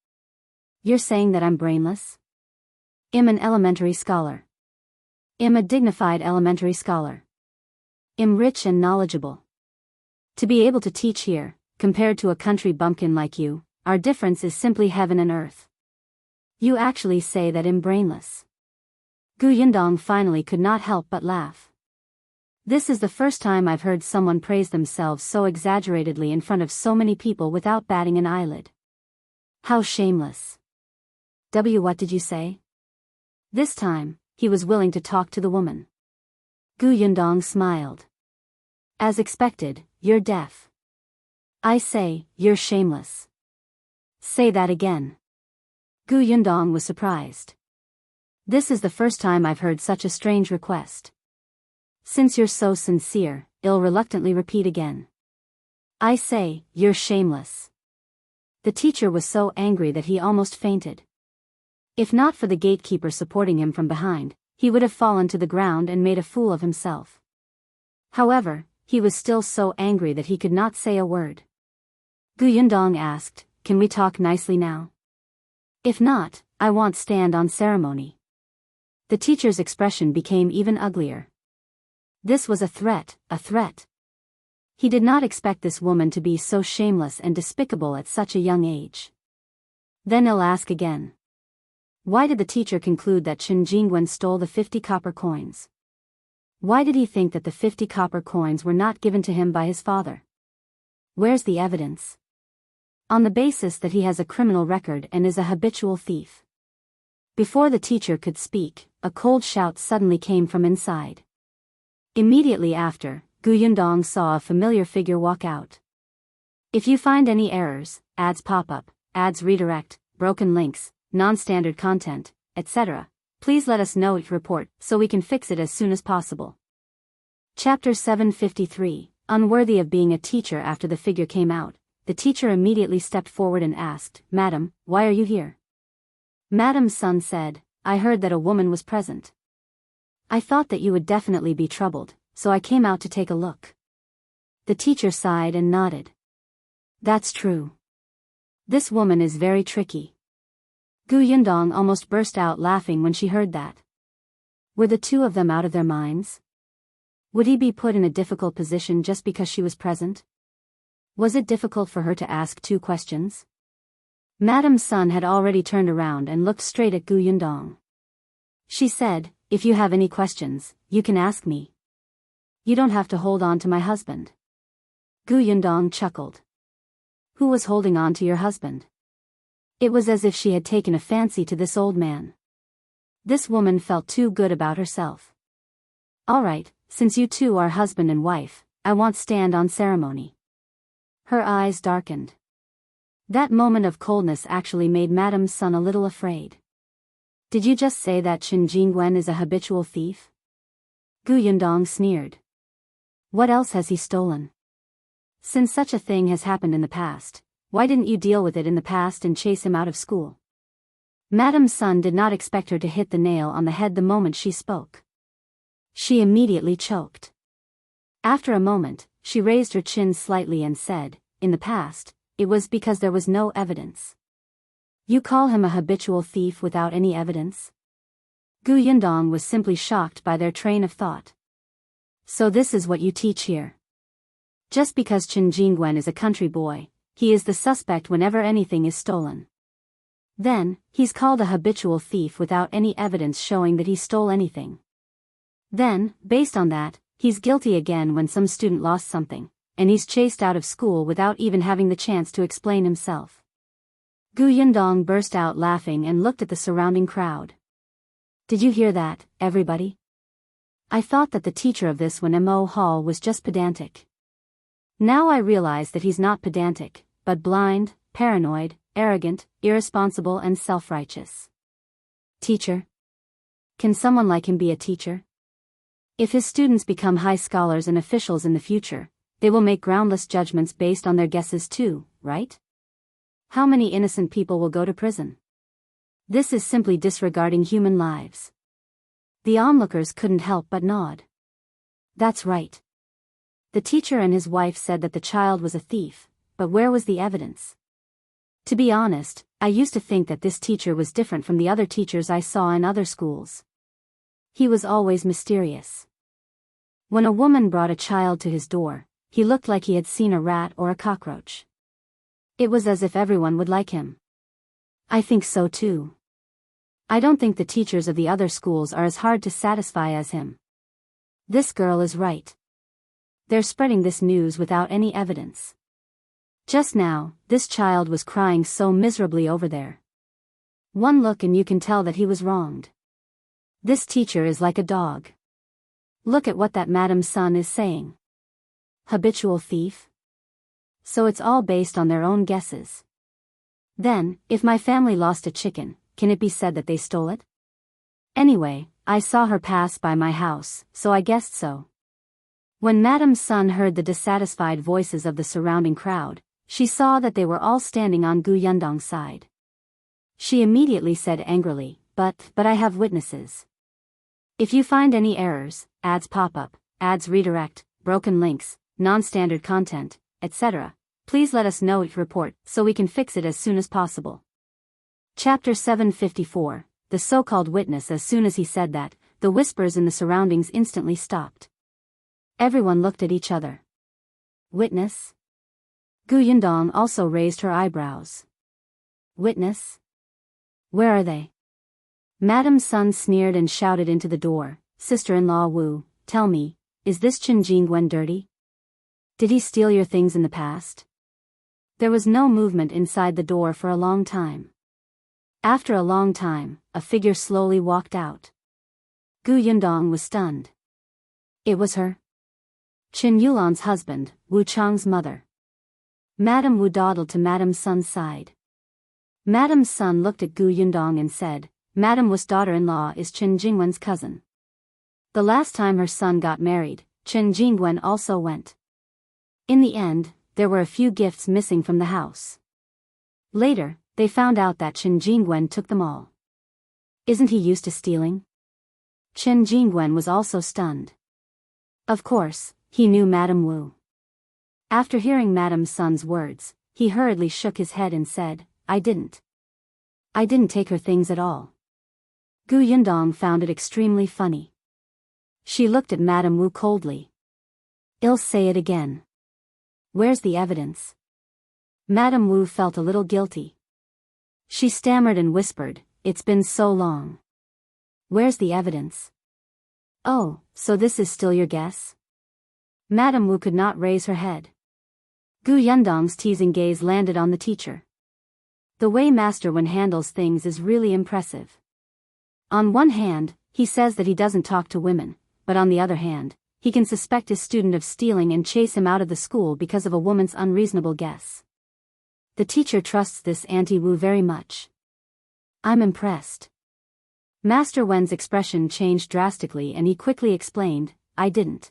You're saying that I'm brainless? I'm an elementary scholar. I'm a dignified elementary scholar. I'm rich and knowledgeable. To be able to teach here, compared to a country bumpkin like you, our difference is simply heaven and earth. You actually say that I'm brainless. Gu Yundong finally could not help but laugh. This is the first time I've heard someone praise themselves so exaggeratedly in front of so many people without batting an eyelid. How shameless. What did you say? This time, he was willing to talk to the woman. Gu Yundong smiled. As expected, you're deaf. I say, you're shameless. Say that again. Gu Yundong was surprised. This is the first time I've heard such a strange request. Since you're so sincere, I'll reluctantly repeat again. I say, you're shameless. The teacher was so angry that he almost fainted. If not for the gatekeeper supporting him from behind, he would have fallen to the ground and made a fool of himself. However, he was still so angry that he could not say a word. Gu Yundong asked, Can we talk nicely now? If not, I won't stand on ceremony. The teacher's expression became even uglier. This was a threat, a threat. He did not expect this woman to be so shameless and despicable at such a young age. Then I'll ask again. Why did the teacher conclude that Qin Jingwen stole the 50 copper coins? Why did he think that the 50 copper coins were not given to him by his father? Where's the evidence? On the basis that he has a criminal record and is a habitual thief. Before the teacher could speak, a cold shout suddenly came from inside. Immediately after, Yundong saw a familiar figure walk out. If you find any errors, ads pop up, ads redirect, broken links, non-standard content, etc., please let us know it report so we can fix it as soon as possible. Chapter 753, Unworthy of Being a Teacher. After the figure came out, the teacher immediately stepped forward and asked, "Madam, why are you here?" Madam's son said, "I heard that a woman was present. I thought that you would definitely be troubled, so I came out to take a look." The teacher sighed and nodded. That's true. This woman is very tricky. Yundong almost burst out laughing when she heard that. Were the two of them out of their minds? Would he be put in a difficult position just because she was present? Was it difficult for her to ask 2 questions? Madam's son had already turned around and looked straight at Yundong. She said, "If you have any questions, you can ask me. You don't have to hold on to my husband." Yundong chuckled. Who was holding on to your husband? It was as if she had taken a fancy to this old man. This woman felt too good about herself. All right, since you two are husband and wife, I want stand on ceremony. Her eyes darkened. That moment of coldness actually made Madam's son a little afraid. Did you just say that Qingyuan is a habitual thief? Yundong sneered. What else has he stolen? Since such a thing has happened in the past, why didn't you deal with it in the past and chase him out of school? Madam's son did not expect her to hit the nail on the head the moment she spoke. She immediately choked. After a moment, she raised her chin slightly and said, "In the past, it was because there was no evidence." You call him a habitual thief without any evidence? Yundong was simply shocked by their train of thought. So this is what you teach here. Just because Qingyuan is a country boy, he is the suspect whenever anything is stolen. Then, he's called a habitual thief without any evidence showing that he stole anything. Then, based on that, he's guilty again when some student lost something, and he's chased out of school without even having the chance to explain himself. Yundong burst out laughing and looked at the surrounding crowd. Did you hear that, everybody? I thought that the teacher of this Wenhuo hall was just pedantic. Now I realize that he's not pedantic, but blind, paranoid, arrogant, irresponsible and self-righteous. Teacher? Can someone like him be a teacher? If his students become high scholars and officials in the future, they will make groundless judgments based on their guesses too, right? How many innocent people will go to prison? This is simply disregarding human lives. The onlookers couldn't help but nod. That's right. The teacher and his wife said that the child was a thief, but where was the evidence? To be honest, I used to think that this teacher was different from the other teachers I saw in other schools. He was always mysterious. When a woman brought a child to his door, he looked like he had seen a rat or a cockroach. It was as if everyone would like him. I think so too. I don't think the teachers of the other schools are as hard to satisfy as him. This girl is right. They're spreading this news without any evidence. Just now, this child was crying so miserably over there. One look and you can tell that he was wronged. This teacher is like a dog. Look at what that madam's son is saying. Habitual thief? So it's all based on their own guesses. Then, if my family lost a chicken, can it be said that they stole it? Anyway, I saw her pass by my house, so I guessed so. When Madam's son heard the dissatisfied voices of the surrounding crowd, she saw that they were all standing on Yundong's side. She immediately said angrily, but I have witnesses. If you find any errors, ads pop up, ads redirect, broken links, non-standard content, etc., please let us know it report so we can fix it as soon as possible. Chapter 754, The So-Called Witness. As soon as he said that, the whispers in the surroundings instantly stopped. Everyone looked at each other. Witness? Yundong also raised her eyebrows. Witness? Where are they? Madam's son sneered and shouted into the door, Sister-in-law Wu, tell me, is this Qingyuan dirty? Did he steal your things in the past? There was no movement inside the door for a long time. After a long time, a figure slowly walked out. Yundong was stunned. It was her. Qingyuan's husband, Wu Chang's mother. Madame Wu dawdled to Madame Sun's side. Madame Sun looked at Yundong and said, Madame Wu's daughter-in-law is Qingyuan's cousin. The last time her son got married, Qingyuan also went. In the end, there were a few gifts missing from the house. Later, they found out that Qingyuan took them all. Isn't he used to stealing? Qingyuan was also stunned. Of course, he knew Madame Wu. After hearing Madame Sun's words, he hurriedly shook his head and said, I didn't take her things at all. Yundong found it extremely funny. She looked at Madame Wu coldly. I'll say it again. Where's the evidence? Madame Wu felt a little guilty. She stammered and whispered, it's been so long. Where's the evidence? Oh, so this is still your guess? Madame Wu could not raise her head. Yundong's teasing gaze landed on the teacher. The way Master Wen handles things is really impressive. On one hand, he says that he doesn't talk to women, but on the other hand, he can suspect his student of stealing and chase him out of the school because of a woman's unreasonable guess. The teacher trusts this Auntie Wu very much. I'm impressed. Master Wen's expression changed drastically and he quickly explained, I didn't.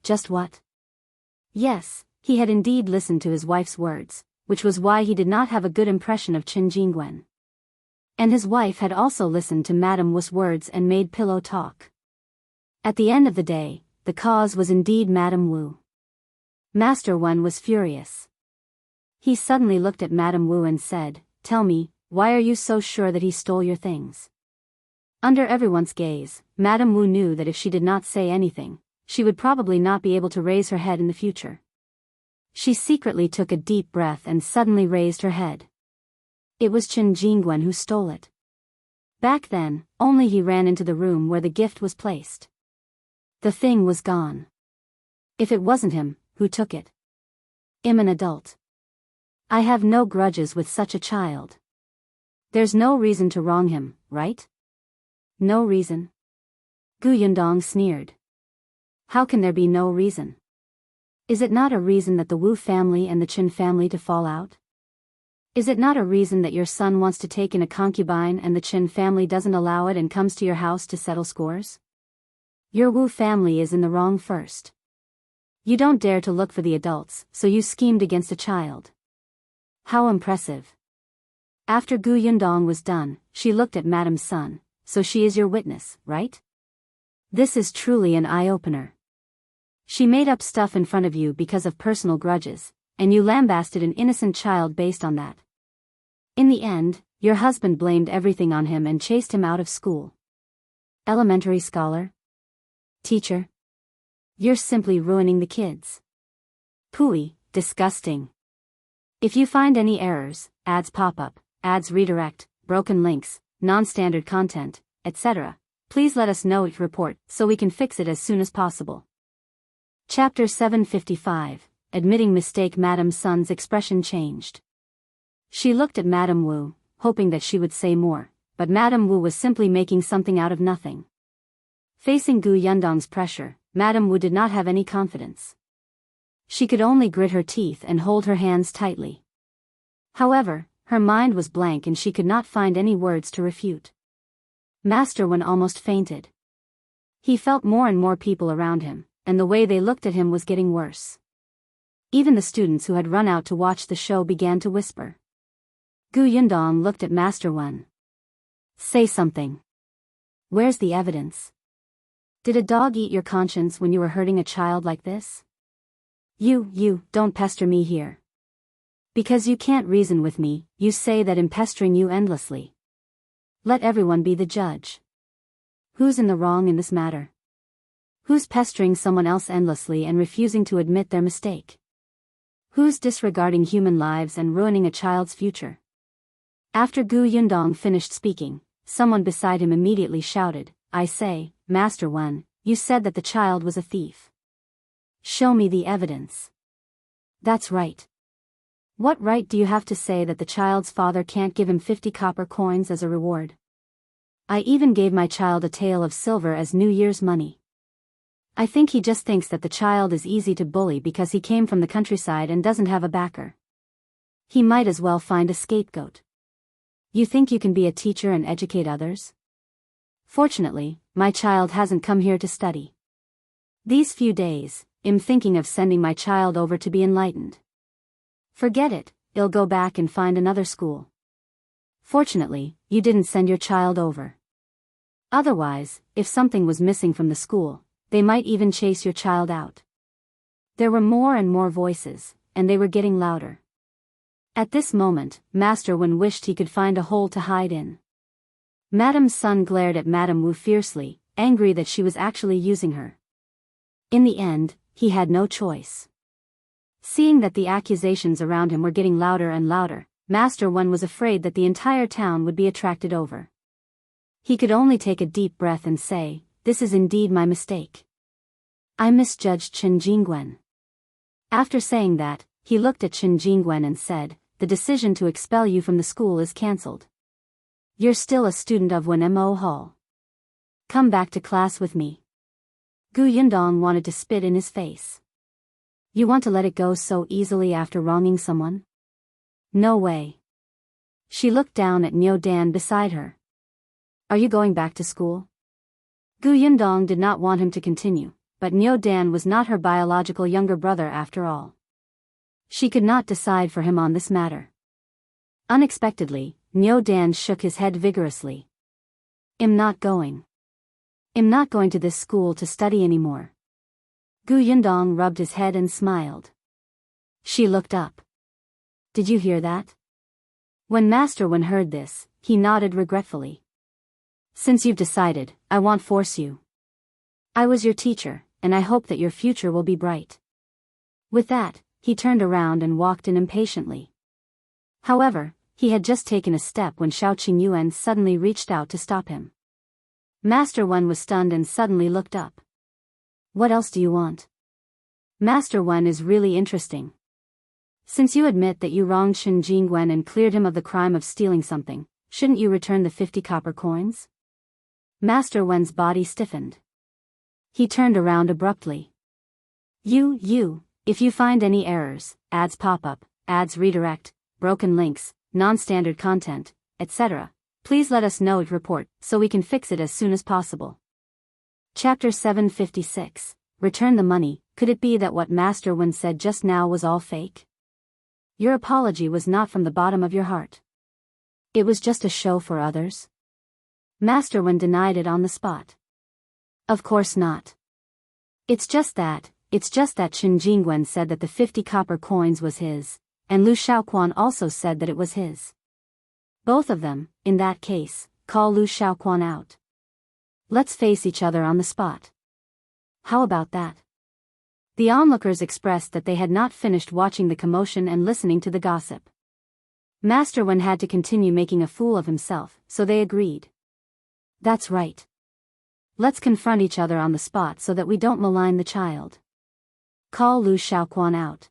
Just what? Yes, he had indeed listened to his wife's words, which was why he did not have a good impression of Qingyuan. And his wife had also listened to Madame Wu's words and made pillow talk. At the end of the day, the cause was indeed Madame Wu. Master Wen was furious. He suddenly looked at Madame Wu and said, tell me, why are you so sure that he stole your things? Under everyone's gaze, Madame Wu knew that if she did not say anything, she would probably not be able to raise her head in the future. She secretly took a deep breath and suddenly raised her head. It was Qingyuan who stole it. Back then, only he ran into the room where the gift was placed. The thing was gone. If it wasn't him, who took it? I'm an adult. I have no grudges with such a child. There's no reason to wrong him, right? No reason? Yundong sneered. How can there be no reason? Is it not a reason that the Wu family and the Qin family to fall out? Is it not a reason that your son wants to take in a concubine and the Qin family doesn't allow it and comes to your house to settle scores? Your Wu family is in the wrong first. You don't dare to look for the adults, so you schemed against a child. How impressive. After Yundong was done, she looked at Madame Sun, so she is your witness, right? This is truly an eye-opener. She made up stuff in front of you because of personal grudges, and you lambasted an innocent child based on that. In the end, your husband blamed everything on him and chased him out of school. Elementary scholar? Teacher? You're simply ruining the kids. Pooey, disgusting. If you find any errors, ads pop up, ads redirect, broken links, non-standard content, etc., please let us know each report so we can fix it as soon as possible. Chapter 755, Admitting Mistake. Madame Sun's expression changed. She looked at Madame Wu, hoping that she would say more, but Madame Wu was simply making something out of nothing. Facing Yundong's pressure, Madame Wu did not have any confidence. She could only grit her teeth and hold her hands tightly. However, her mind was blank and she could not find any words to refute. Master Wen almost fainted. He felt more and more people around him, and the way they looked at him was getting worse. Even the students who had run out to watch the show began to whisper. Yundong looked at Master Wen. Say something. Where's the evidence? Did a dog eat your conscience when you were hurting a child like this? You, don't pester me here. Because you can't reason with me, you say that I'm pestering you endlessly. Let everyone be the judge. Who's in the wrong in this matter? Who's pestering someone else endlessly and refusing to admit their mistake? Who's disregarding human lives and ruining a child's future? After Yundong finished speaking, someone beside him immediately shouted, I say, Master Wen, you said that the child was a thief. Show me the evidence. That's right. What right do you have to say that the child's father can't give him 50 copper coins as a reward? I even gave my child a tael of silver as New Year's money. I think he just thinks that the child is easy to bully because he came from the countryside and doesn't have a backer. He might as well find a scapegoat. You think you can be a teacher and educate others? Fortunately, my child hasn't come here to study. These few days, I'm thinking of sending my child over to be enlightened. Forget it, I'll go back and find another school. Fortunately, you didn't send your child over. Otherwise, if something was missing from the school, they might even chase your child out. There were more and more voices, and they were getting louder. At this moment, Master Wen wished he could find a hole to hide in. Madame Sun glared at Madame Wu fiercely, angry that she was actually using her. In the end, he had no choice. Seeing that the accusations around him were getting louder and louder, Master Wen was afraid that the entire town would be attracted over. He could only take a deep breath and say, "This is indeed my mistake. I misjudged Qingyuan." After saying that, he looked at Qingyuan and said, "The decision to expel you from the school is cancelled. You're still a student of Wenhuo Hall. Come back to class with me." Yundong wanted to spit in his face. You want to let it go so easily after wronging someone? No way. She looked down at Niu Dan beside her. Are you going back to school? Yundong did not want him to continue, but Niu Dan was not her biological younger brother after all. She could not decide for him on this matter. Unexpectedly, Niu Dan shook his head vigorously. I'm not going. I'm not going to this school to study anymore. Yundong rubbed his head and smiled. She looked up. Did you hear that? When Master Wen heard this, he nodded regretfully. Since you've decided, I won't force you. I was your teacher, and I hope that your future will be bright. With that, he turned around and walked in impatiently. However, he had just taken a step when Shao Qingyuan suddenly reached out to stop him. Master Wen was stunned and suddenly looked up. What else do you want? Master Wen is really interesting. Since you admit that you wronged Qingyuan and cleared him of the crime of stealing something, shouldn't you return the 50 copper coins? Master Wen's body stiffened. He turned around abruptly. If you find any errors, ads pop up, ads redirect, broken links, non-standard content, etc., please let us know it report so we can fix it as soon as possible. Chapter 756. Return the money. Could it be that what Master Wen said just now was all fake? Your apology was not from the bottom of your heart. It was just a show for others? Master Wen denied it on the spot. Of course not. It's just that Qingyuan said that the 50 copper coins was his, and Liu Xiahui also said that it was his. Both of them, in that case, call Liu Xiahui out. Let's face each other on the spot. How about that? The onlookers expressed that they had not finished watching the commotion and listening to the gossip. Master Wen had to continue making a fool of himself, so they agreed. That's right. Let's confront each other on the spot so that we don't malign the child. Call Liu Xiahui out.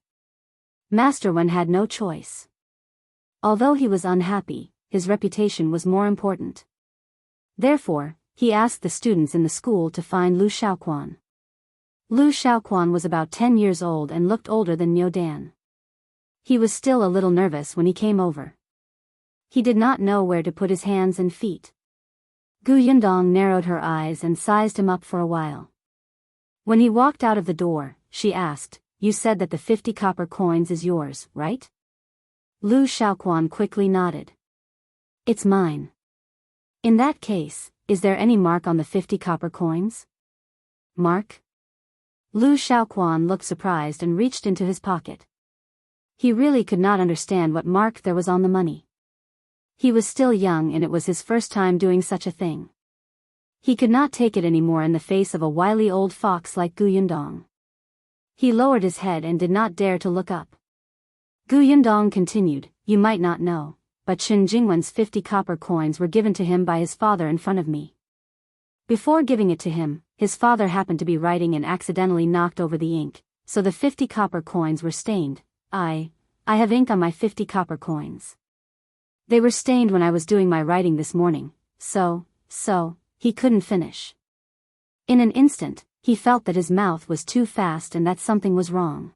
Master Wen had no choice. Although he was unhappy, his reputation was more important. Therefore, he asked the students in the school to find Liu Xiahui. Liu Xiahui was about 10 years old and looked older than Niu Dan. He was still a little nervous when he came over. He did not know where to put his hands and feet. Yundong narrowed her eyes and sized him up for a while. When he walked out of the door, she asked, You said that the 50 copper coins is yours, right? Liu Xiahui quickly nodded. It's mine. In that case, is there any mark on the 50 copper coins? Mark? Liu Xiahui looked surprised and reached into his pocket. He really could not understand what mark there was on the money. He was still young and it was his first time doing such a thing. He could not take it anymore in the face of a wily old fox like Yundong. He lowered his head and did not dare to look up. Yundong continued, You might not know, but Qingyuan's 50 copper coins were given to him by his father in front of me. Before giving it to him, his father happened to be writing and accidentally knocked over the ink, so the 50 copper coins were stained. I have ink on my 50 copper coins. They were stained when I was doing my writing this morning, so, he couldn't finish. In an instant, he felt that his mouth was too fast and that something was wrong.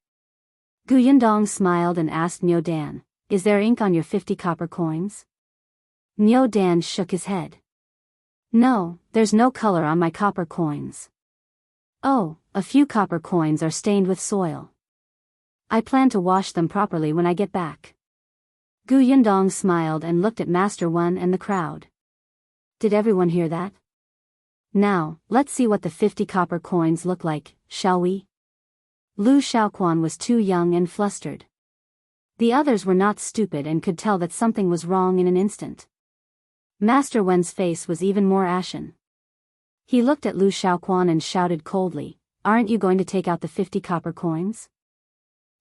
Gu Yundong smiled and asked Niu Dan, "Is there ink on your 50 copper coins?" Niu Dan shook his head. "No, there's no color on my copper coins." "Oh, a few copper coins are stained with soil. I plan to wash them properly when I get back." Gu Yundong smiled and looked at Master Wen and the crowd. Did everyone hear that? Now, let's see what the 50 copper coins look like, shall we? Liu Xiahui was too young and flustered. The others were not stupid and could tell that something was wrong in an instant. Master Wen's face was even more ashen. He looked at Liu Xiahui and shouted coldly, "Aren't you going to take out the 50 copper coins?"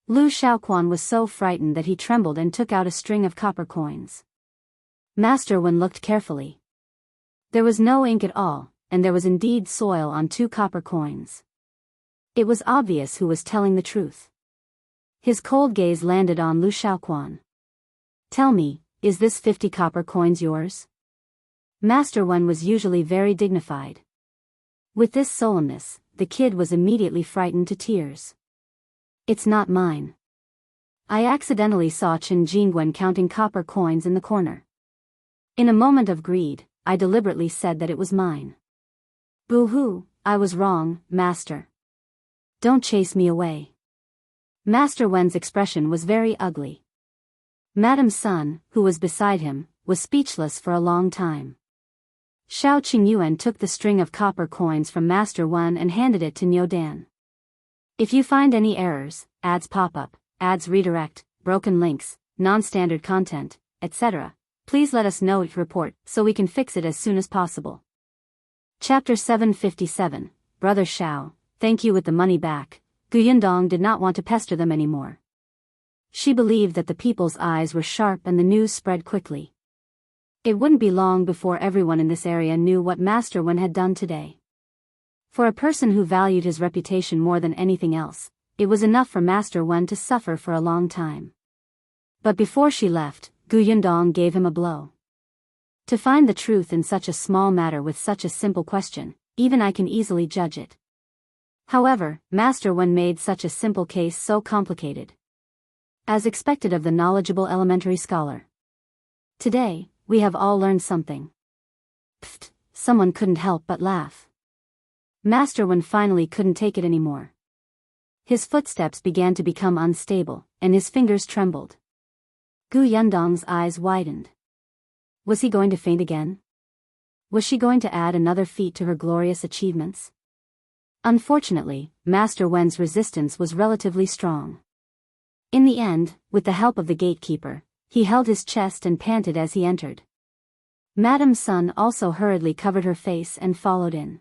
Liu Xiahui was so frightened that he trembled and took out a string of copper coins. Master Wen looked carefully. There was no ink at all, and there was indeed soil on 2 copper coins. It was obvious who was telling the truth. His cold gaze landed on Liu Xiahui. "Tell me, is this 50 copper coins yours?" Master Wen was usually very dignified. With this solemnness, the kid was immediately frightened to tears. "It's not mine. I accidentally saw Qingyuan counting copper coins in the corner. In a moment of greed, I deliberately said that it was mine. Boo-hoo, I was wrong, Master. Don't chase me away." Master Wen's expression was very ugly. Madame Sun, who was beside him, was speechless for a long time. Shao Qingyuan took the string of copper coins from Master Wen and handed it to Niu Dan. "If you find any errors, ads pop up, ads redirect, broken links, non-standard content, etc., please let us know your report so we can fix it as soon as possible." Chapter 757, Brother Shao, thank you with the money back. Gu Yundong did not want to pester them anymore. She believed that the people's eyes were sharp and the news spread quickly. It wouldn't be long before everyone in this area knew what Master Wen had done today. For a person who valued his reputation more than anything else, it was enough for Master Wen to suffer for a long time. But before she left, Gu Yundong gave him a blow. To find the truth in such a small matter with such a simple question, even I can easily judge it. However, Master Wen made such a simple case so complicated. As expected of the knowledgeable elementary scholar. Today, we have all learned something. Pfft, someone couldn't help but laugh. Master Wen finally couldn't take it anymore. His footsteps began to become unstable, and his fingers trembled. Gu Yundong's eyes widened. Was he going to faint again? Was she going to add another feat to her glorious achievements? Unfortunately, Master Wen's resistance was relatively strong. In the end, with the help of the gatekeeper, he held his chest and panted as he entered. Madame Sun also hurriedly covered her face and followed in.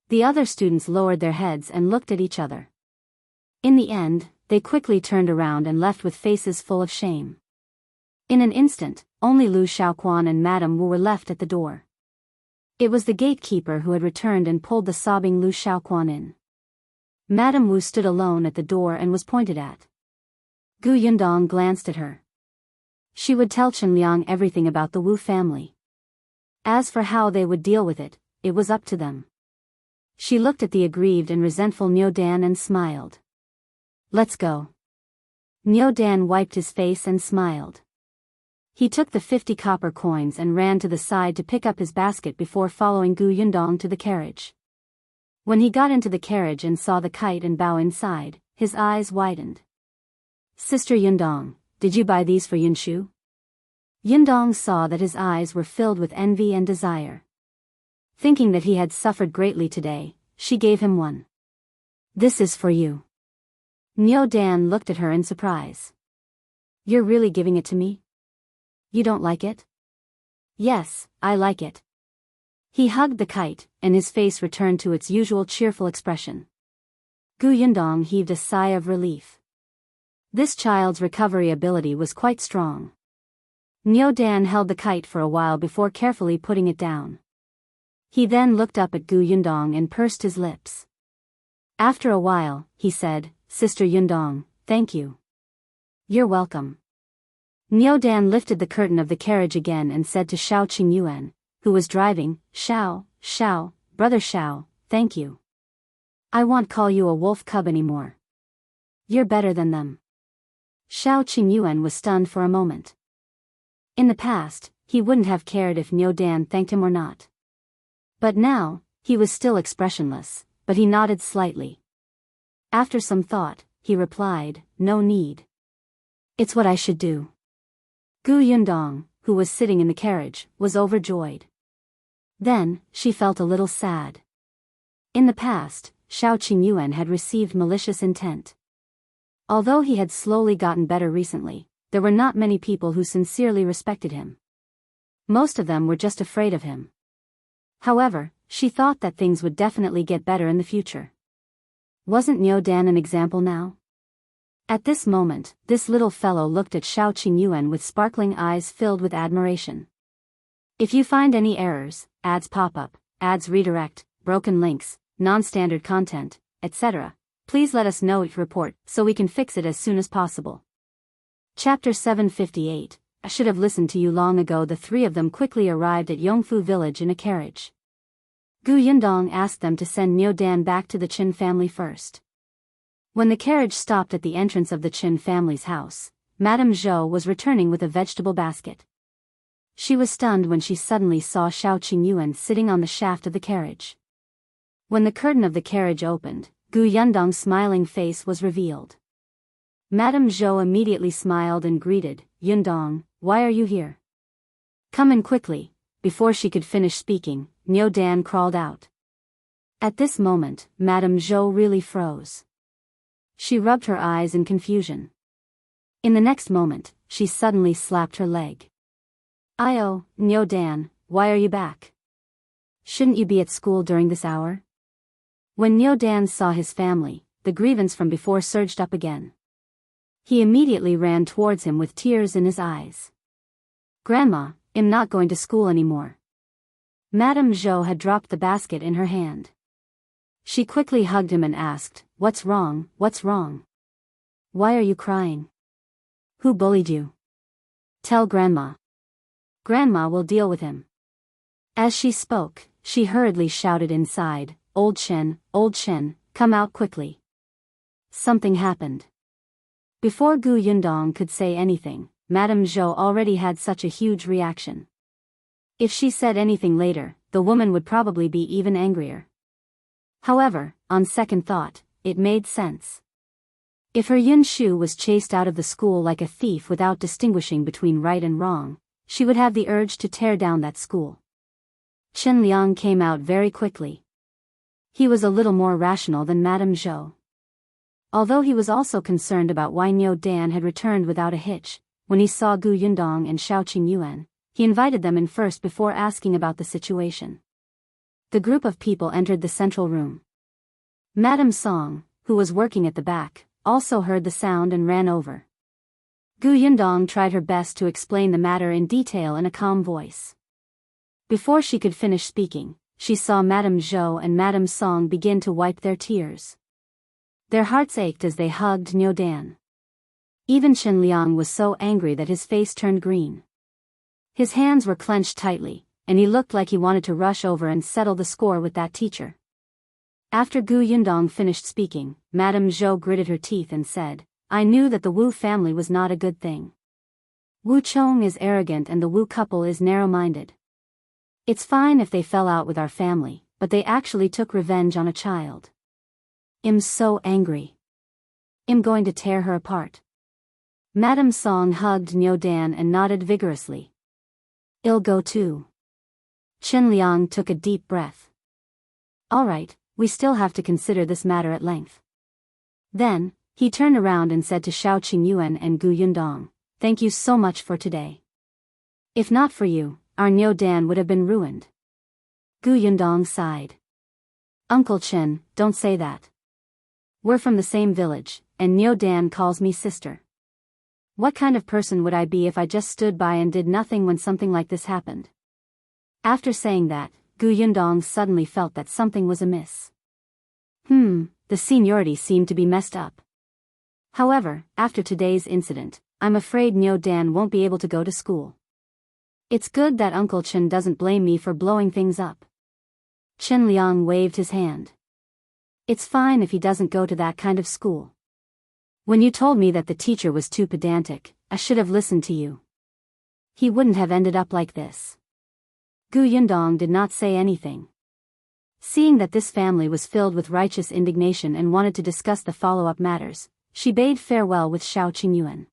The other students lowered their heads and looked at each other. In the end, they quickly turned around and left with faces full of shame. In an instant, only Liu Xiahui and Madame Wu were left at the door. It was the gatekeeper who had returned and pulled the sobbing Liu Xiahui in. Madame Wu stood alone at the door and was pointed at. Gu Yundong glanced at her. She would tell Chen Liang everything about the Wu family. As for how they would deal with it, it was up to them. She looked at the aggrieved and resentful Niu Dan and smiled. "Let's go." Niu Dan wiped his face and smiled. He took the 50 copper coins and ran to the side to pick up his basket before following Gu Yundong to the carriage. When he got into the carriage and saw the kite and Biyao inside, his eyes widened. "Sister Yundong, did you buy these for Yunshu?" Yundong saw that his eyes were filled with envy and desire. Thinking that he had suffered greatly today, she gave him one. "This is for you." Niu Dan looked at her in surprise. "You're really giving it to me? You don't like it?" "Yes, I like it." He hugged the kite, and his face returned to its usual cheerful expression. Gu Yundong heaved a sigh of relief. This child's recovery ability was quite strong. Niu Dan held the kite for a while before carefully putting it down. He then looked up at Gu Yundong and pursed his lips. After a while, he said, Sister Yundong, thank you. You're welcome. Niu Dan lifted the curtain of the carriage again and said to Shao Qingyuan, who was driving, Shao, brother Shao, thank you. I won't call you a wolf cub anymore. You're better than them. Shao Qingyuan was stunned for a moment. In the past, he wouldn't have cared if Niu Dan thanked him or not. But now, he was still expressionless, but he nodded slightly. After some thought, he replied, no need. It's what I should do. Gu Yundong, who was sitting in the carriage, was overjoyed. Then, she felt a little sad. In the past, Shao Qingyuan had received malicious intent. Although he had slowly gotten better recently, there were not many people who sincerely respected him. Most of them were just afraid of him. However, she thought that things would definitely get better in the future. Wasn't Niu Dan an example now? At this moment, this little fellow looked at Shao Qingyuan with sparkling eyes filled with admiration. If you find any errors, ads pop up, ads redirect, broken links, non-standard content, etc., please let us know each report so we can fix it as soon as possible. Chapter 758, I should have listened to you long ago. The three of them quickly arrived at Yongfu village in a carriage. Gu Yundong asked them to send Niu Dan back to the Qin family first. When the carriage stopped at the entrance of the Qin family's house, Madame Zhou was returning with a vegetable basket. She was stunned when she suddenly saw Shao Qingyuan sitting on the shaft of the carriage. When the curtain of the carriage opened, Gu Yundong's smiling face was revealed. Madame Zhou immediately smiled and greeted, Yundong, why are you here? Come in quickly. Before she could finish speaking, Niu Dan crawled out. At this moment, Madame Zhou really froze. She rubbed her eyes in confusion. In the next moment, she suddenly slapped her leg. "Io, Niu Dan, why are you back? Shouldn't you be at school during this hour?" When Niu Dan saw his family, the grievance from before surged up again. He immediately ran towards him with tears in his eyes. "Grandma, I'm not going to school anymore." Madame Zhou had dropped the basket in her hand. She quickly hugged him and asked, What's wrong? What's wrong? Why are you crying? Who bullied you? Tell Grandma. Grandma will deal with him." As she spoke, she hurriedly shouted inside, Old Chen, come out quickly. Something happened. Before Gu Yundong could say anything, Madame Zhou already had such a huge reaction. If she said anything later, the woman would probably be even angrier. However, on second thought, it made sense. If her Yunxu was chased out of the school like a thief without distinguishing between right and wrong, she would have the urge to tear down that school. Chen Liang came out very quickly. He was a little more rational than Madame Zhou. Although he was also concerned about why Niu Dan had returned without a hitch, when he saw Gu Yundong and Shao Qingyuan, he invited them in first before asking about the situation. The group of people entered the central room. Madame Song, who was working at the back, also heard the sound and ran over. Gu Yundong tried her best to explain the matter in detail in a calm voice. Before she could finish speaking, she saw Madame Zhou and Madame Song begin to wipe their tears. Their hearts ached as they hugged Niu Dan. Even Chen Liang was so angry that his face turned green. His hands were clenched tightly, and he looked like he wanted to rush over and settle the score with that teacher. After Gu Yundong finished speaking, Madame Zhou gritted her teeth and said, I knew that the Wu family was not a good thing. Wu Chong is arrogant and the Wu couple is narrow-minded. It's fine if they fell out with our family, but they actually took revenge on a child. I'm so angry. I'm going to tear her apart. Madame Song hugged Niu Dan and nodded vigorously. I'll go too. Chen Liang took a deep breath. All right, we still have to consider this matter at length. Then, he turned around and said to Shao Qingyuan and Gu Yundong, Thank you so much for today. If not for you, our Niu Dan would have been ruined. Gu Yundong sighed. Uncle Chen, don't say that. We're from the same village, and Niu Dan calls me sister. What kind of person would I be if I just stood by and did nothing when something like this happened? After saying that, Gu Yundong suddenly felt that something was amiss. The seniority seemed to be messed up. However, after today's incident, I'm afraid Niu Dan won't be able to go to school. It's good that Uncle Chen doesn't blame me for blowing things up. Chen Liang waved his hand. It's fine if he doesn't go to that kind of school. When you told me that the teacher was too pedantic, I should have listened to you. He wouldn't have ended up like this. Gu Yundong did not say anything. Seeing that this family was filled with righteous indignation and wanted to discuss the follow-up matters, she bade farewell with Shao Qingyuan.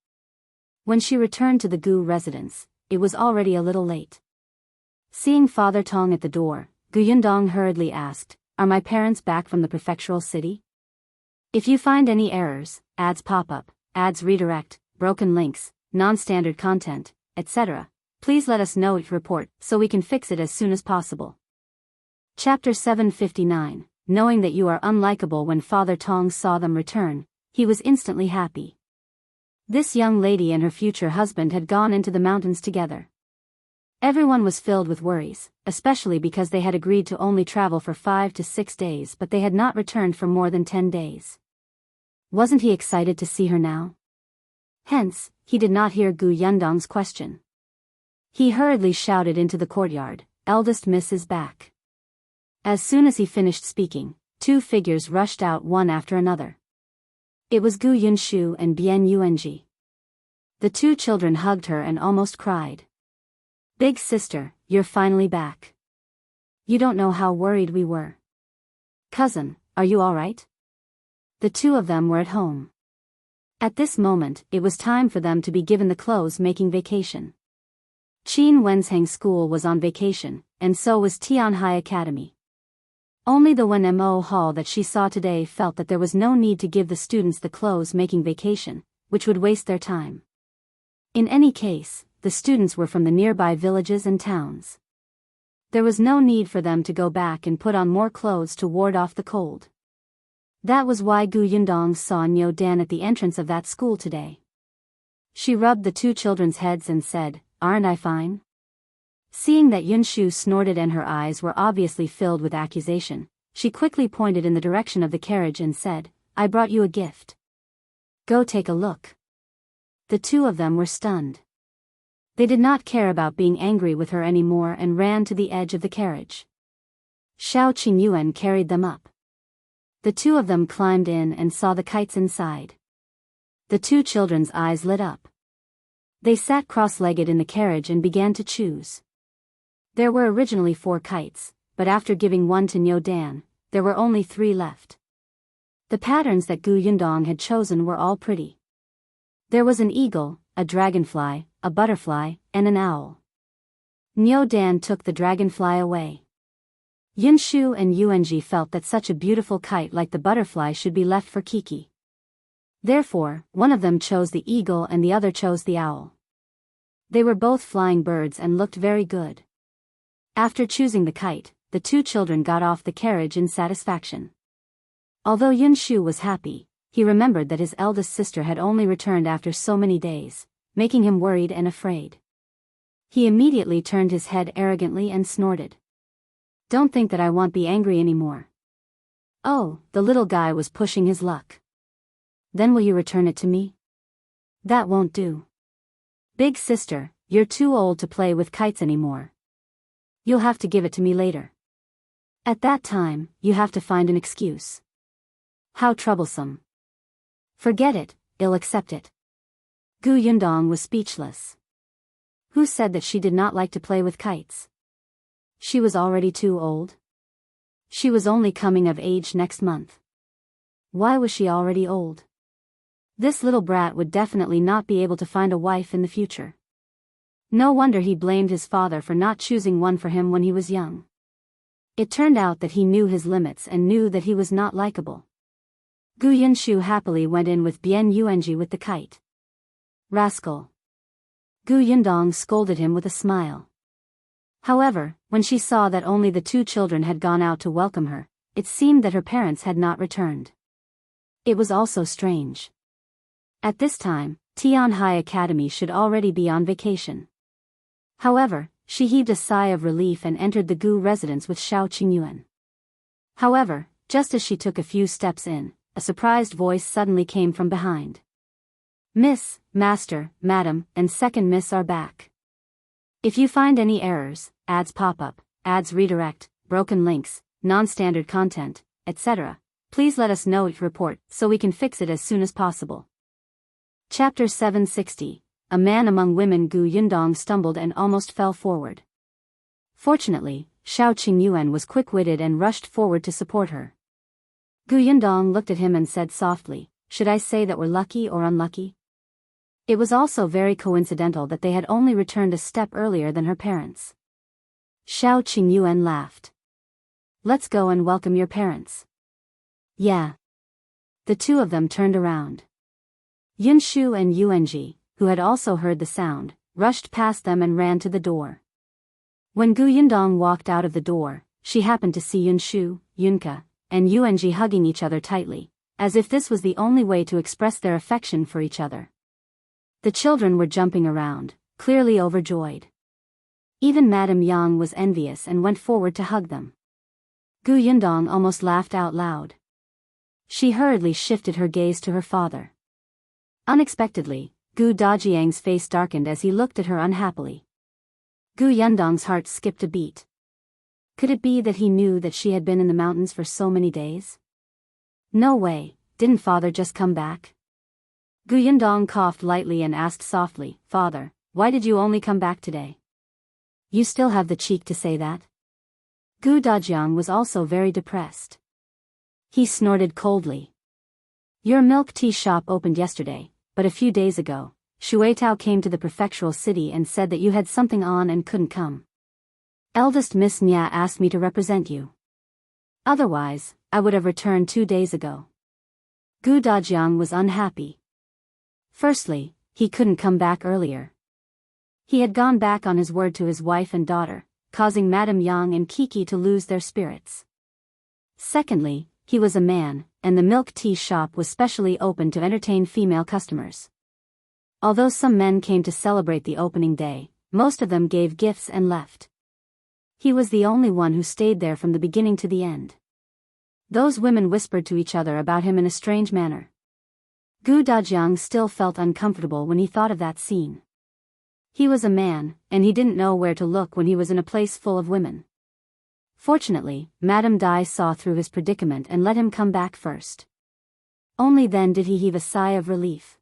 When she returned to the Gu residence, it was already a little late. Seeing Father Tong at the door, Gu Yundong hurriedly asked, "Are my parents back from the prefectural city? If you find any errors, ads pop up, ads redirect, broken links, non-standard content, etc., please let us know each report so we can fix it as soon as possible." Chapter 759, knowing that you are unlikable. When Father Tong saw them return, he was instantly happy. This young lady and her future husband had gone into the mountains together. Everyone was filled with worries, especially because they had agreed to only travel for 5 to 6 days, but they had not returned for more than 10 days. Wasn't he excited to see her now? Hence, he did not hear Gu Yundong's question. He hurriedly shouted into the courtyard, "Eldest Miss is back." As soon as he finished speaking, 2 figures rushed out one after another. It was Gu Yunshu and Bian Yuanji. The 2 children hugged her and almost cried. "Big sister, you're finally back. You don't know how worried we were. Cousin, are you all right?" The 2 of them were at home. At this moment, it was time for them to be given the clothes-making vacation. Qin Wensheng School was on vacation, and so was Tianhai Academy. Only the Wenmo Hall that she saw today felt that there was no need to give the students the clothes-making vacation, which would waste their time. In any case, the students were from the nearby villages and towns. There was no need for them to go back and put on more clothes to ward off the cold. That was why Gu Yundong saw Niu Dan at the entrance of that school today. She rubbed the 2 children's heads and said, "Aren't I fine?" Seeing that Yunshu snorted and her eyes were obviously filled with accusation, she quickly pointed in the direction of the carriage and said, "I brought you a gift. Go take a look." The 2 of them were stunned. They did not care about being angry with her anymore and ran to the edge of the carriage. Shao Qingyuan carried them up. The 2 of them climbed in and saw the kites inside. The 2 children's eyes lit up. They sat cross-legged in the carriage and began to choose. There were originally 4 kites, but after giving one to Niu Dan, there were only 3 left. The patterns that Gu Yundong had chosen were all pretty. There was an eagle, a dragonfly, a butterfly, and an owl. Niu Dan took the dragonfly away. Yunshu and Yuanji felt that such a beautiful kite like the butterfly should be left for Kiki. Therefore, one of them chose the eagle and the other chose the owl. They were both flying birds and looked very good. After choosing the kite, the 2 children got off the carriage in satisfaction. Although Yunshu was happy, he remembered that his eldest sister had only returned after so many days, making him worried and afraid. He immediately turned his head arrogantly and snorted. "Don't think that I won't be angry anymore." Oh, the little guy was pushing his luck. "Then will you return it to me?" "That won't do. Big sister, you're too old to play with kites anymore. You'll have to give it to me later. At that time, you have to find an excuse." "How troublesome." "Forget it, I'll accept it." Gu Yundong was speechless. Who said that she did not like to play with kites? She was already too old. She was only coming of age next month. Why was she already old? This little brat would definitely not be able to find a wife in the future. No wonder he blamed his father for not choosing one for him when he was young. It turned out that he knew his limits and knew that he was not likable. Gu Yunshu happily went in with Bian Yuanji with the kite. "Rascal." Gu Yundong scolded him with a smile. However, when she saw that only the 2 children had gone out to welcome her, it seemed that her parents had not returned. It was also strange. At this time, Tianhai Academy should already be on vacation. However, she heaved a sigh of relief and entered the Gu residence with Shao Qingyuan. However, just as she took a few steps in, a surprised voice suddenly came from behind. Miss, Master, Madam, and Second Miss are back. If you find any errors, ads pop up, ads redirect, broken links, non-standard content, etc., please let us know each report so we can fix it as soon as possible. Chapter 760. A man among women. Gu Yundong stumbled and almost fell forward. Fortunately, Shao Qingyuan was quick-witted and rushed forward to support her. Gu Yundong looked at him and said softly, "Should I say that we're lucky or unlucky?" It was also very coincidental that they had only returned a step earlier than her parents. Shao Qingyuan laughed. "Let's go and welcome your parents." "Yeah." The two of them turned around. Yunxu and Yuanji, who had also heard the sound, rushed past them and ran to the door. When Gu Yundong walked out of the door, she happened to see Yunxu, Yunka, and Yuanji hugging each other tightly, as if this was the only way to express their affection for each other. The children were jumping around, clearly overjoyed. Even Madame Yang was envious and went forward to hug them. Gu Yundong almost laughed out loud. She hurriedly shifted her gaze to her father. Unexpectedly, Gu Dajiang's face darkened as he looked at her unhappily. Gu Yundong's heart skipped a beat. Could it be that he knew that she had been in the mountains for so many days? No way, didn't father just come back? Gu Yundong coughed lightly and asked softly, "Father, why did you only come back today? You still have the cheek to say that?" Gu Dajiang was also very depressed. He snorted coldly. "Your milk tea shop opened yesterday, but a few days ago, Shuitao came to the prefectural city and said that you had something on and couldn't come. Eldest Miss Nya asked me to represent you. Otherwise, I would have returned 2 days ago." Gu Dajiang was unhappy. Firstly, he couldn't come back earlier. He had gone back on his word to his wife and daughter, causing Madame Yang and Kiki to lose their spirits. Secondly, he was a man, and the milk tea shop was specially open to entertain female customers. Although some men came to celebrate the opening day, most of them gave gifts and left. He was the only one who stayed there from the beginning to the end. Those women whispered to each other about him in a strange manner. Gu Dajiang still felt uncomfortable when he thought of that scene. He was a man, and he didn't know where to look when he was in a place full of women. Fortunately, Madame Dai saw through his predicament and let him come back first. Only then did he heave a sigh of relief.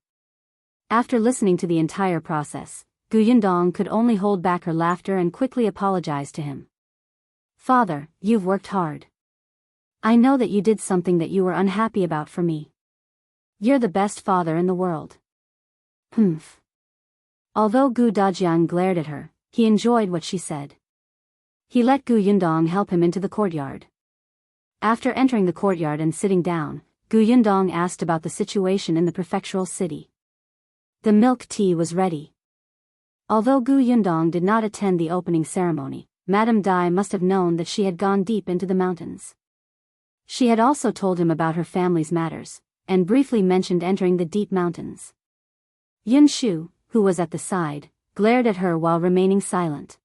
After listening to the entire process, Gu Yundong could only hold back her laughter and quickly apologize to him. "Father, you've worked hard. I know that you did something that you were unhappy about for me. You're the best father in the world." Humph. Although Gu Dajiang glared at her, he enjoyed what she said. He let Gu Yundong help him into the courtyard. After entering the courtyard and sitting down, Gu Yundong asked about the situation in the prefectural city. The milk tea was ready. Although Gu Yundong did not attend the opening ceremony, Madame Dai must have known that she had gone deep into the mountains. She had also told him about her family's matters, and briefly mentioned entering the deep mountains. Yunxu, who was at the side, glared at her while remaining silent.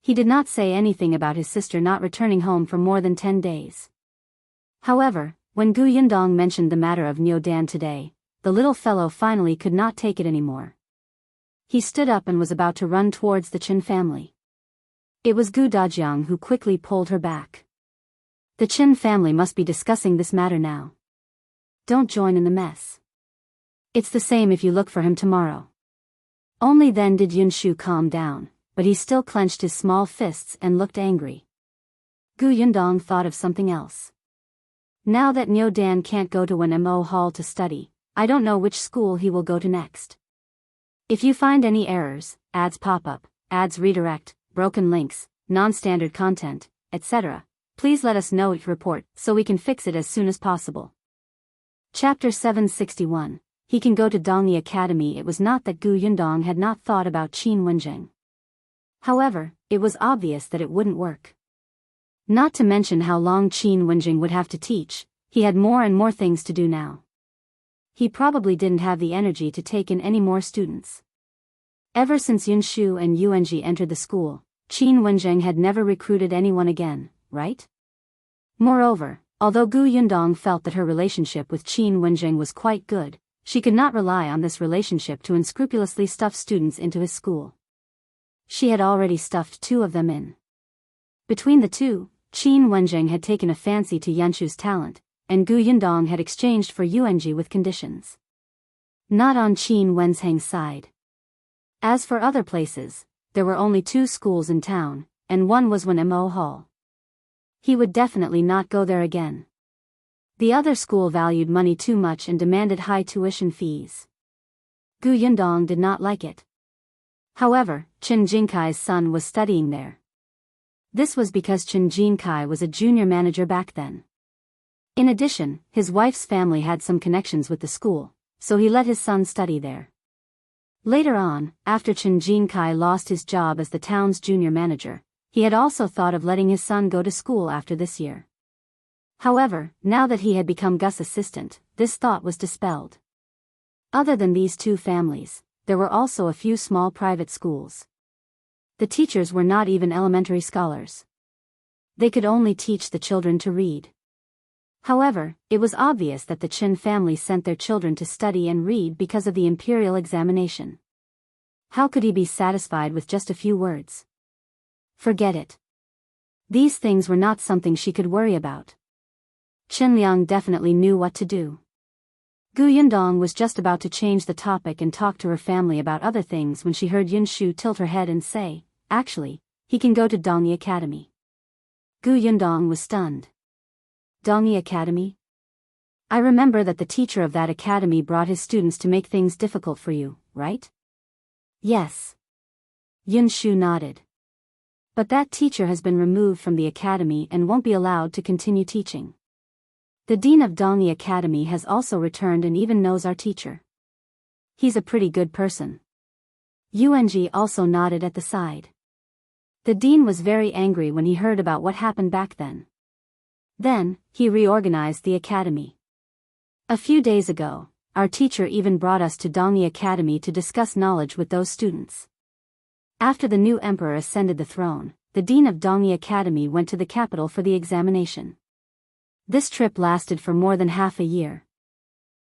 He did not say anything about his sister not returning home for more than 10 days. However, when Gu Yundong mentioned the matter of Niu Dan today, the little fellow finally could not take it anymore. He stood up and was about to run towards the Qin family. It was Gu Dajiang who quickly pulled her back. The Qin family must be discussing this matter now. Don't join in the mess. It's the same if you look for him tomorrow. Only then did Yunxu calm down, but he still clenched his small fists and looked angry. Gu Yundong thought of something else. Now that Niu Dan can't go to Wenhuo Hall to study, I don't know which school he will go to next. If you find any errors, ads pop up, ads redirect, broken links, non-standard content, etc., please let us know each report so we can fix it as soon as possible. Chapter 761. He can go to Dongyi Academy. It was not that Gu Yundong had not thought about Qin Wenjing. However, it was obvious that it wouldn't work. Not to mention how long Qin Wenjing would have to teach, he had more and more things to do now. He probably didn't have the energy to take in any more students. Ever since Yunxu and Yuanji entered the school, Qin Wenzheng had never recruited anyone again, right? Moreover, although Gu Yundong felt that her relationship with Qin Wenzheng was quite good, she could not rely on this relationship to unscrupulously stuff students into his school. She had already stuffed 2 of them in. Between the two, Qin Wenzheng had taken a fancy to Yanshu's talent, and Gu Yundong had exchanged for Yuanji with conditions. Not on Qin Wensheng's side. As for other places, there were only 2 schools in town, and one was Wenhuo Hall. He would definitely not go there again. The other school valued money too much and demanded high tuition fees. Gu Yundong did not like it. However, Chen Jingkai's son was studying there. This was because Chen Jingkai was a junior manager back then. In addition, his wife's family had some connections with the school, so he let his son study there. Later on, after Chen Jingkai lost his job as the town's junior manager, he had also thought of letting his son go to school after this year. However, now that he had become Gus' assistant, this thought was dispelled. Other than these 2 families, there were also a few small private schools. The teachers were not even elementary scholars. They could only teach the children to read. However, it was obvious that the Chen family sent their children to study and read because of the imperial examination. How could he be satisfied with just a few words? Forget it. These things were not something she could worry about. Chen Liang definitely knew what to do. Gu Yundong was just about to change the topic and talk to her family about other things when she heard Yunshu tilt her head and say, "Actually, he can go to Dongyi Academy." Gu Yundong was stunned. Dongyi Academy? I remember that the teacher of that academy brought his students to make things difficult for you, right? Yes. Yunshu nodded. But that teacher has been removed from the academy and won't be allowed to continue teaching. The dean of Dongyi Academy has also returned and even knows our teacher. He's a pretty good person. Yuanji also nodded at the side. The dean was very angry when he heard about what happened back then. Then, he reorganized the academy. A few days ago, our teacher even brought us to Dongyi Academy to discuss knowledge with those students. After the new emperor ascended the throne, the dean of Dongyi Academy went to the capital for the examination. This trip lasted for more than half a year.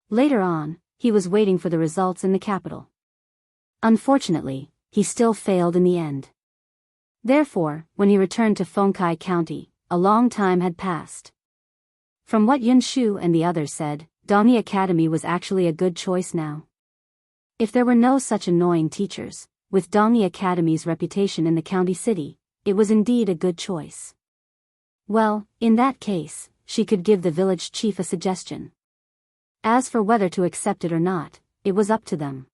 Later on, he was waiting for the results in the capital. Unfortunately, he still failed in the end. Therefore, when he returned to Fengkai County, a long time had passed. From what Yunshu and the others said, Dongyi Academy was actually a good choice now. If there were no such annoying teachers, with Dongyi Academy's reputation in the county city, it was indeed a good choice. Well, in that case, she could give the village chief a suggestion. As for whether to accept it or not, it was up to them.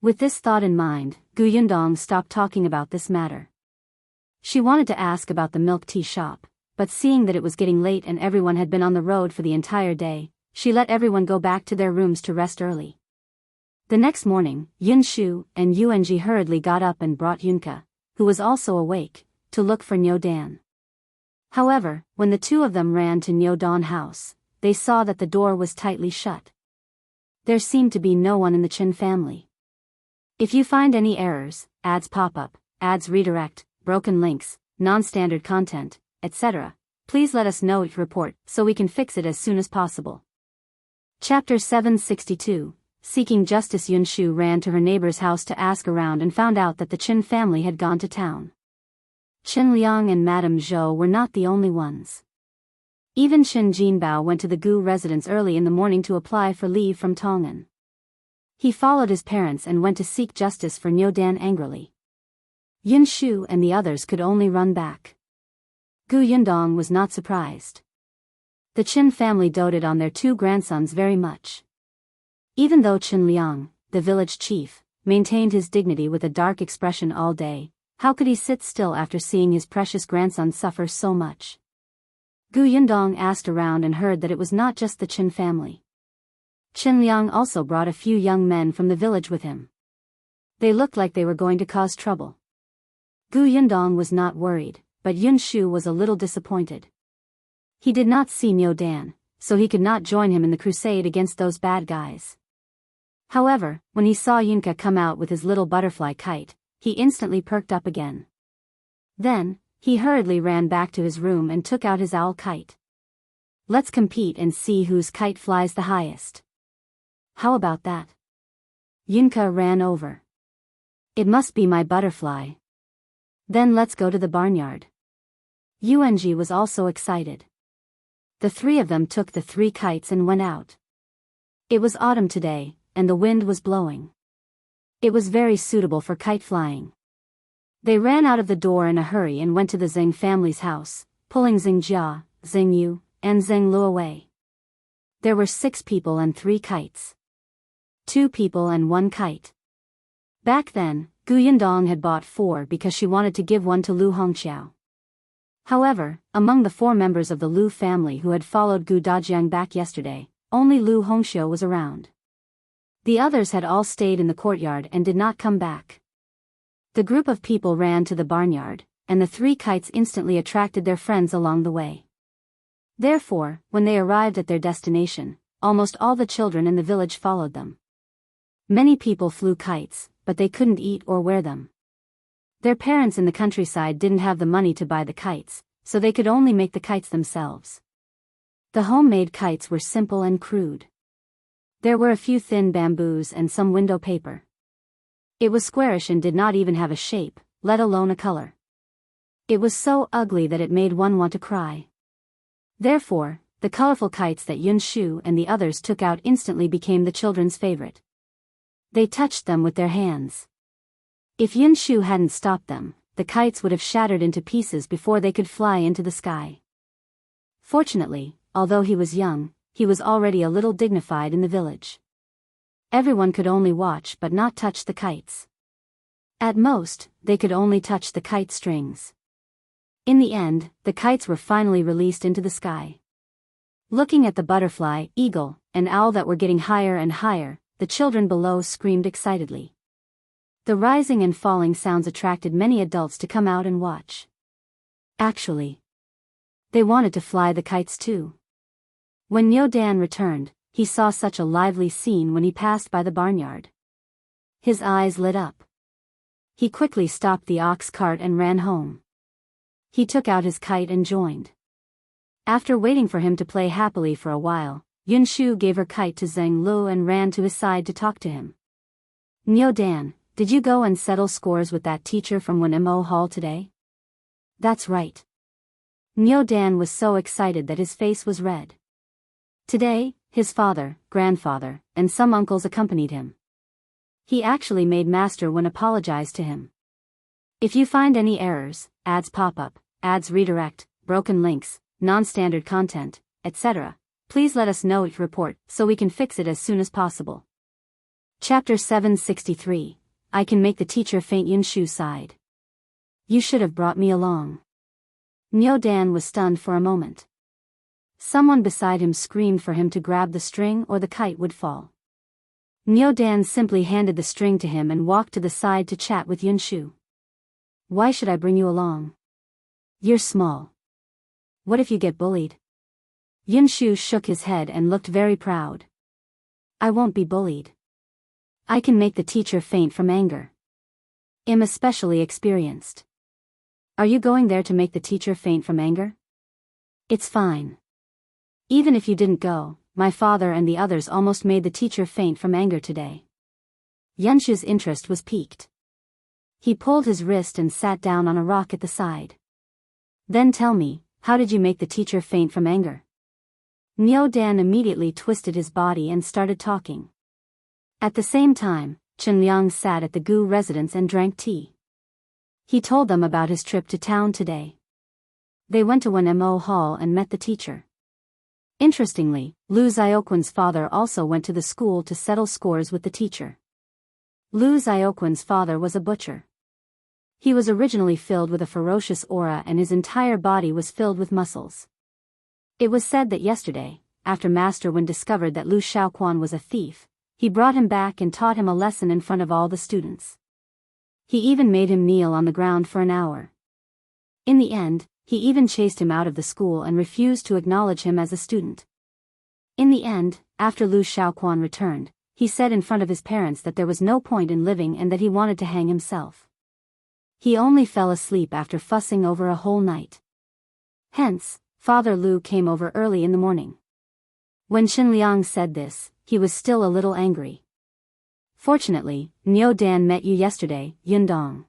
With this thought in mind, Gu Yundong stopped talking about this matter. She wanted to ask about the milk tea shop, but seeing that it was getting late and everyone had been on the road for the entire day, she let everyone go back to their rooms to rest early. The next morning, Yunshu and Yuanji hurriedly got up and brought Yunka, who was also awake, to look for Niu Dan. However, when the 2 of them ran to Niu Dan's house, they saw that the door was tightly shut. There seemed to be no one in the Chen family. If you find any errors, ads pop up, ads redirect, broken links, non-standard content, etc., please let us know each report so we can fix it as soon as possible. Chapter 762, Seeking Justice. Yunshu ran to her neighbor's house to ask around and found out that the Chen family had gone to town. Chen Liang and Madame Zhou were not the only ones. Even Chen Jinbao went to the Gu residence early in the morning to apply for leave from Tongan. He followed his parents and went to seek justice for Niu Dan angrily. Yunshu and the others could only run back. Gu Yundong was not surprised. The Chen family doted on their 2 grandsons very much. Even though Chen Liang, the village chief, maintained his dignity with a dark expression all day, how could he sit still after seeing his precious grandson suffer so much? Gu Yundong asked around and heard that it was not just the Chen family. Chen Liang also brought a few young men from the village with him. They looked like they were going to cause trouble. Gu Yundong was not worried, but Yunshu was a little disappointed. He did not see Niu Dan, so he could not join him in the crusade against those bad guys. However, when he saw Yunka come out with his little butterfly kite, he instantly perked up again. Then, he hurriedly ran back to his room and took out his owl kite. Let's compete and see whose kite flies the highest. How about that? Yunka ran over. It must be my butterfly. Then let's go to the barnyard. Yuanji was also excited. The three of them took the 3 kites and went out. It was autumn today, and the wind was blowing. It was very suitable for kite flying. They ran out of the door in a hurry and went to the Zheng family's house, pulling Zheng Jia, Zheng Yu, and Zheng Lu away. There were 6 people and 3 kites. 2 people and 1 kite. Back then, Gu Yundong had bought 4 because she wanted to give one to Lu Hongqiao. However, among the 4 members of the Lu family who had followed Gu Dajiang back yesterday, only Lu Hongqiao was around. The others had all stayed in the courtyard and did not come back. The group of people ran to the barnyard, and the 3 kites instantly attracted their friends along the way. Therefore, when they arrived at their destination, almost all the children in the village followed them. Many people flew kites, but they couldn't eat or wear them. Their parents in the countryside didn't have the money to buy the kites, so they could only make the kites themselves. The homemade kites were simple and crude. There were a few thin bamboos and some window paper. It was squarish and did not even have a shape, let alone a color. It was so ugly that it made one want to cry. Therefore, the colorful kites that Yunxu and the others took out instantly became the children's favorite. They touched them with their hands. If Yunxu hadn't stopped them, the kites would have shattered into pieces before they could fly into the sky. Fortunately, although he was young, he was already a little dignified in the village. Everyone could only watch but not touch the kites. At most, they could only touch the kite strings. In the end, the kites were finally released into the sky. Looking at the butterfly, eagle, and owl that were getting higher and higher, the children below screamed excitedly. The rising and falling sounds attracted many adults to come out and watch. Actually, they wanted to fly the kites too. When Niu Dan returned, he saw such a lively scene when he passed by the barnyard. His eyes lit up. He quickly stopped the ox cart and ran home. He took out his kite and joined. After waiting for him to play happily for a while, Yunxu gave her kite to Zheng Lu and ran to his side to talk to him. Niu Dan, did you go and settle scores with that teacher from Wenhuo Hall today? That's right. Niu Dan was so excited that his face was red. Today, his father, grandfather, and some uncles accompanied him. He actually made Master Wen apologize to him. If you find any errors, ads pop up, ads redirect, broken links, non-standard content, etc., please let us know each report so we can fix it as soon as possible. Chapter 763, I Can Make the Teacher Faint. Yunxu sighed. You should have brought me along. Niu Dan was stunned for a moment. Someone beside him screamed for him to grab the string or the kite would fall. Niu Dan simply handed the string to him and walked to the side to chat with Yunxu. Why should I bring you along? You're small. What if you get bullied? Yunxu shook his head and looked very proud. I won't be bullied. I can make the teacher faint from anger. I'm especially experienced. Are you going there to make the teacher faint from anger? It's fine. Even if you didn't go, my father and the others almost made the teacher faint from anger today. Yunxu's interest was piqued. He pulled his wrist and sat down on a rock at the side. Then tell me, how did you make the teacher faint from anger? Niu Dan immediately twisted his body and started talking. At the same time, Qingyuan sat at the Gu residence and drank tea. He told them about his trip to town today. They went to Wenhuo Hall and met the teacher. Interestingly, Liu Xiaoquan's father also went to the school to settle scores with the teacher. Liu Xiaoquan's father was a butcher. He was originally filled with a ferocious aura and his entire body was filled with muscles. It was said that yesterday, after Master Wen discovered that Liu Xiaoquan was a thief, he brought him back and taught him a lesson in front of all the students. He even made him kneel on the ground for an hour. In the end, he even chased him out of the school and refused to acknowledge him as a student. In the end, after Liu Xiaoquan returned, he said in front of his parents that there was no point in living and that he wanted to hang himself. He only fell asleep after fussing over a whole night. Hence, Father Liu came over early in the morning. When Qingyuan said this, he was still a little angry. Fortunately, Niu Dan met you yesterday, Yundong.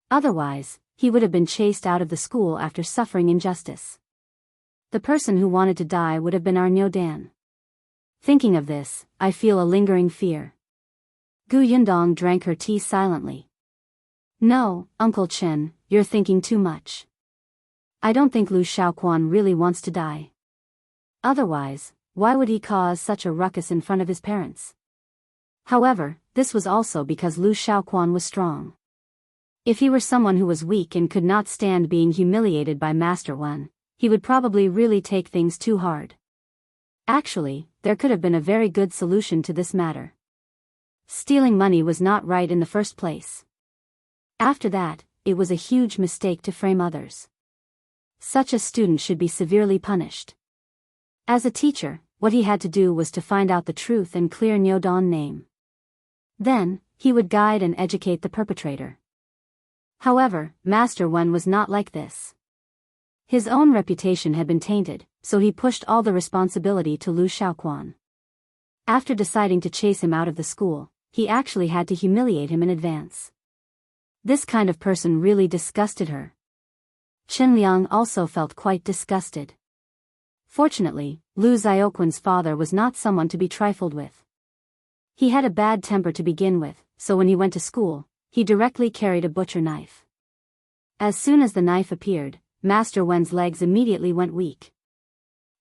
Otherwise, he would have been chased out of the school after suffering injustice. The person who wanted to die would have been our Niu Dan. Thinking of this, I feel a lingering fear. Gu Yundong drank her tea silently. No, Uncle Chen, you're thinking too much. I don't think Liu Xiahui really wants to die. Otherwise, why would he cause such a ruckus in front of his parents? However, this was also because Liu Xiahui was strong. If he were someone who was weak and could not stand being humiliated by Master Wen, he would probably really take things too hard. Actually, there could have been a very good solution to this matter. Stealing money was not right in the first place. After that, it was a huge mistake to frame others. Such a student should be severely punished. As a teacher, what he had to do was to find out the truth and clear Niu Dan's name. Then, he would guide and educate the perpetrator. However, Master Wen was not like this. His own reputation had been tainted, so he pushed all the responsibility to Liu Xiahui. After deciding to chase him out of the school, he actually had to humiliate him in advance. This kind of person really disgusted her. Qingyuan also felt quite disgusted. Fortunately, Liu Xiaoquan's father was not someone to be trifled with. He had a bad temper to begin with, so when he went to school, he directly carried a butcher knife. As soon as the knife appeared, Master Wen's legs immediately went weak.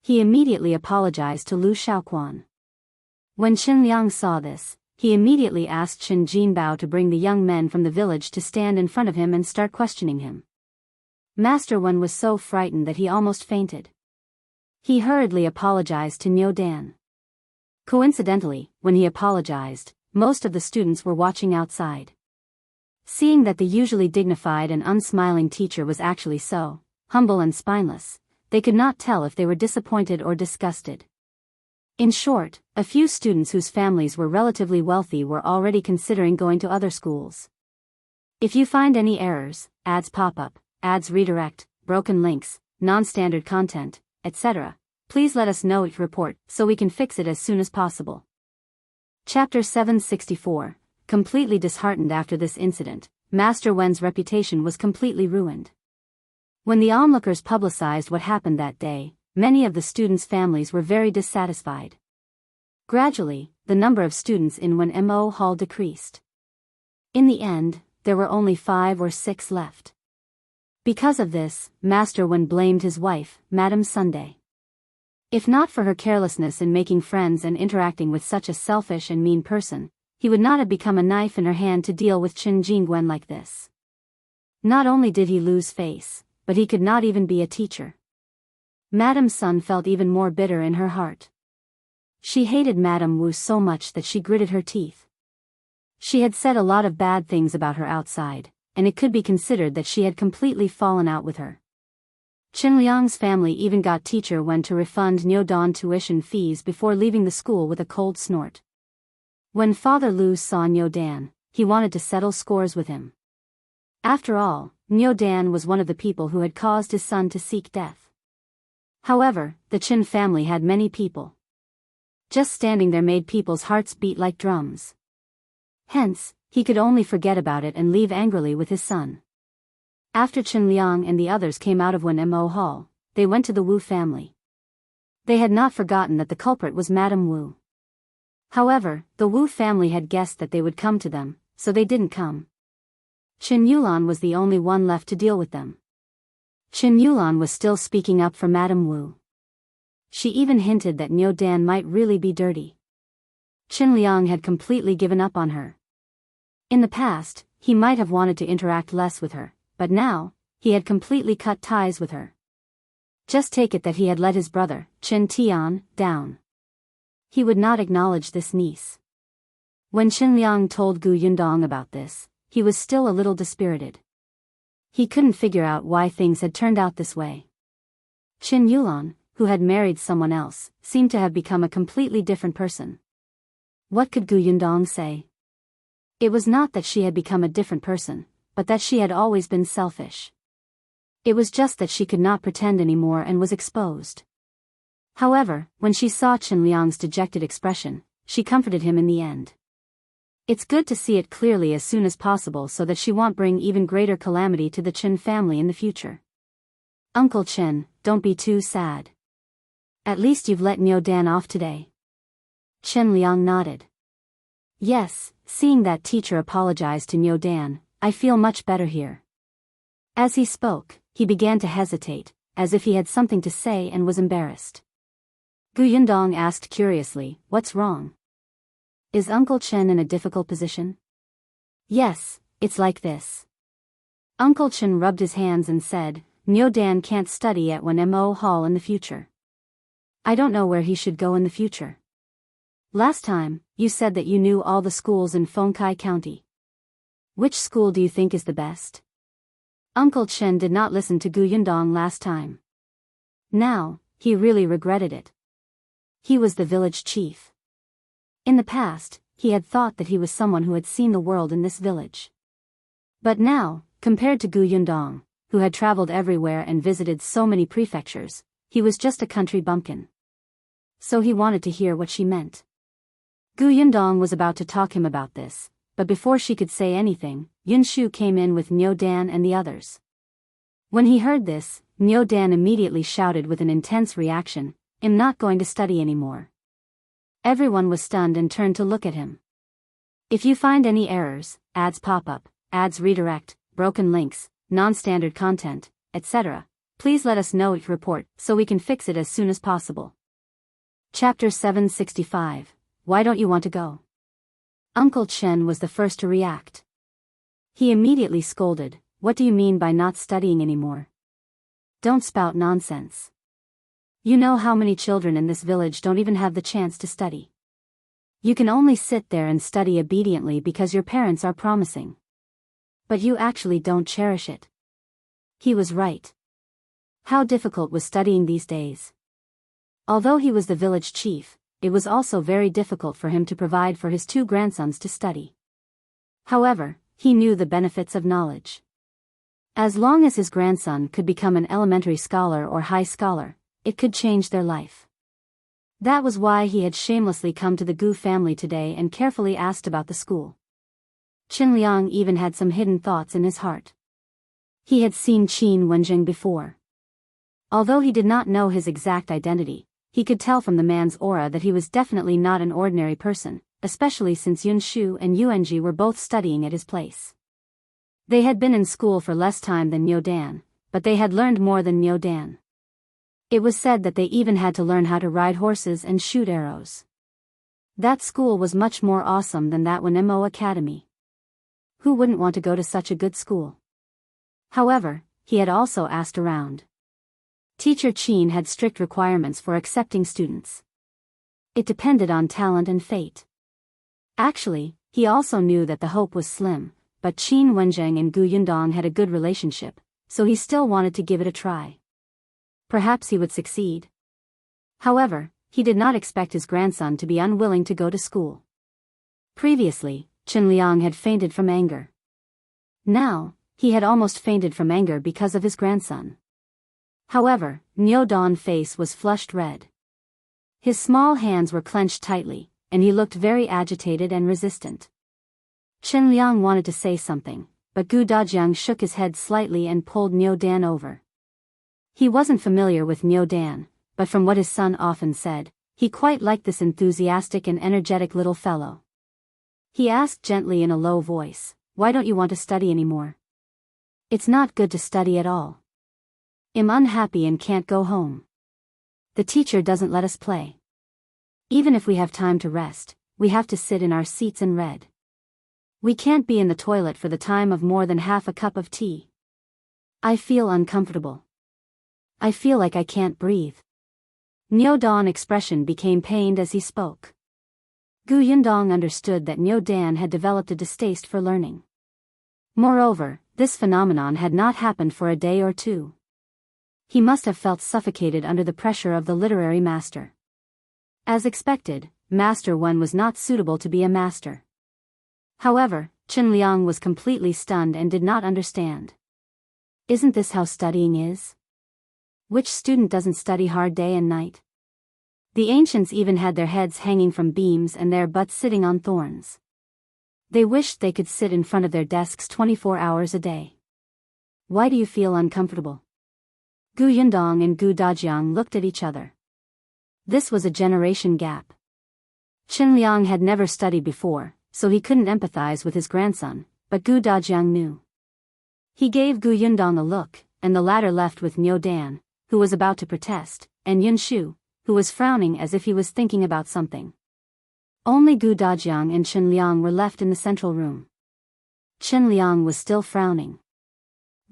He immediately apologized to Liu Xiaohui. When Qingyuan saw this, he immediately asked Qin Jinbao to bring the young men from the village to stand in front of him and start questioning him. Master Wen was so frightened that he almost fainted. He hurriedly apologized to Niu Dan. Coincidentally, when he apologized, most of the students were watching outside. Seeing that the usually dignified and unsmiling teacher was actually so humble and spineless, they could not tell if they were disappointed or disgusted. In short, a few students whose families were relatively wealthy were already considering going to other schools. If you find any errors, ads pop up, ads redirect, broken links, non-standard content, etc., please let us know each report so we can fix it as soon as possible. Chapter 764. Completely disheartened after this incident, Master Wen's reputation was completely ruined. When the onlookers publicized what happened that day, many of the students' families were very dissatisfied. Gradually, the number of students in Wenhuo Hall decreased. In the end, there were only 5 or 6 left. Because of this, Master Wen blamed his wife, Madame Sunday. If not for her carelessness in making friends and interacting with such a selfish and mean person, he would not have become a knife in her hand to deal with Qin Jingguan like this. Not only did he lose face, but he could not even be a teacher. Madame Sun felt even more bitter in her heart. She hated Madame Wu so much that she gritted her teeth. She had said a lot of bad things about her outside, and it could be considered that she had completely fallen out with her. Qingyuan's family even got teacher Wen to refund Niu Dan tuition fees before leaving the school with a cold snort. When Father Liu saw Niu Dan, he wanted to settle scores with him. After all, Niu Dan was one of the people who had caused his son to seek death. However, the Qin family had many people. Just standing there made people's hearts beat like drums. Hence, he could only forget about it and leave angrily with his son. After Qingyuan and the others came out of Wenhuo Hall, they went to the Wu family. They had not forgotten that the culprit was Madame Wu. However, the Wu family had guessed that they would come to them, so they didn't come. Qingyuan was the only one left to deal with them. Qingyuan was still speaking up for Madame Wu. She even hinted that Niu Dan might really be dirty. Qingyuan had completely given up on her. In the past, he might have wanted to interact less with her, but now, he had completely cut ties with her. Just take it that he had let his brother, Qin Tian, down. He would not acknowledge this niece. When Qingyuan told Gu Yundong about this, he was still a little dispirited. He couldn't figure out why things had turned out this way. Qingyuan, who had married someone else, seemed to have become a completely different person. What could Gu Yundong say? It was not that she had become a different person, but that she had always been selfish. It was just that she could not pretend anymore and was exposed. However, when she saw Chen Liang's dejected expression, she comforted him in the end. It's good to see it clearly as soon as possible so that she won't bring even greater calamity to the Chen family in the future. Uncle Chen, don't be too sad. At least you've let Niu Dan off today. Chen Liang nodded. Yes, seeing that teacher apologize to Niu Dan, I feel much better here. As he spoke, he began to hesitate, as if he had something to say and was embarrassed. Gu Yundong asked curiously, what's wrong? Is Uncle Chen in a difficult position? Yes, it's like this. Uncle Chen rubbed his hands and said, Niu Dan can't study at Wenhuo Hall in the future. I don't know where he should go in the future. Last time, you said that you knew all the schools in Fengkai County. Which school do you think is the best? Uncle Chen did not listen to Gu Yundong last time. Now, he really regretted it. He was the village chief. In the past, he had thought that he was someone who had seen the world in this village. But now, compared to Gu Yundong, who had traveled everywhere and visited so many prefectures, he was just a country bumpkin. So he wanted to hear what she meant. Gu Yundong was about to talk him about this, but before she could say anything, Yunxu came in with Niu Dan and the others. When he heard this, Niu Dan immediately shouted with an intense reaction, I'm not going to study anymore. Everyone was stunned and turned to look at him. If you find any errors, ads pop up, ads redirect, broken links, non-standard content, etc., please let us know each report so we can fix it as soon as possible. Chapter 765. Why don't you want to go? Uncle Chen was the first to react. He immediately scolded, what do you mean by not studying anymore? Don't spout nonsense. You know how many children in this village don't even have the chance to study. You can only sit there and study obediently because your parents are promising. But you actually don't cherish it. He was right. How difficult was studying these days? Although he was the village chief, it was also very difficult for him to provide for his two grandsons to study. However, he knew the benefits of knowledge. As long as his grandson could become an elementary scholar or high scholar, it could change their life. That was why he had shamelessly come to the Gu family today and carefully asked about the school. Qin Liang even had some hidden thoughts in his heart. He had seen Qin Wenjing before. Although he did not know his exact identity, he could tell from the man's aura that he was definitely not an ordinary person, especially since Yunxu and Yuanji were both studying at his place. They had been in school for less time than Niu Dan, but they had learned more than Niu Dan. It was said that they even had to learn how to ride horses and shoot arrows. That school was much more awesome than that Wenhuo Academy. Who wouldn't want to go to such a good school? However, he had also asked around. Teacher Qin had strict requirements for accepting students. It depended on talent and fate. Actually, he also knew that the hope was slim, but Qin Wenjing and Gu Yundong had a good relationship, so he still wanted to give it a try. Perhaps he would succeed. However, he did not expect his grandson to be unwilling to go to school. Previously, Chen Liang had fainted from anger. Now, he had almost fainted from anger because of his grandson. However, Niu Dan's face was flushed red. His small hands were clenched tightly, and he looked very agitated and resistant. Chen Liang wanted to say something, but Gu Dajiang shook his head slightly and pulled Niu Dan over. He wasn't familiar with Niu Dan, but from what his son often said, he quite liked this enthusiastic and energetic little fellow. He asked gently in a low voice, why don't you want to study anymore? It's not good to study at all. I'm unhappy and can't go home. The teacher doesn't let us play. Even if we have time to rest, we have to sit in our seats and read. We can't be in the toilet for the time of more than half a cup of tea. I feel uncomfortable. I feel like I can't breathe. Niu Dan's expression became pained as he spoke. Gu Yundong understood that Niu Dan had developed a distaste for learning. Moreover, this phenomenon had not happened for a day or two. He must have felt suffocated under the pressure of the literary master. As expected, Master Wen was not suitable to be a master. However, Qin Liang was completely stunned and did not understand. Isn't this how studying is? Which student doesn't study hard day and night? The ancients even had their heads hanging from beams and their butts sitting on thorns. They wished they could sit in front of their desks 24 hours a day. Why do you feel uncomfortable? Gu Yundong and Gu Dajiang looked at each other. This was a generation gap. Qin Liang had never studied before, so he couldn't empathize with his grandson, but Gu Dajiang knew. He gave Gu Yundong a look, and the latter left with Niu Dan, who was about to protest, and Yunxu, who was frowning as if he was thinking about something. Only Gu Dajiang and Qin Liang were left in the central room. Qin Liang was still frowning.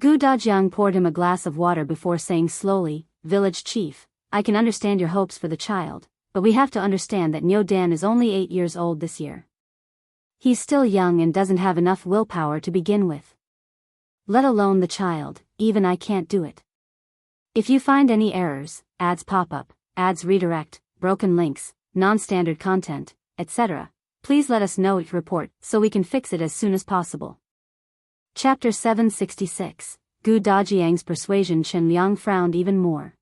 Gu Dajiang poured him a glass of water before saying slowly, "Village chief, I can understand your hopes for the child, but we have to understand that Niu Dan is only 8 years old this year. He's still young and doesn't have enough willpower to begin with. Let alone the child, even I can't do it. If you find any errors, ads pop up, ads redirect, broken links, non-standard content, etc., please let us know it report so we can fix it as soon as possible." Chapter 766, Gu Dajiang's Persuasion. Qin Liang frowned even more.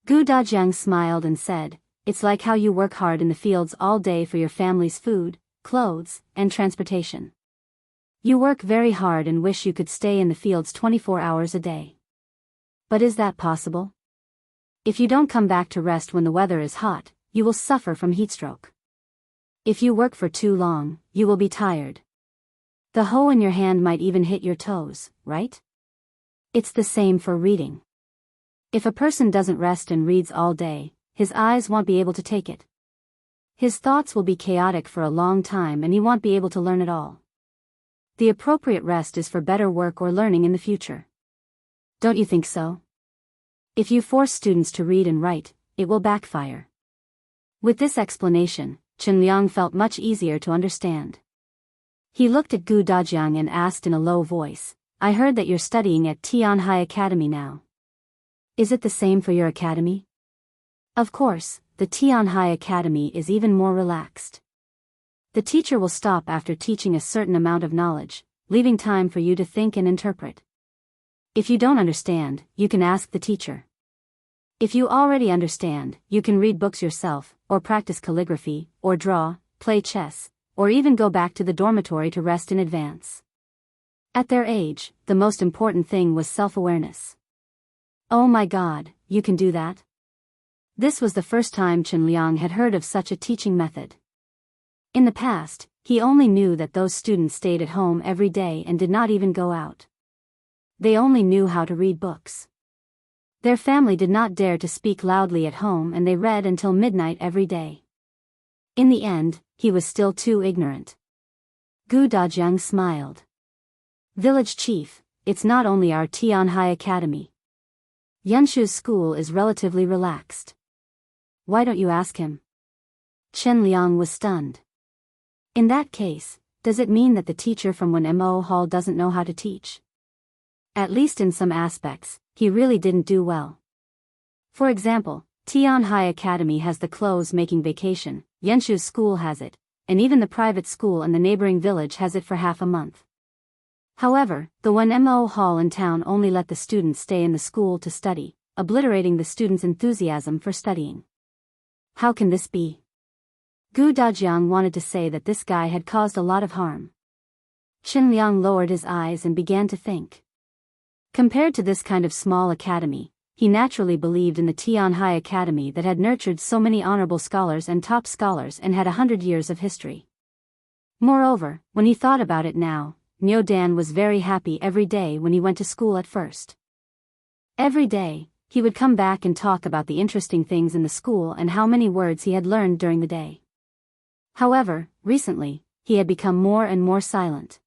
Gu Dajiang smiled and said, "It's like how you work hard in the fields all day for your family's food, clothes, and transportation. You work very hard and wish you could stay in the fields 24 hours a day. But is that possible? If you don't come back to rest when the weather is hot, you will suffer from heatstroke. If you work for too long, you will be tired. The hoe in your hand might even hit your toes, right? It's the same for reading. If a person doesn't rest and reads all day, his eyes won't be able to take it. His thoughts will be chaotic for a long time and he won't be able to learn at all. The appropriate rest is for better work or learning in the future. Don't you think so? If you force students to read and write, it will backfire." With this explanation, Qin Liang felt much easier to understand. He looked at Gu Dajiang and asked in a low voice, "I heard that you're studying at Tianhai Academy now. Is it the same for your academy?" Of course, the Tianhai Academy is even more relaxed. The teacher will stop after teaching a certain amount of knowledge, leaving time for you to think and interpret. If you don't understand, you can ask the teacher. If you already understand, you can read books yourself, or practice calligraphy, or draw, play chess, or even go back to the dormitory to rest in advance. At their age, the most important thing was self-awareness. Oh my God, you can do that? This was the first time Qin Liang had heard of such a teaching method. In the past, he only knew that those students stayed at home every day and did not even go out. They only knew how to read books. Their family did not dare to speak loudly at home and they read until midnight every day. In the end, he was still too ignorant. Gu Dajiang smiled. "Village chief, it's not only our Tianhai Academy. Yunshu's school is relatively relaxed. Why don't you ask him?" Qin Liang was stunned. In that case, does it mean that the teacher from Wenhuo Hall doesn't know how to teach? At least in some aspects, he really didn't do well. For example, Tianhai Academy has the clothes-making vacation, Yunshu's school has it, and even the private school in the neighboring village has it for half a month. However, the Wenhuo Hall in town only let the students stay in the school to study, obliterating the students' enthusiasm for studying. How can this be? Gu Dajiang wanted to say that this guy had caused a lot of harm. Qin Liang lowered his eyes and began to think. Compared to this kind of small academy, he naturally believed in the Tianhai Academy that had nurtured so many honorable scholars and top scholars and had 100 years of history. Moreover, when he thought about it now, Niu Dan was very happy every day when he went to school at first. Every day, he would come back and talk about the interesting things in the school and how many words he had learned during the day. However, recently, he had become more and more silent.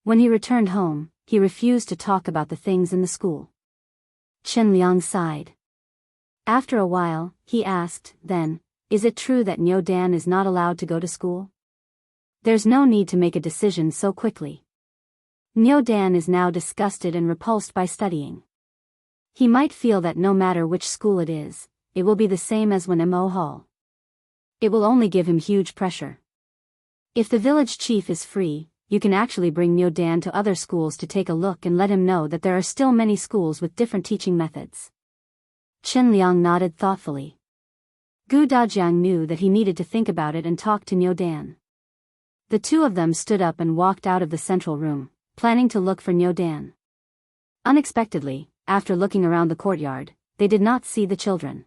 When he returned home, he refused to talk about the things in the school. Qin Liang sighed. After a while, he asked, "Then, is it true that Niu Dan is not allowed to go to school? There's no need to make a decision so quickly. Niu Dan is now disgusted and repulsed by studying. He might feel that no matter which school it is, it will be the same as Wenhuo Hall. It will only give him huge pressure. If the village chief is free, you can actually bring Niu Dan to other schools to take a look and let him know that there are still many schools with different teaching methods. Chen Liang nodded thoughtfully. Gu Dajiang knew that he needed to think about it and talk to Niu Dan. The two of them stood up and walked out of the central room, planning to look for Niu Dan. Unexpectedly, after looking around the courtyard, they did not see the children.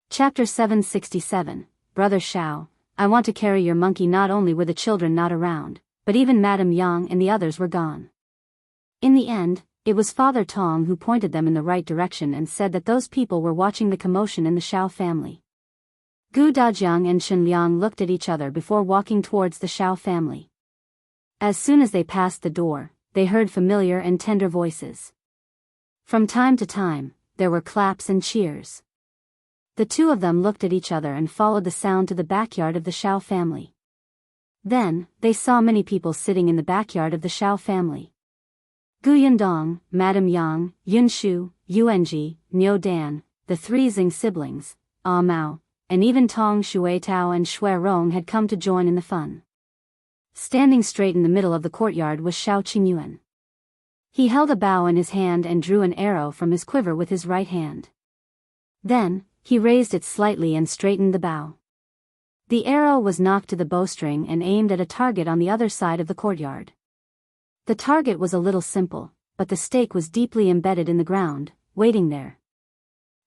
Chapter 767, Brother Shao, I want to carry your monkey. Not only were the children not around, but even Madame Yang and the others were gone. In the end, it was Father Tong who pointed them in the right direction and said that those people were watching the commotion in the Shao family. Gu Dajiang and Chen Liang looked at each other before walking towards the Shao family. As soon as they passed the door, they heard familiar and tender voices. From time to time, there were claps and cheers. The two of them looked at each other and followed the sound to the backyard of the Shao family. Then, they saw many people sitting in the backyard of the Shao family. Gu Yundong, Madame Yang, Yunshu, Yuanji, Niu Dan, the three Xing siblings, Mao, and even Tong Shui Tao and Shui Rong had come to join in the fun. Standing straight in the middle of the courtyard was Shao Qingyuan. He held a bow in his hand and drew an arrow from his quiver with his right hand. Then, he raised it slightly and straightened the bow. The arrow was knocked to the bowstring and aimed at a target on the other side of the courtyard. The target was a little simple, but the stake was deeply embedded in the ground, waiting there.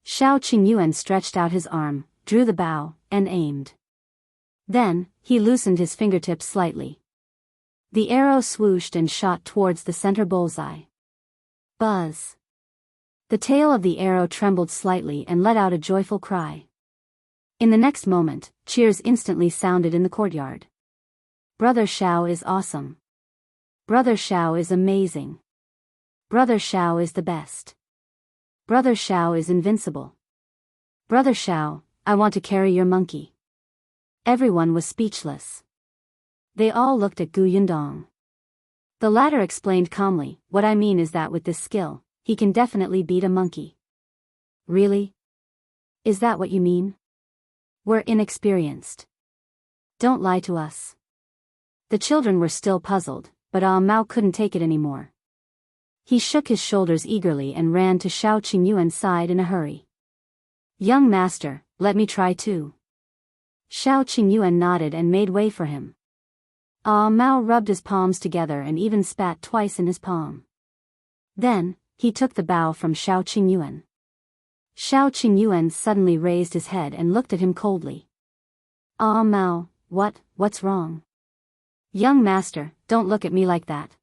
Shao Qingyuan stretched out his arm, drew the bow, and aimed. Then, he loosened his fingertips slightly. The arrow swooshed and shot towards the center bullseye. Buzz! The tail of the arrow trembled slightly and let out a joyful cry. In the next moment, cheers instantly sounded in the courtyard. Brother Shao is awesome. Brother Shao is amazing. Brother Shao is the best. Brother Shao is invincible. Brother Shao, I want to carry your monkey. Everyone was speechless. They all looked at Gu Yundong. The latter explained calmly, what I mean is that with this skill, he can definitely beat a monkey. Really? Is that what you mean? We're inexperienced. Don't lie to us. The children were still puzzled, but Mao couldn't take it anymore. He shook his shoulders eagerly and ran to Shao Qingyuan's side in a hurry. Young master, let me try too. Shao Qingyuan nodded and made way for him. Mao rubbed his palms together and even spat twice in his palm. Then, he took the bow from Shao Qingyuan. Shao Qingyuan suddenly raised his head and looked at him coldly. Mao, what's wrong? Young master, don't look at me like that.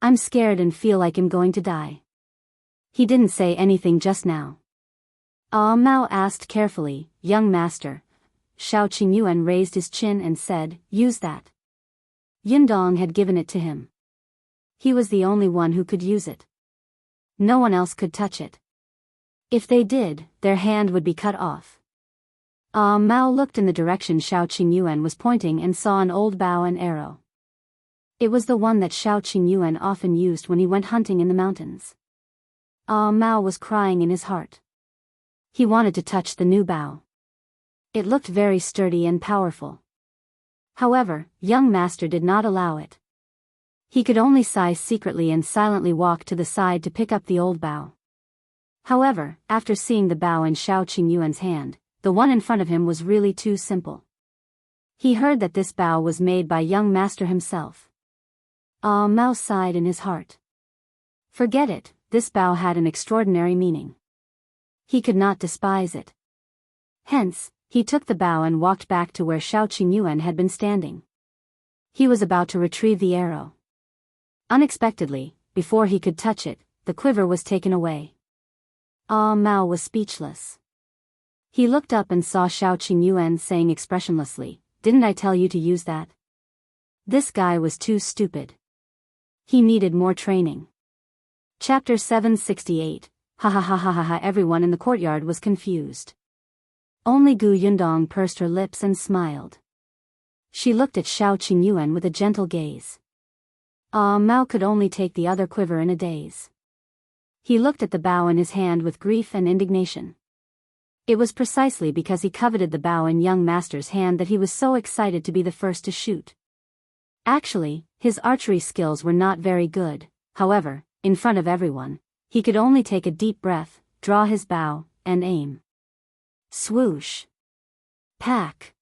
I'm scared and feel like I'm going to die. He didn't say anything just now. Mao asked carefully, young master. Shao Qingyuan raised his chin and said, use that. Yundong had given it to him. He was the only one who could use it. No one else could touch it. If they did, their hand would be cut off. Mao looked in the direction Shao Qingyuan was pointing and saw an old bow and arrow. It was the one that Shao Qingyuan often used when he went hunting in the mountains. Mao was crying in his heart. He wanted to touch the new bow. It looked very sturdy and powerful. However, young master did not allow it. He could only sigh secretly and silently walk to the side to pick up the old bow. However, after seeing the bow in Shao Qingyuan's hand, the one in front of him was really too simple. He heard that this bow was made by young master himself. Mao sighed in his heart. Forget it, this bow had an extraordinary meaning. He could not despise it. Hence, he took the bow and walked back to where Shao Qingyuan had been standing. He was about to retrieve the arrow. Unexpectedly, before he could touch it, the quiver was taken away. Mao was speechless. He looked up and saw Shao Qingyuan saying expressionlessly, didn't I tell you to use that? This guy was too stupid. He needed more training. Chapter 768, Hahahahaha. Everyone in the courtyard was confused. Only Gu Yundong pursed her lips and smiled. She looked at Shao Qingyuan with a gentle gaze. Mao could only take the other quiver in a daze. He looked at the bow in his hand with grief and indignation. It was precisely because he coveted the bow in young master's hand that he was so excited to be the first to shoot. Actually, his archery skills were not very good, however, in front of everyone, he could only take a deep breath, draw his bow, and aim. Swoosh. Pack.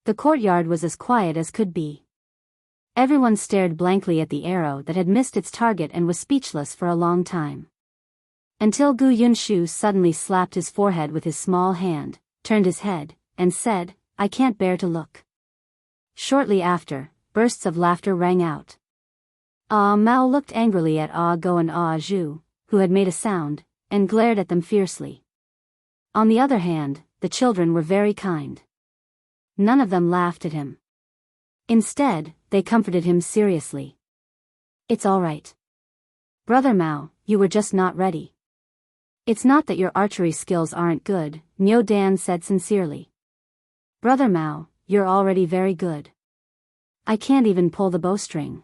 The courtyard was as quiet as could be. Everyone stared blankly at the arrow that had missed its target and was speechless for a long time. Until Gu Yunshu suddenly slapped his forehead with his small hand, turned his head, and said, "I can't bear to look." Shortly after, bursts of laughter rang out. Ah Mao looked angrily at Ah Go and Ah Zhu, who had made a sound, and glared at them fiercely. On the other hand, the children were very kind. None of them laughed at him. Instead, they comforted him seriously. "It's all right. Brother Mao, you were just not ready. It's not that your archery skills aren't good," Niu Dan said sincerely. "Brother Mao, you're already very good. I can't even pull the bowstring.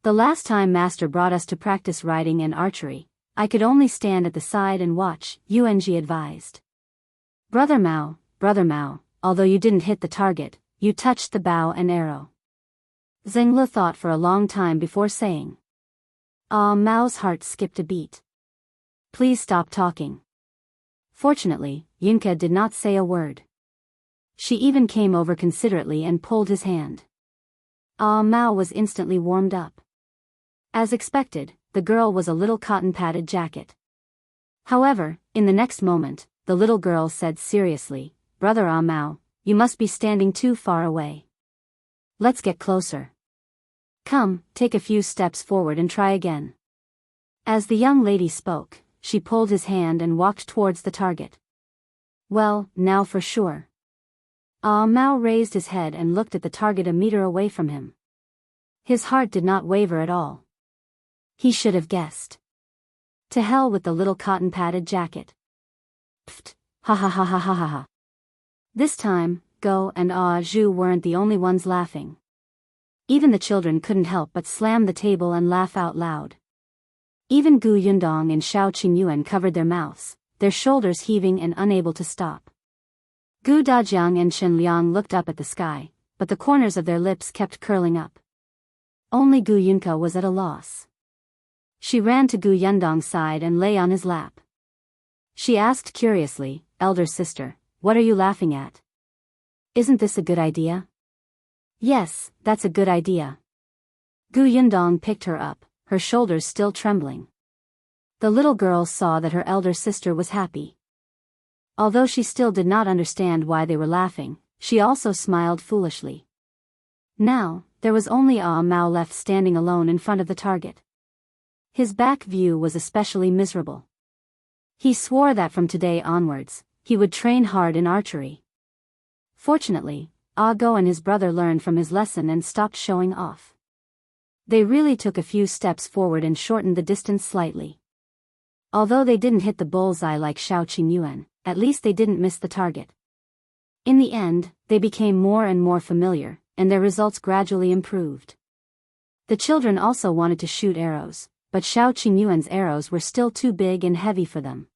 The last time Master brought us to practice riding and archery, I could only stand at the side and watch," Yuanji advised. Brother Mao, although you didn't hit the target, you touched the bow and arrow." Zhengli thought for a long time before saying. Mao's heart skipped a beat. "Please stop talking." Fortunately, Yunke did not say a word. She even came over considerately and pulled his hand. Mao was instantly warmed up. As expected, the girl was a little cotton-padded jacket. However, in the next moment, the little girl said seriously, "Brother Mao, you must be standing too far away. Let's get closer. Come, take a few steps forward and try again." As the young lady spoke, she pulled his hand and walked towards the target. "Well, now for sure." Mao raised his head and looked at the target a meter away from him. His heart did not waver at all. He should have guessed. To hell with the little cotton-padded jacket. Pfft, ha. This time, Go and Zhu weren't the only ones laughing. Even the children couldn't help but slam the table and laugh out loud. Even Gu Yundong and Shao Qingyuan covered their mouths, their shoulders heaving and unable to stop. Gu Dajiang and Chen Liang looked up at the sky, but the corners of their lips kept curling up. Only Gu Yunke was at a loss. She ran to Gu Yundong's side and lay on his lap. She asked curiously, "Elder sister, what are you laughing at? Isn't this a good idea?" "Yes, that's a good idea." Gu Yundong picked her up, her shoulders still trembling. The little girl saw that her elder sister was happy. Although she still did not understand why they were laughing, she also smiled foolishly. Now, there was only Mao left standing alone in front of the target. His back view was especially miserable. He swore that from today onwards, he would train hard in archery. Fortunately, Go and his brother learned from his lesson and stopped showing off. They really took a few steps forward and shortened the distance slightly. Although they didn't hit the bullseye like Shao Qingyuan, at least they didn't miss the target. In the end, they became more and more familiar, and their results gradually improved. The children also wanted to shoot arrows, but Shao Qingyuan's arrows were still too big and heavy for them.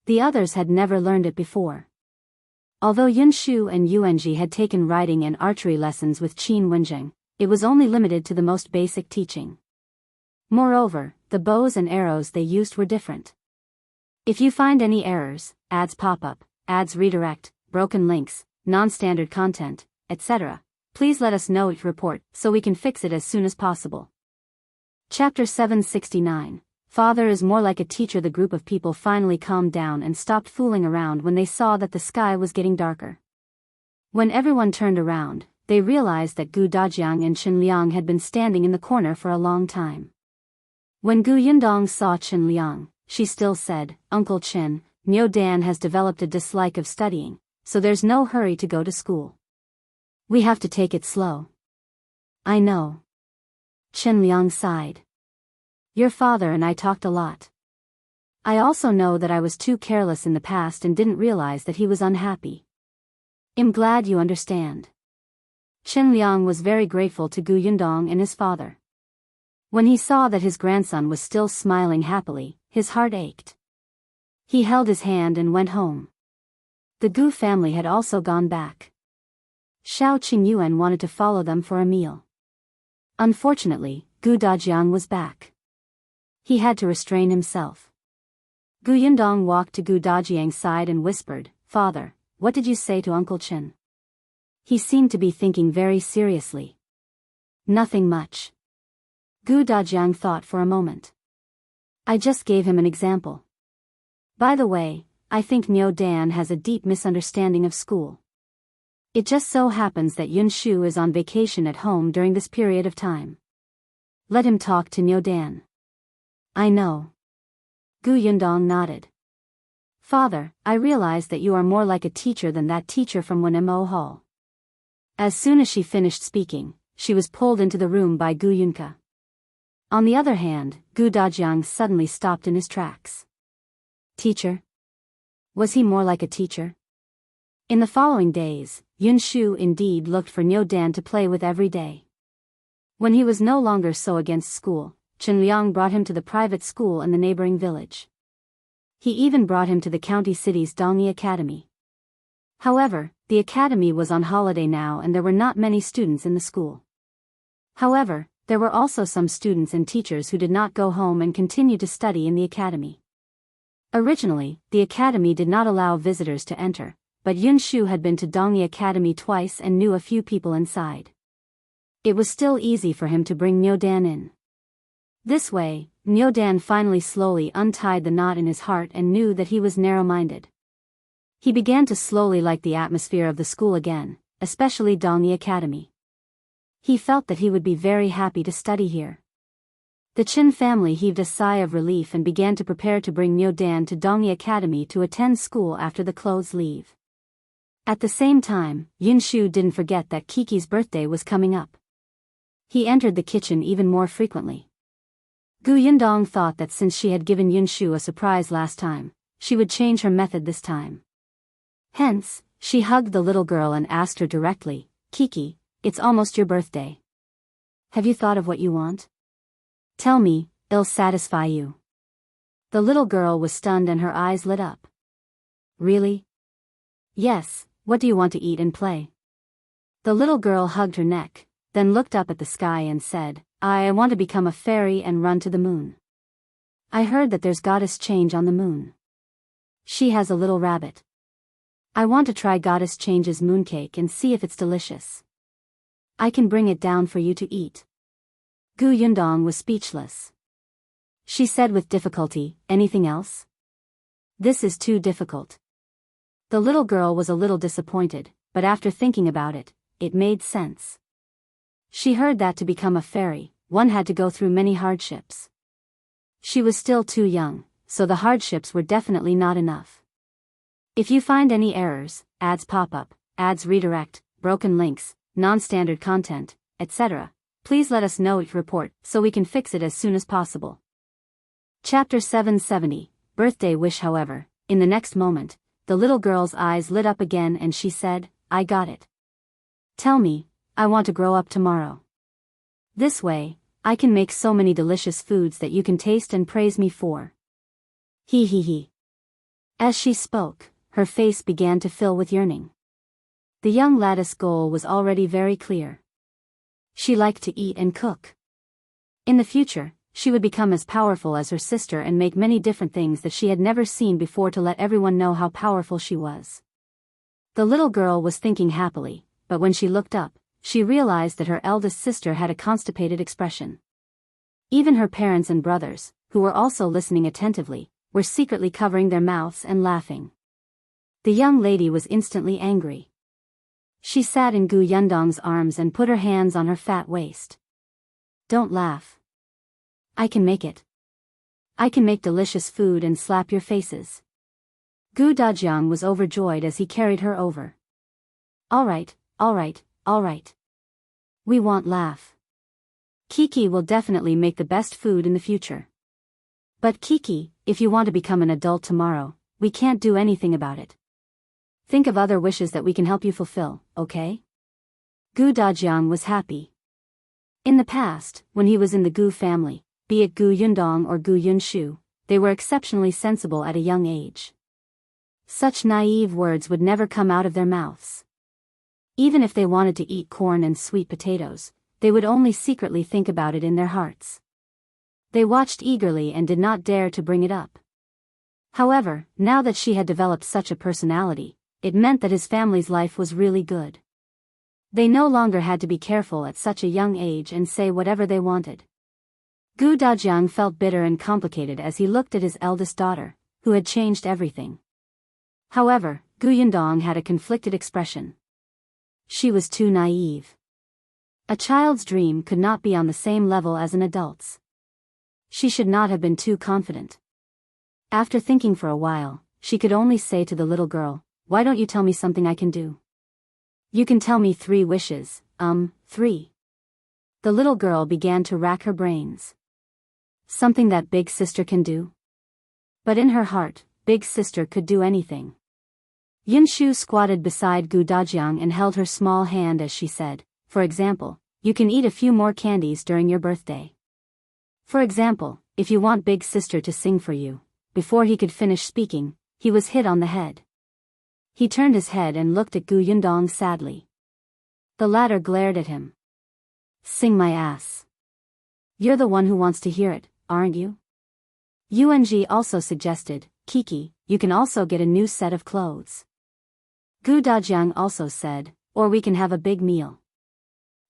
The others had never learned it before. Although Yunshu and Yuanji had taken riding and archery lessons with Qin Wenjing, it was only limited to the most basic teaching. Moreover, the bows and arrows they used were different. If you find any errors, ads pop up, ads redirect, broken links, non-standard content, etc., please let us know each report so we can fix it as soon as possible. Chapter 769. Father is more like a teacher. The group of people finally calmed down and stopped fooling around when they saw that the sky was getting darker. When everyone turned around, they realized that Gu Dajiang and Chen Liang had been standing in the corner for a long time. When Gu Yundong saw Chen Liang, she still said, "Uncle Chen, Niu Dan has developed a dislike of studying, so there's no hurry to go to school. We have to take it slow." "I know." Chen Liang sighed. "Your father and I talked a lot. I also know that I was too careless in the past and didn't realize that he was unhappy. I'm glad you understand." Chen Liang was very grateful to Gu Yundong and his father. When he saw that his grandson was still smiling happily, his heart ached. He held his hand and went home. The Gu family had also gone back. Shao Qingyuan wanted to follow them for a meal. Unfortunately, Gu Dajiang was back. He had to restrain himself. Gu Yundong walked to Gu Dajiang's side and whispered, "Father, what did you say to Uncle Chen?" He seemed to be thinking very seriously. "Nothing much." Gu Dajiang thought for a moment. "I just gave him an example. By the way, I think Niu Dan has a deep misunderstanding of school. It just so happens that Yunxu is on vacation at home during this period of time. Let him talk to Niu Dan." "I know." Gu Yundong nodded. "Father, I realize that you are more like a teacher than that teacher from Wenhuo Hall." As soon as she finished speaking, she was pulled into the room by Gu Yunke. On the other hand, Gu Dajiang suddenly stopped in his tracks. Teacher? Was he more like a teacher? In the following days, Yunxu indeed looked for Niu Dan to play with every day. When he was no longer so against school, Chen Liang brought him to the private school in the neighboring village. He even brought him to the county city's Dongyi Academy. However, the academy was on holiday now and there were not many students in the school. However, there were also some students and teachers who did not go home and continued to study in the academy. Originally, the academy did not allow visitors to enter, but Yunxu had been to Dongyi Academy twice and knew a few people inside. It was still easy for him to bring Niu Dan in. This way, Niu Dan finally slowly untied the knot in his heart and knew that he was narrow-minded. He began to slowly like the atmosphere of the school again, especially Dongyi Academy. He felt that he would be very happy to study here. The Qin family heaved a sigh of relief and began to prepare to bring Niu Dan to Dongyi Academy to attend school after the clothes leave. At the same time, Yunxu didn't forget that Kiki's birthday was coming up. He entered the kitchen even more frequently. Gu Yundong thought that since she had given Yunxu a surprise last time, she would change her method this time. Hence, she hugged the little girl and asked her directly, "Kiki, it's almost your birthday. Have you thought of what you want? Tell me, it'll satisfy you." The little girl was stunned and her eyes lit up. "Really?" "Yes, what do you want to eat and play?" The little girl hugged her neck, then looked up at the sky and said, I want to become a fairy and run to the moon. I heard that there's goddess Change on the moon. She has a little rabbit. I want to try goddess Change's mooncake and see if it's delicious. I can bring it down for you to eat." Gu Yundong was speechless. She said with difficulty, "Anything else? This is too difficult." The little girl was a little disappointed, but after thinking about it, it made sense. She heard that to become a fairy, one had to go through many hardships. She was still too young, so the hardships were definitely not enough. If you find any errors, ads pop up, ads redirect, broken links, non-standard content, etc., please let us know each report so we can fix it as soon as possible. Chapter 770, Birthday Wish. However, in the next moment, the little girl's eyes lit up again and she said, I got it. Tell me, I want to grow up tomorrow. This way, I can make so many delicious foods that you can taste and praise me for. He he he. As she spoke, her face began to fill with yearning. The young lattice goal was already very clear. She liked to eat and cook. In the future, she would become as powerful as her sister and make many different things that she had never seen before to let everyone know how powerful she was. The little girl was thinking happily, but when she looked up, she realized that her eldest sister had a constipated expression. Even her parents and brothers, who were also listening attentively, were secretly covering their mouths and laughing. The young lady was instantly angry. She sat in Gu Yundong's arms and put her hands on her fat waist. Don't laugh. I can make it. I can make delicious food and slap your faces. Gu Dajiang was overjoyed as he carried her over. Alright, alright, alright. We won't laugh. Kiki will definitely make the best food in the future. But Kiki, if you want to become an adult tomorrow, we can't do anything about it. Think of other wishes that we can help you fulfill, okay? Gu Dajiang was happy. In the past, when he was in the Gu family, be it Gu Yundong or Gu Yunxu, they were exceptionally sensible at a young age. Such naive words would never come out of their mouths. Even if they wanted to eat corn and sweet potatoes, they would only secretly think about it in their hearts. They watched eagerly and did not dare to bring it up. However, now that she had developed such a personality, it meant that his family's life was really good. They no longer had to be careful at such a young age and say whatever they wanted. Gu Dajiang felt bitter and complicated as he looked at his eldest daughter, who had changed everything. However, Gu Yundong had a conflicted expression. She was too naive. A child's dream could not be on the same level as an adult's. She should not have been too confident. After thinking for a while, she could only say to the little girl, "Why don't you tell me something I can do? You can tell me 3 wishes, 3. The little girl began to rack her brains. Something that big sister can do? But in her heart, big sister could do anything. Yunxu squatted beside Gu Dajiang and held her small hand as she said, "For example, you can eat a few more candies during your birthday. For example, if you want big sister to sing for you." Before he could finish speaking, he was hit on the head. He turned his head and looked at Gu Yundong sadly. The latter glared at him. "Sing my ass. You're the one who wants to hear it, aren't you?" Yuanji also suggested, "Kiki, you can also get a new set of clothes." Gu Dajiang also said, "Or we can have a big meal."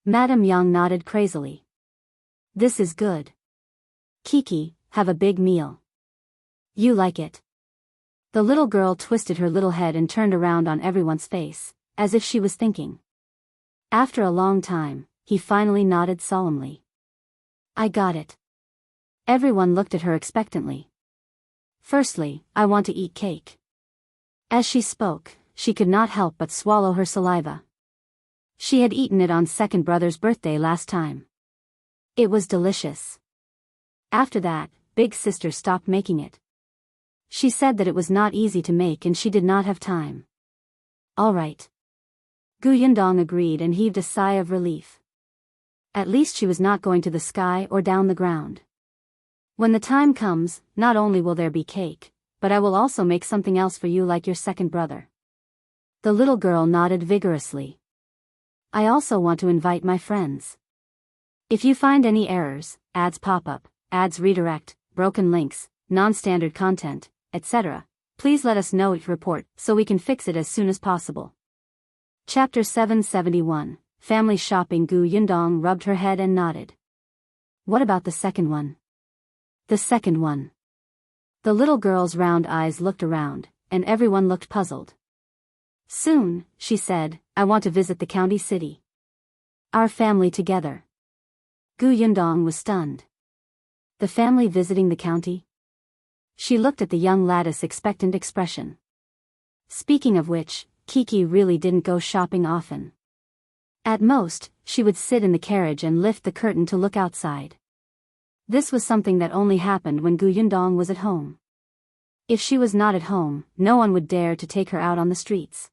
Madame Yang nodded crazily. "This is good. Kiki, have a big meal. You like it." The little girl twisted her little head and turned around on everyone's face, as if she was thinking. After a long time, he finally nodded solemnly. "I got it." Everyone looked at her expectantly. "Firstly, I want to eat cake." As she spoke, she could not help but swallow her saliva. She had eaten it on second brother's birthday last time. It was delicious. After that, big sister stopped making it. She said that it was not easy to make and she did not have time. "All right." Gu Yundong agreed and heaved a sigh of relief. At least she was not going to the sky or down the ground. "When the time comes, not only will there be cake, but I will also make something else for you like your second brother." The little girl nodded vigorously. "I also want to invite my friends. If you find any errors, ads pop up, ads redirect, broken links, non-standard content, etc., please let us know it report so we can fix it as soon as possible." Chapter 771, Family Shopping. Gu Yundong rubbed her head and nodded. "What about the second one?" "The second one." The little girl's round eyes looked around, and everyone looked puzzled. "Soon," she said, "I want to visit the county city. Our family together." Gu Yundong was stunned. The family visiting the county? She looked at the young lattice expectant expression. Speaking of which, Kiki really didn't go shopping often. At most, she would sit in the carriage and lift the curtain to look outside. This was something that only happened when Gu Yundong was at home. If she was not at home, no one would dare to take her out on the streets.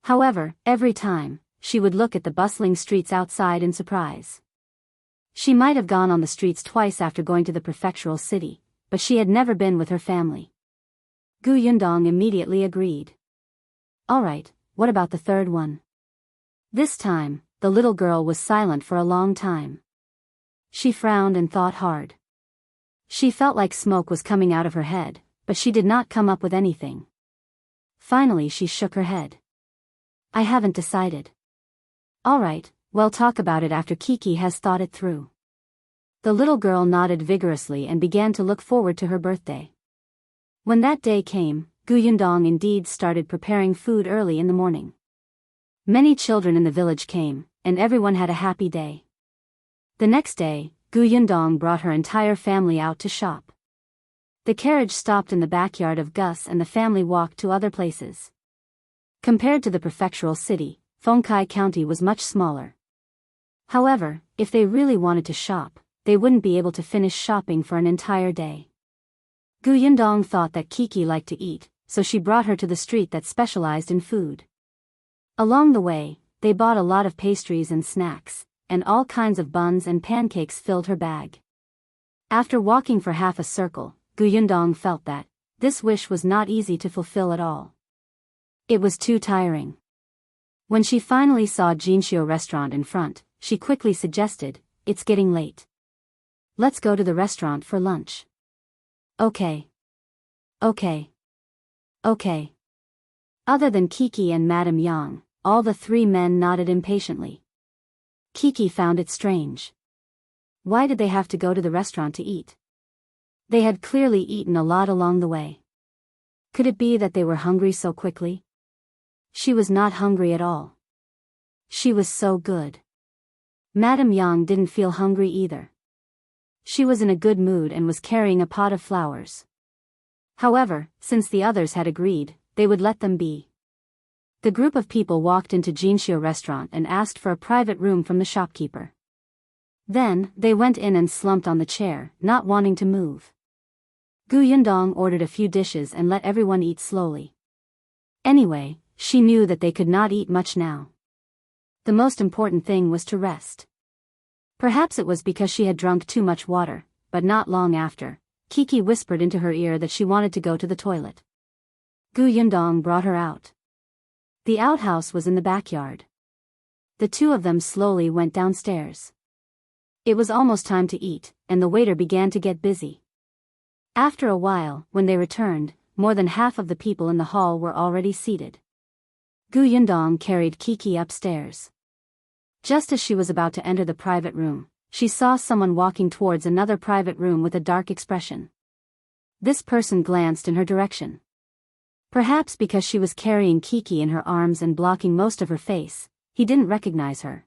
However, every time, she would look at the bustling streets outside in surprise. She might have gone on the streets twice after going to the prefectural city, but she had never been with her family. Gu Yundong immediately agreed. "All right, what about the third one?" This time, the little girl was silent for a long time. She frowned and thought hard. She felt like smoke was coming out of her head, but she did not come up with anything. Finally she shook her head. "I haven't decided." "All right, well, talk about it after Kiki has thought it through." The little girl nodded vigorously and began to look forward to her birthday. When that day came, Gu Yundong indeed started preparing food early in the morning. Many children in the village came, and everyone had a happy day. The next day, Gu Yundong brought her entire family out to shop. The carriage stopped in the backyard of Gus and the family walked to other places. Compared to the prefectural city, Fengkai County was much smaller. However, if they really wanted to shop, they wouldn't be able to finish shopping for an entire day. Gu Yundong thought that Kiki liked to eat, so she brought her to the street that specialized in food. Along the way, they bought a lot of pastries and snacks, and all kinds of buns and pancakes filled her bag. After walking for half a circle, Gu Yundong felt that, This wish was not easy to fulfill at all. It was too tiring. When she finally saw Jinxiu restaurant in front, she quickly suggested, "It's getting late. Let's go to the restaurant for lunch." Okay. Okay. Okay. Other than Kiki and Madame Yang, all the three men nodded impatiently. Kiki found it strange. Why did they have to go to the restaurant to eat? They had clearly eaten a lot along the way. Could it be that they were hungry so quickly? She was not hungry at all. She was so good. Madame Yang didn't feel hungry either. She was in a good mood and was carrying a pot of flowers. However, since the others had agreed, they would let them be. The group of people walked into Jinxiu restaurant and asked for a private room from the shopkeeper. Then, they went in and slumped on the chair, not wanting to move. Yundong ordered a few dishes and let everyone eat slowly. Anyway, she knew that they could not eat much now. The most important thing was to rest. Perhaps it was because she had drunk too much water, but not long after, Kiki whispered into her ear that she wanted to go to the toilet. Yundong brought her out. The outhouse was in the backyard. The two of them slowly went downstairs. It was almost time to eat, and the waiter began to get busy. After a while, when they returned, more than half of the people in the hall were already seated. Yundong carried Kiki upstairs. Just as she was about to enter the private room, she saw someone walking towards another private room with a dark expression. This person glanced in her direction. Perhaps because she was carrying Kiki in her arms and blocking most of her face, he didn't recognize her.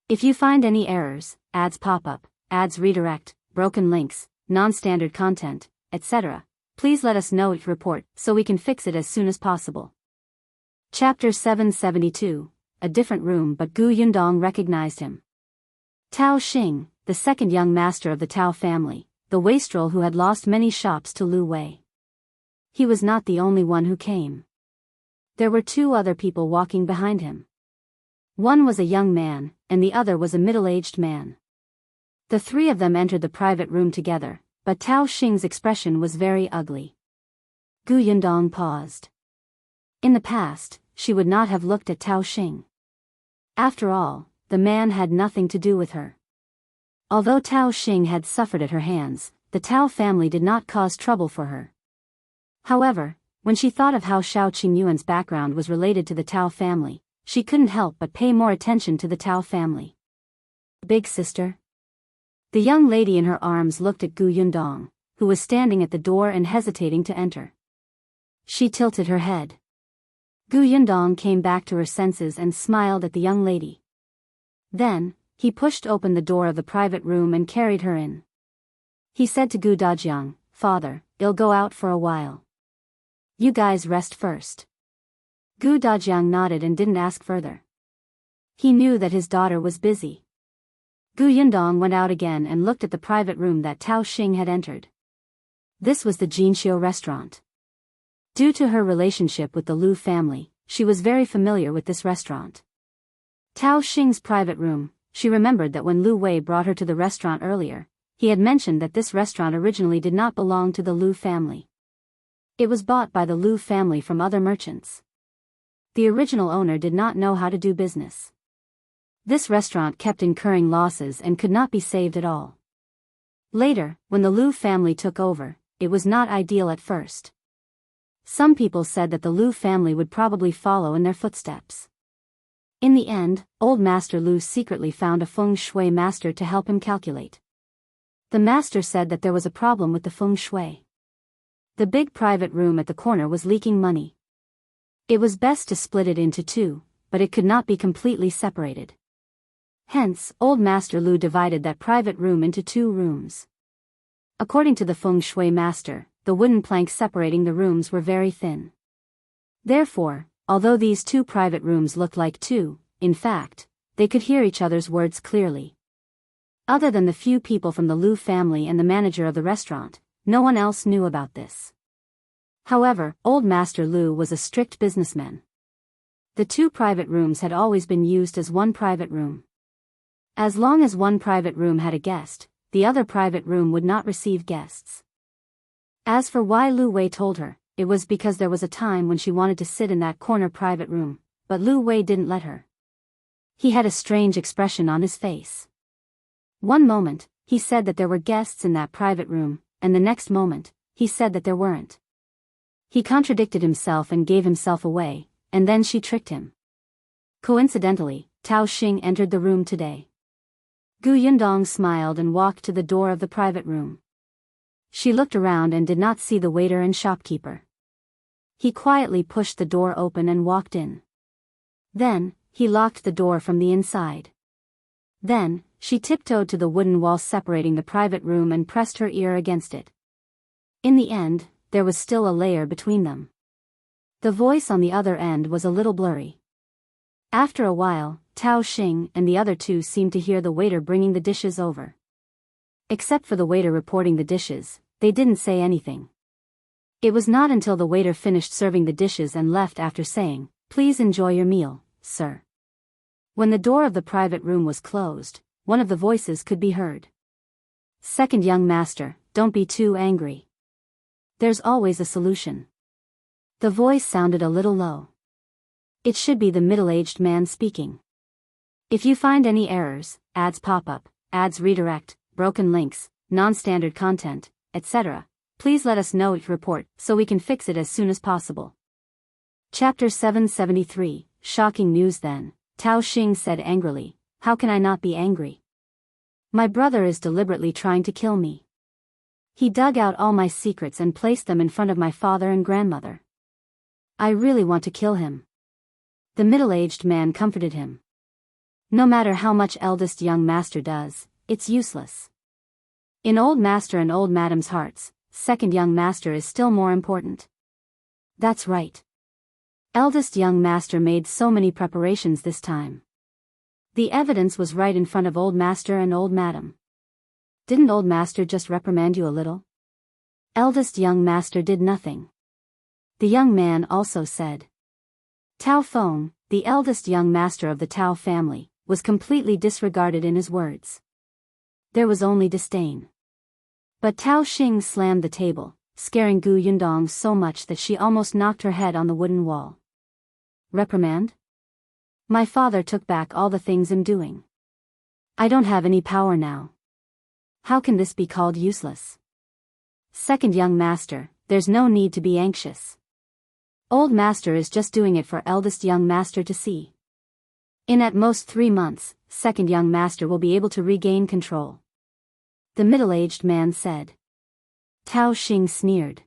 If you find any errors, ads pop up, ads redirect, broken links, non-standard content, etc., please let us know it report so we can fix it as soon as possible. Chapter 772, A Different Room, but Yundong recognized him. Tao Xing, the second young master of the Tao family, the wastrel who had lost many shops to Lu Wei. He was not the only one who came. There were two other people walking behind him. One was a young man, and the other was a middle-aged man. The three of them entered the private room together, but Tao Xing's expression was very ugly. Yundong paused. In the past, she would not have looked at Tao Xing. After all, the man had nothing to do with her. Although Tao Xing had suffered at her hands, the Tao family did not cause trouble for her. However, when she thought of how Shao Qingyuan's background was related to the Tao family, she couldn't help but pay more attention to the Tao family. Big sister? The young lady in her arms looked at Yundong, who was standing at the door and hesitating to enter. She tilted her head. Yundong came back to her senses and smiled at the young lady. Then, he pushed open the door of the private room and carried her in. He said to Dajiang, "Father, I'll go out for a while. You guys rest first." Dajiang nodded and didn't ask further. He knew that his daughter was busy. Yundong went out again and looked at the private room that Tao Xing had entered. This was the Jinxiu restaurant. Due to her relationship with the Liu family, she was very familiar with this restaurant. Tao Xing's private room, she remembered that when Lu Wei brought her to the restaurant earlier, he had mentioned that this restaurant originally did not belong to the Liu family. It was bought by the Liu family from other merchants. The original owner did not know how to do business. This restaurant kept incurring losses and could not be saved at all. Later, when the Liu family took over, it was not ideal at first. Some people said that the Liu family would probably follow in their footsteps. In the end, old Master Liu secretly found a feng shui master to help him calculate. The master said that there was a problem with the feng shui. The big private room at the corner was leaking money. It was best to split it into two, but it could not be completely separated. Hence, old Master Liu divided that private room into two rooms. According to the feng shui master, the wooden planks separating the rooms were very thin. Therefore, although these two private rooms looked like two, in fact, they could hear each other's words clearly. Other than the few people from the Liu family and the manager of the restaurant, no one else knew about this. However, old Master Liu was a strict businessman. The two private rooms had always been used as one private room. As long as one private room had a guest, the other private room would not receive guests. As for why Lu Wei told her, it was because there was a time when she wanted to sit in that corner private room, but Lu Wei didn't let her. He had a strange expression on his face. One moment, he said that there were guests in that private room, and the next moment, he said that there weren't. He contradicted himself and gave himself away, and then she tricked him. Coincidentally, Tao Xing entered the room today. Gu Yundong smiled and walked to the door of the private room. She looked around and did not see the waiter and shopkeeper. He quietly pushed the door open and walked in. Then, he locked the door from the inside. Then, she tiptoed to the wooden wall separating the private room and pressed her ear against it. In the end, there was still a layer between them. The voice on the other end was a little blurry. After a while, Tao Xing and the other two seemed to hear the waiter bringing the dishes over. Except for the waiter reporting the dishes, they didn't say anything. It was not until the waiter finished serving the dishes and left after saying, "Please enjoy your meal, sir." When the door of the private room was closed, one of the voices could be heard. "Second young master, don't be too angry. There's always a solution." The voice sounded a little low. It should be the middle-aged man speaking. "If you find any errors, ads pop up, ads redirect, broken links, non-standard content, etc., please let us know it report so we can fix it as soon as possible." Chapter 773, Shocking News. Then, Tao Xing said angrily, "How can I not be angry? My brother is deliberately trying to kill me. He dug out all my secrets and placed them in front of my father and grandmother. I really want to kill him." The middle-aged man comforted him. "No matter how much eldest young master does, it's useless. In old master and old madam's hearts, second young master is still more important." "That's right. Eldest young master made so many preparations this time. The evidence was right in front of old master and old madam. Didn't old master just reprimand you a little? Eldest young master did nothing." The young man also said. Tao Feng, the eldest young master of the Tao family, was completely disregarded in his words. There was only disdain. But Tao Xing slammed the table, scaring Gu Yundong so much that she almost knocked her head on the wooden wall. "Reprimand? My father took back all the things I'm doing. I don't have any power now. How can this be called useless? Second young master, there's no need to be anxious. Old master is just doing it for eldest young master to see. In at most 3 months, second young master will be able to regain control." The middle-aged man said. Tao Xing sneered.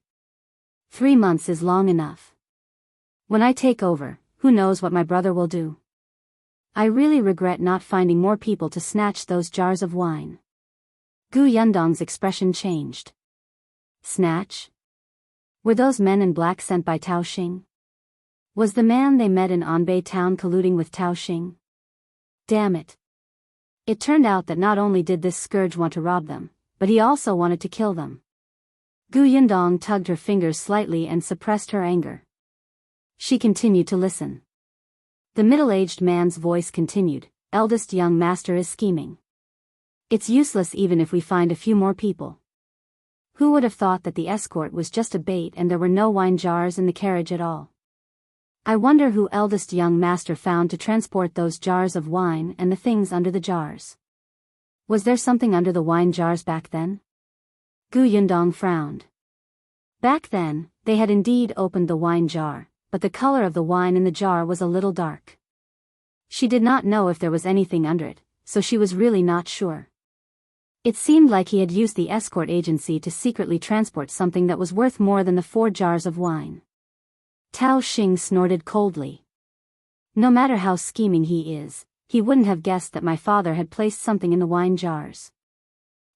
3 months is long enough. When I take over, who knows what my brother will do? I really regret not finding more people to snatch those jars of wine. Gu Yundong's expression changed. Snatch? Were those men in black sent by Tao Xing? Was the man they met in Anbei town colluding with Tao Xing? Damn it. It turned out that not only did this scourge want to rob them, but he also wanted to kill them. Gu Yundong tugged her fingers slightly and suppressed her anger. She continued to listen. The middle-aged man's voice continued, "Eldest young master is scheming. It's useless even if we find a few more people. Who would have thought that the escort was just a bait and there were no wine jars in the carriage at all? I wonder who eldest young master found to transport those jars of wine and the things under the jars. Was there something under the wine jars back then?" Gu Yundong frowned. Back then, they had indeed opened the wine jar, but the color of the wine in the jar was a little dark. She did not know if there was anything under it, so she was really not sure. It seemed like he had used the escort agency to secretly transport something that was worth more than the 4 jars of wine. Tao Xing snorted coldly. No matter how scheming he is, he wouldn't have guessed that my father had placed something in the wine jars.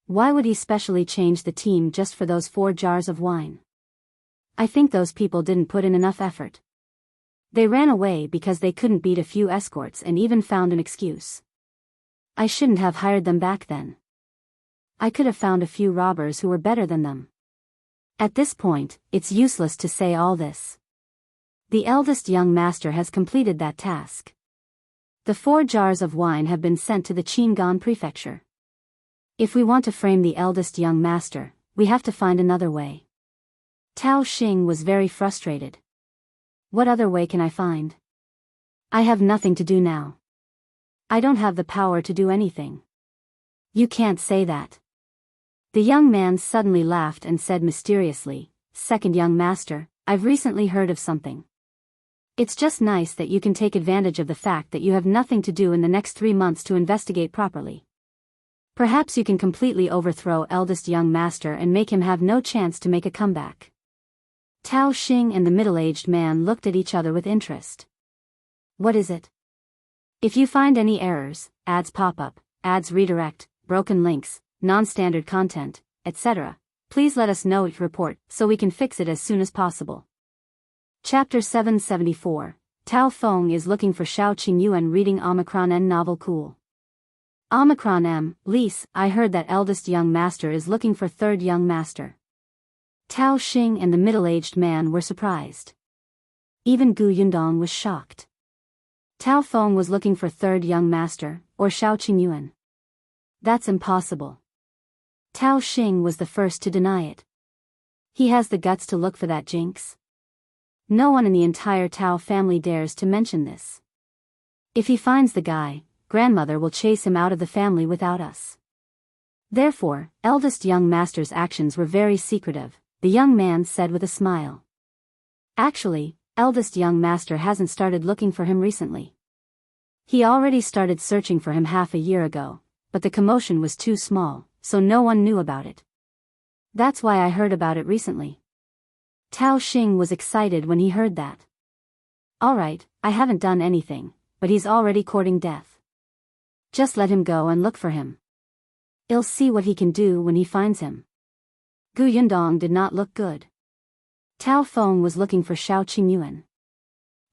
Why would he specially change the team just for those 4 jars of wine? I think those people didn't put in enough effort. They ran away because they couldn't beat a few escorts and even found an excuse. I shouldn't have hired them back then. I could have found a few robbers who were better than them. At this point, it's useless to say all this. The eldest young master has completed that task. The 4 jars of wine have been sent to the Qingyuan prefecture. If we want to frame the eldest young master, we have to find another way. Tao Xing was very frustrated. What other way can I find? I have nothing to do now. I don't have the power to do anything. You can't say that. The young man suddenly laughed and said mysteriously, Second young master, I've recently heard of something. It's just nice that you can take advantage of the fact that you have nothing to do in the next 3 months to investigate properly. Perhaps you can completely overthrow eldest young master and make him have no chance to make a comeback. Tao Xing and the middle-aged man looked at each other with interest. What is it? If you find any errors, ads pop up, ads redirect, broken links, non-standard content, etc., please let us know each report so we can fix it as soon as possible. Chapter 774, Tao Feng is looking for Shao Qingyuan reading Omicron N novel cool. Omicron M, Lise, I heard that eldest young master is looking for third young master. Tao Xing and the middle-aged man were surprised. Even Gu Yundong was shocked. Tao Feng was looking for third young master, or Shao Qingyuan. That's impossible. Tao Xing was the first to deny it. He has the guts to look for that jinx. No one in the entire Tao family dares to mention this. If he finds the guy, grandmother will chase him out of the family without us. Therefore, eldest young master's actions were very secretive, the young man said with a smile. Actually, eldest young master hasn't started looking for him recently. He already started searching for him half a year ago, but the commotion was too small, so no one knew about it. That's why I heard about it recently. Tao Xing was excited when he heard that. Alright, I haven't done anything, but he's already courting death. Just let him go and look for him. I'll see what he can do when he finds him. Gu Yundong did not look good. Tao Feng was looking for Shao Qingyuan.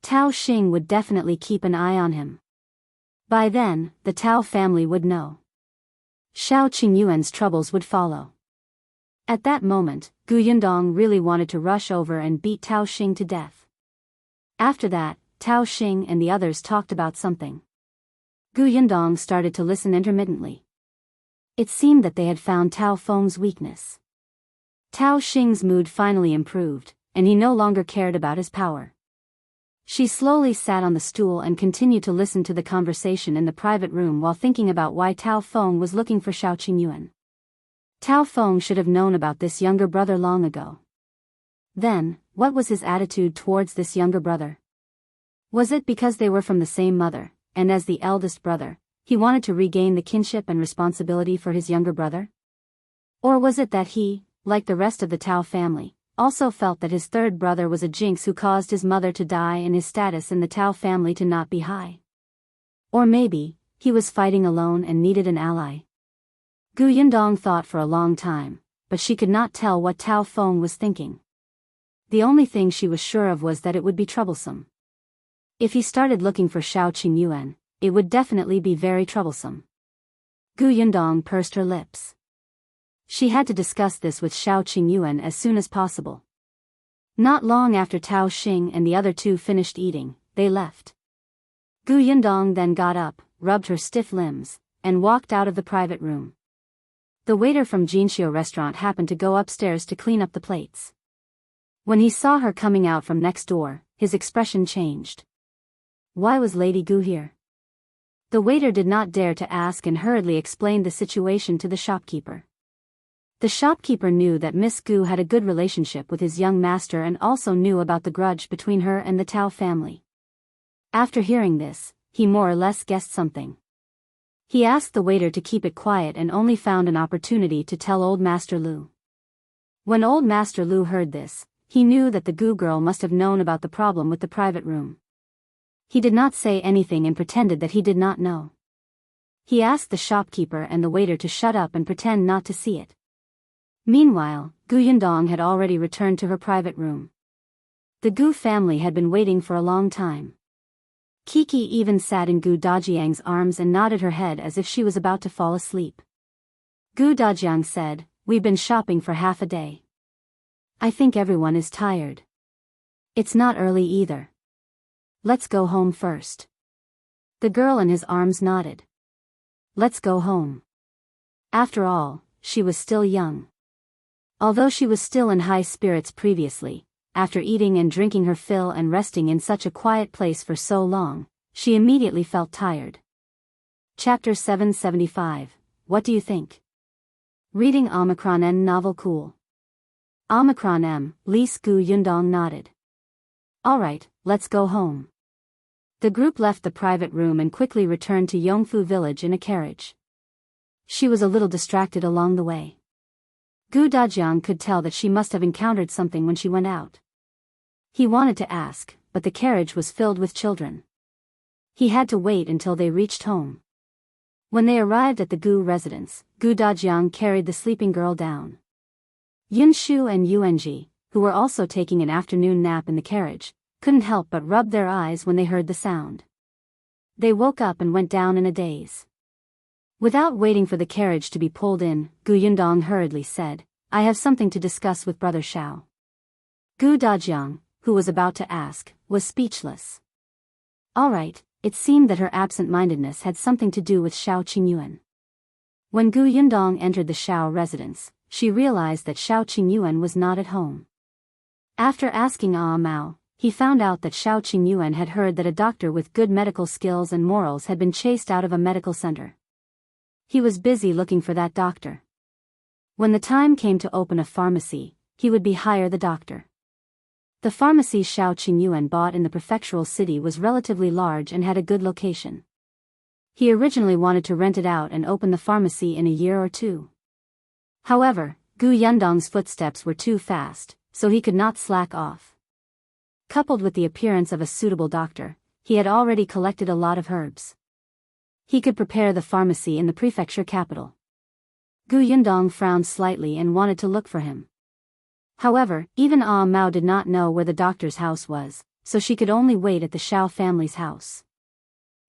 Tao Xing would definitely keep an eye on him. By then, the Tao family would know. Shao Qingyuan's troubles would follow. At that moment, Gu Yundong really wanted to rush over and beat Tao Xing to death. After that, Tao Xing and the others talked about something. Gu Yundong started to listen intermittently. It seemed that they had found Tao Feng's weakness. Tao Xing's mood finally improved, and he no longer cared about his power. She slowly sat on the stool and continued to listen to the conversation in the private room while thinking about why Tao Feng was looking for Shao Qingyuan. Tao Feng should have known about this younger brother long ago. Then, what was his attitude towards this younger brother? Was it because they were from the same mother, and as the eldest brother, he wanted to regain the kinship and responsibility for his younger brother? Or was it that he, like the rest of the Tao family, also felt that his third brother was a jinx who caused his mother to die and his status in the Tao family to not be high? Or maybe, he was fighting alone and needed an ally. Gu Yundong thought for a long time, but she could not tell what Tao Feng was thinking. The only thing she was sure of was that it would be troublesome. If he started looking for Shao Qingyuan, it would definitely be very troublesome. Gu Yundong pursed her lips. She had to discuss this with Shao Qingyuan as soon as possible. Not long after Tao Xing and the other two finished eating, they left. Gu Yundong then got up, rubbed her stiff limbs, and walked out of the private room. The waiter from Jinxiu restaurant happened to go upstairs to clean up the plates. When he saw her coming out from next door, his expression changed. Why was Lady Gu here? The waiter did not dare to ask and hurriedly explained the situation to the shopkeeper. The shopkeeper knew that Miss Gu had a good relationship with his young master and also knew about the grudge between her and the Tao family. After hearing this, he more or less guessed something. He asked the waiter to keep it quiet and only found an opportunity to tell old Master Liu. When old Master Liu heard this, he knew that the Gu girl must have known about the problem with the private room. He did not say anything and pretended that he did not know. He asked the shopkeeper and the waiter to shut up and pretend not to see it. Meanwhile, Gu Yundong had already returned to her private room. The Gu family had been waiting for a long time. Kiki even sat in Gu Dajiang's arms and nodded her head as if she was about to fall asleep. Gu Dajiang said, "We've been shopping for half a day. I think everyone is tired. It's not early either. Let's go home first." The girl in his arms nodded. Let's go home. After all, she was still young. Although she was still in high spirits previously, after eating and drinking her fill and resting in such a quiet place for so long, she immediately felt tired. Chapter 775. What do you think? Reading Omicron N novel cool. Omicron M, Lis Gu Yundong nodded. Alright, let's go home. The group left the private room and quickly returned to Yongfu village in a carriage. She was a little distracted along the way. Gu Dajiang could tell that she must have encountered something when she went out. He wanted to ask, but the carriage was filled with children. He had to wait until they reached home. When they arrived at the Gu residence, Gu Dajiang carried the sleeping girl down. Yunxu and Yuanji, who were also taking an afternoon nap in the carriage, couldn't help but rub their eyes when they heard the sound. They woke up and went down in a daze. Without waiting for the carriage to be pulled in, Gu Yundong hurriedly said, I have something to discuss with Brother Shao. Gu Dajiang, who was about to ask, was speechless. Alright, it seemed that her absent-mindedness had something to do with Shao Qingyuan. When Gu Yundong entered the Shao residence, she realized that Shao Qingyuan was not at home. After asking Mao, he found out that Shao Qingyuan had heard that a doctor with good medical skills and morals had been chased out of a medical center. He was busy looking for that doctor. When the time came to open a pharmacy, he would hire the doctor. The pharmacy Shao Qingyuan bought in the prefectural city was relatively large and had a good location. He originally wanted to rent it out and open the pharmacy in a year or two. However, Gu Yundong's footsteps were too fast, so he could not slack off. Coupled with the appearance of a suitable doctor, he had already collected a lot of herbs. He could prepare the pharmacy in the prefecture capital. Gu Yundong frowned slightly and wanted to look for him. However, even Mao did not know where the doctor's house was, so she could only wait at the Shao family's house.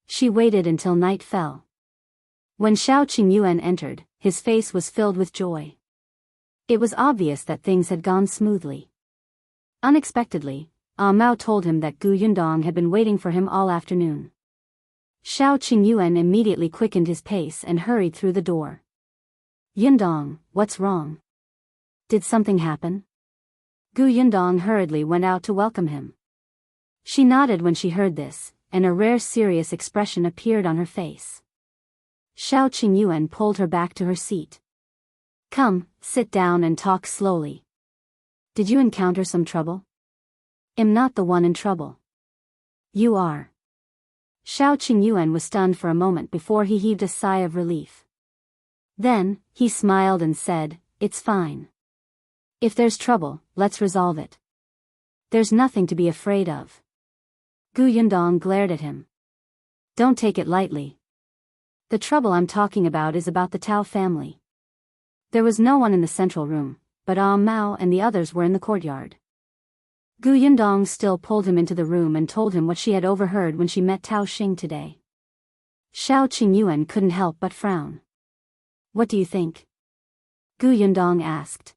She waited until night fell. When Shao Qingyuan entered, his face was filled with joy. It was obvious that things had gone smoothly. Unexpectedly, Mao told him that Gu Yundong had been waiting for him all afternoon. Shao Qingyuan immediately quickened his pace and hurried through the door. Yundong, what's wrong? Did something happen? Gu Yundong hurriedly went out to welcome him. She nodded when she heard this, and a rare serious expression appeared on her face. Shao Qingyuan pulled her back to her seat. Come, sit down and talk slowly. Did you encounter some trouble? I'm not the one in trouble. You are. Shao Qingyuan was stunned for a moment before he heaved a sigh of relief. Then, he smiled and said, It's fine. If there's trouble, let's resolve it. There's nothing to be afraid of. Gu Yundong glared at him. Don't take it lightly. The trouble I'm talking about is about the Tao family. There was no one in the central room, but Mao and the others were in the courtyard. Gu Yundong still pulled him into the room and told him what she had overheard when she met Tao Xing today. Shao Qingyuan couldn't help but frown. What do you think? Gu Yundong asked.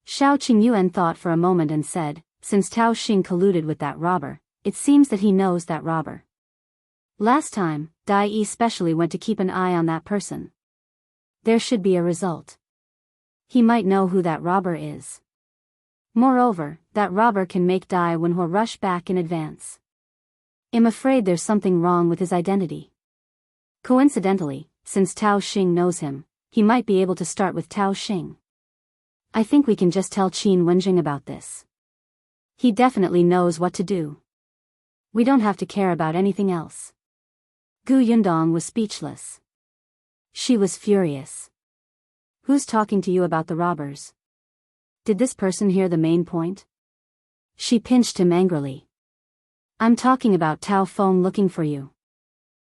Shao Qingyuan thought for a moment and said, since Tao Xing colluded with that robber, it seems that he knows that robber. Last time, Dai especially went to keep an eye on that person. There should be a result. He might know who that robber is. Moreover, that robber can make Dai Wenhuo rush back in advance. I'm afraid there's something wrong with his identity. Coincidentally, since Tao Xing knows him, he might be able to start with Tao Xing. I think we can just tell Qin Wenjing about this. He definitely knows what to do. We don't have to care about anything else. Gu Yundong was speechless. She was furious. Who's talking to you about the robbers? Did this person hear the main point? She pinched him angrily. I'm talking about Tao Feng looking for you.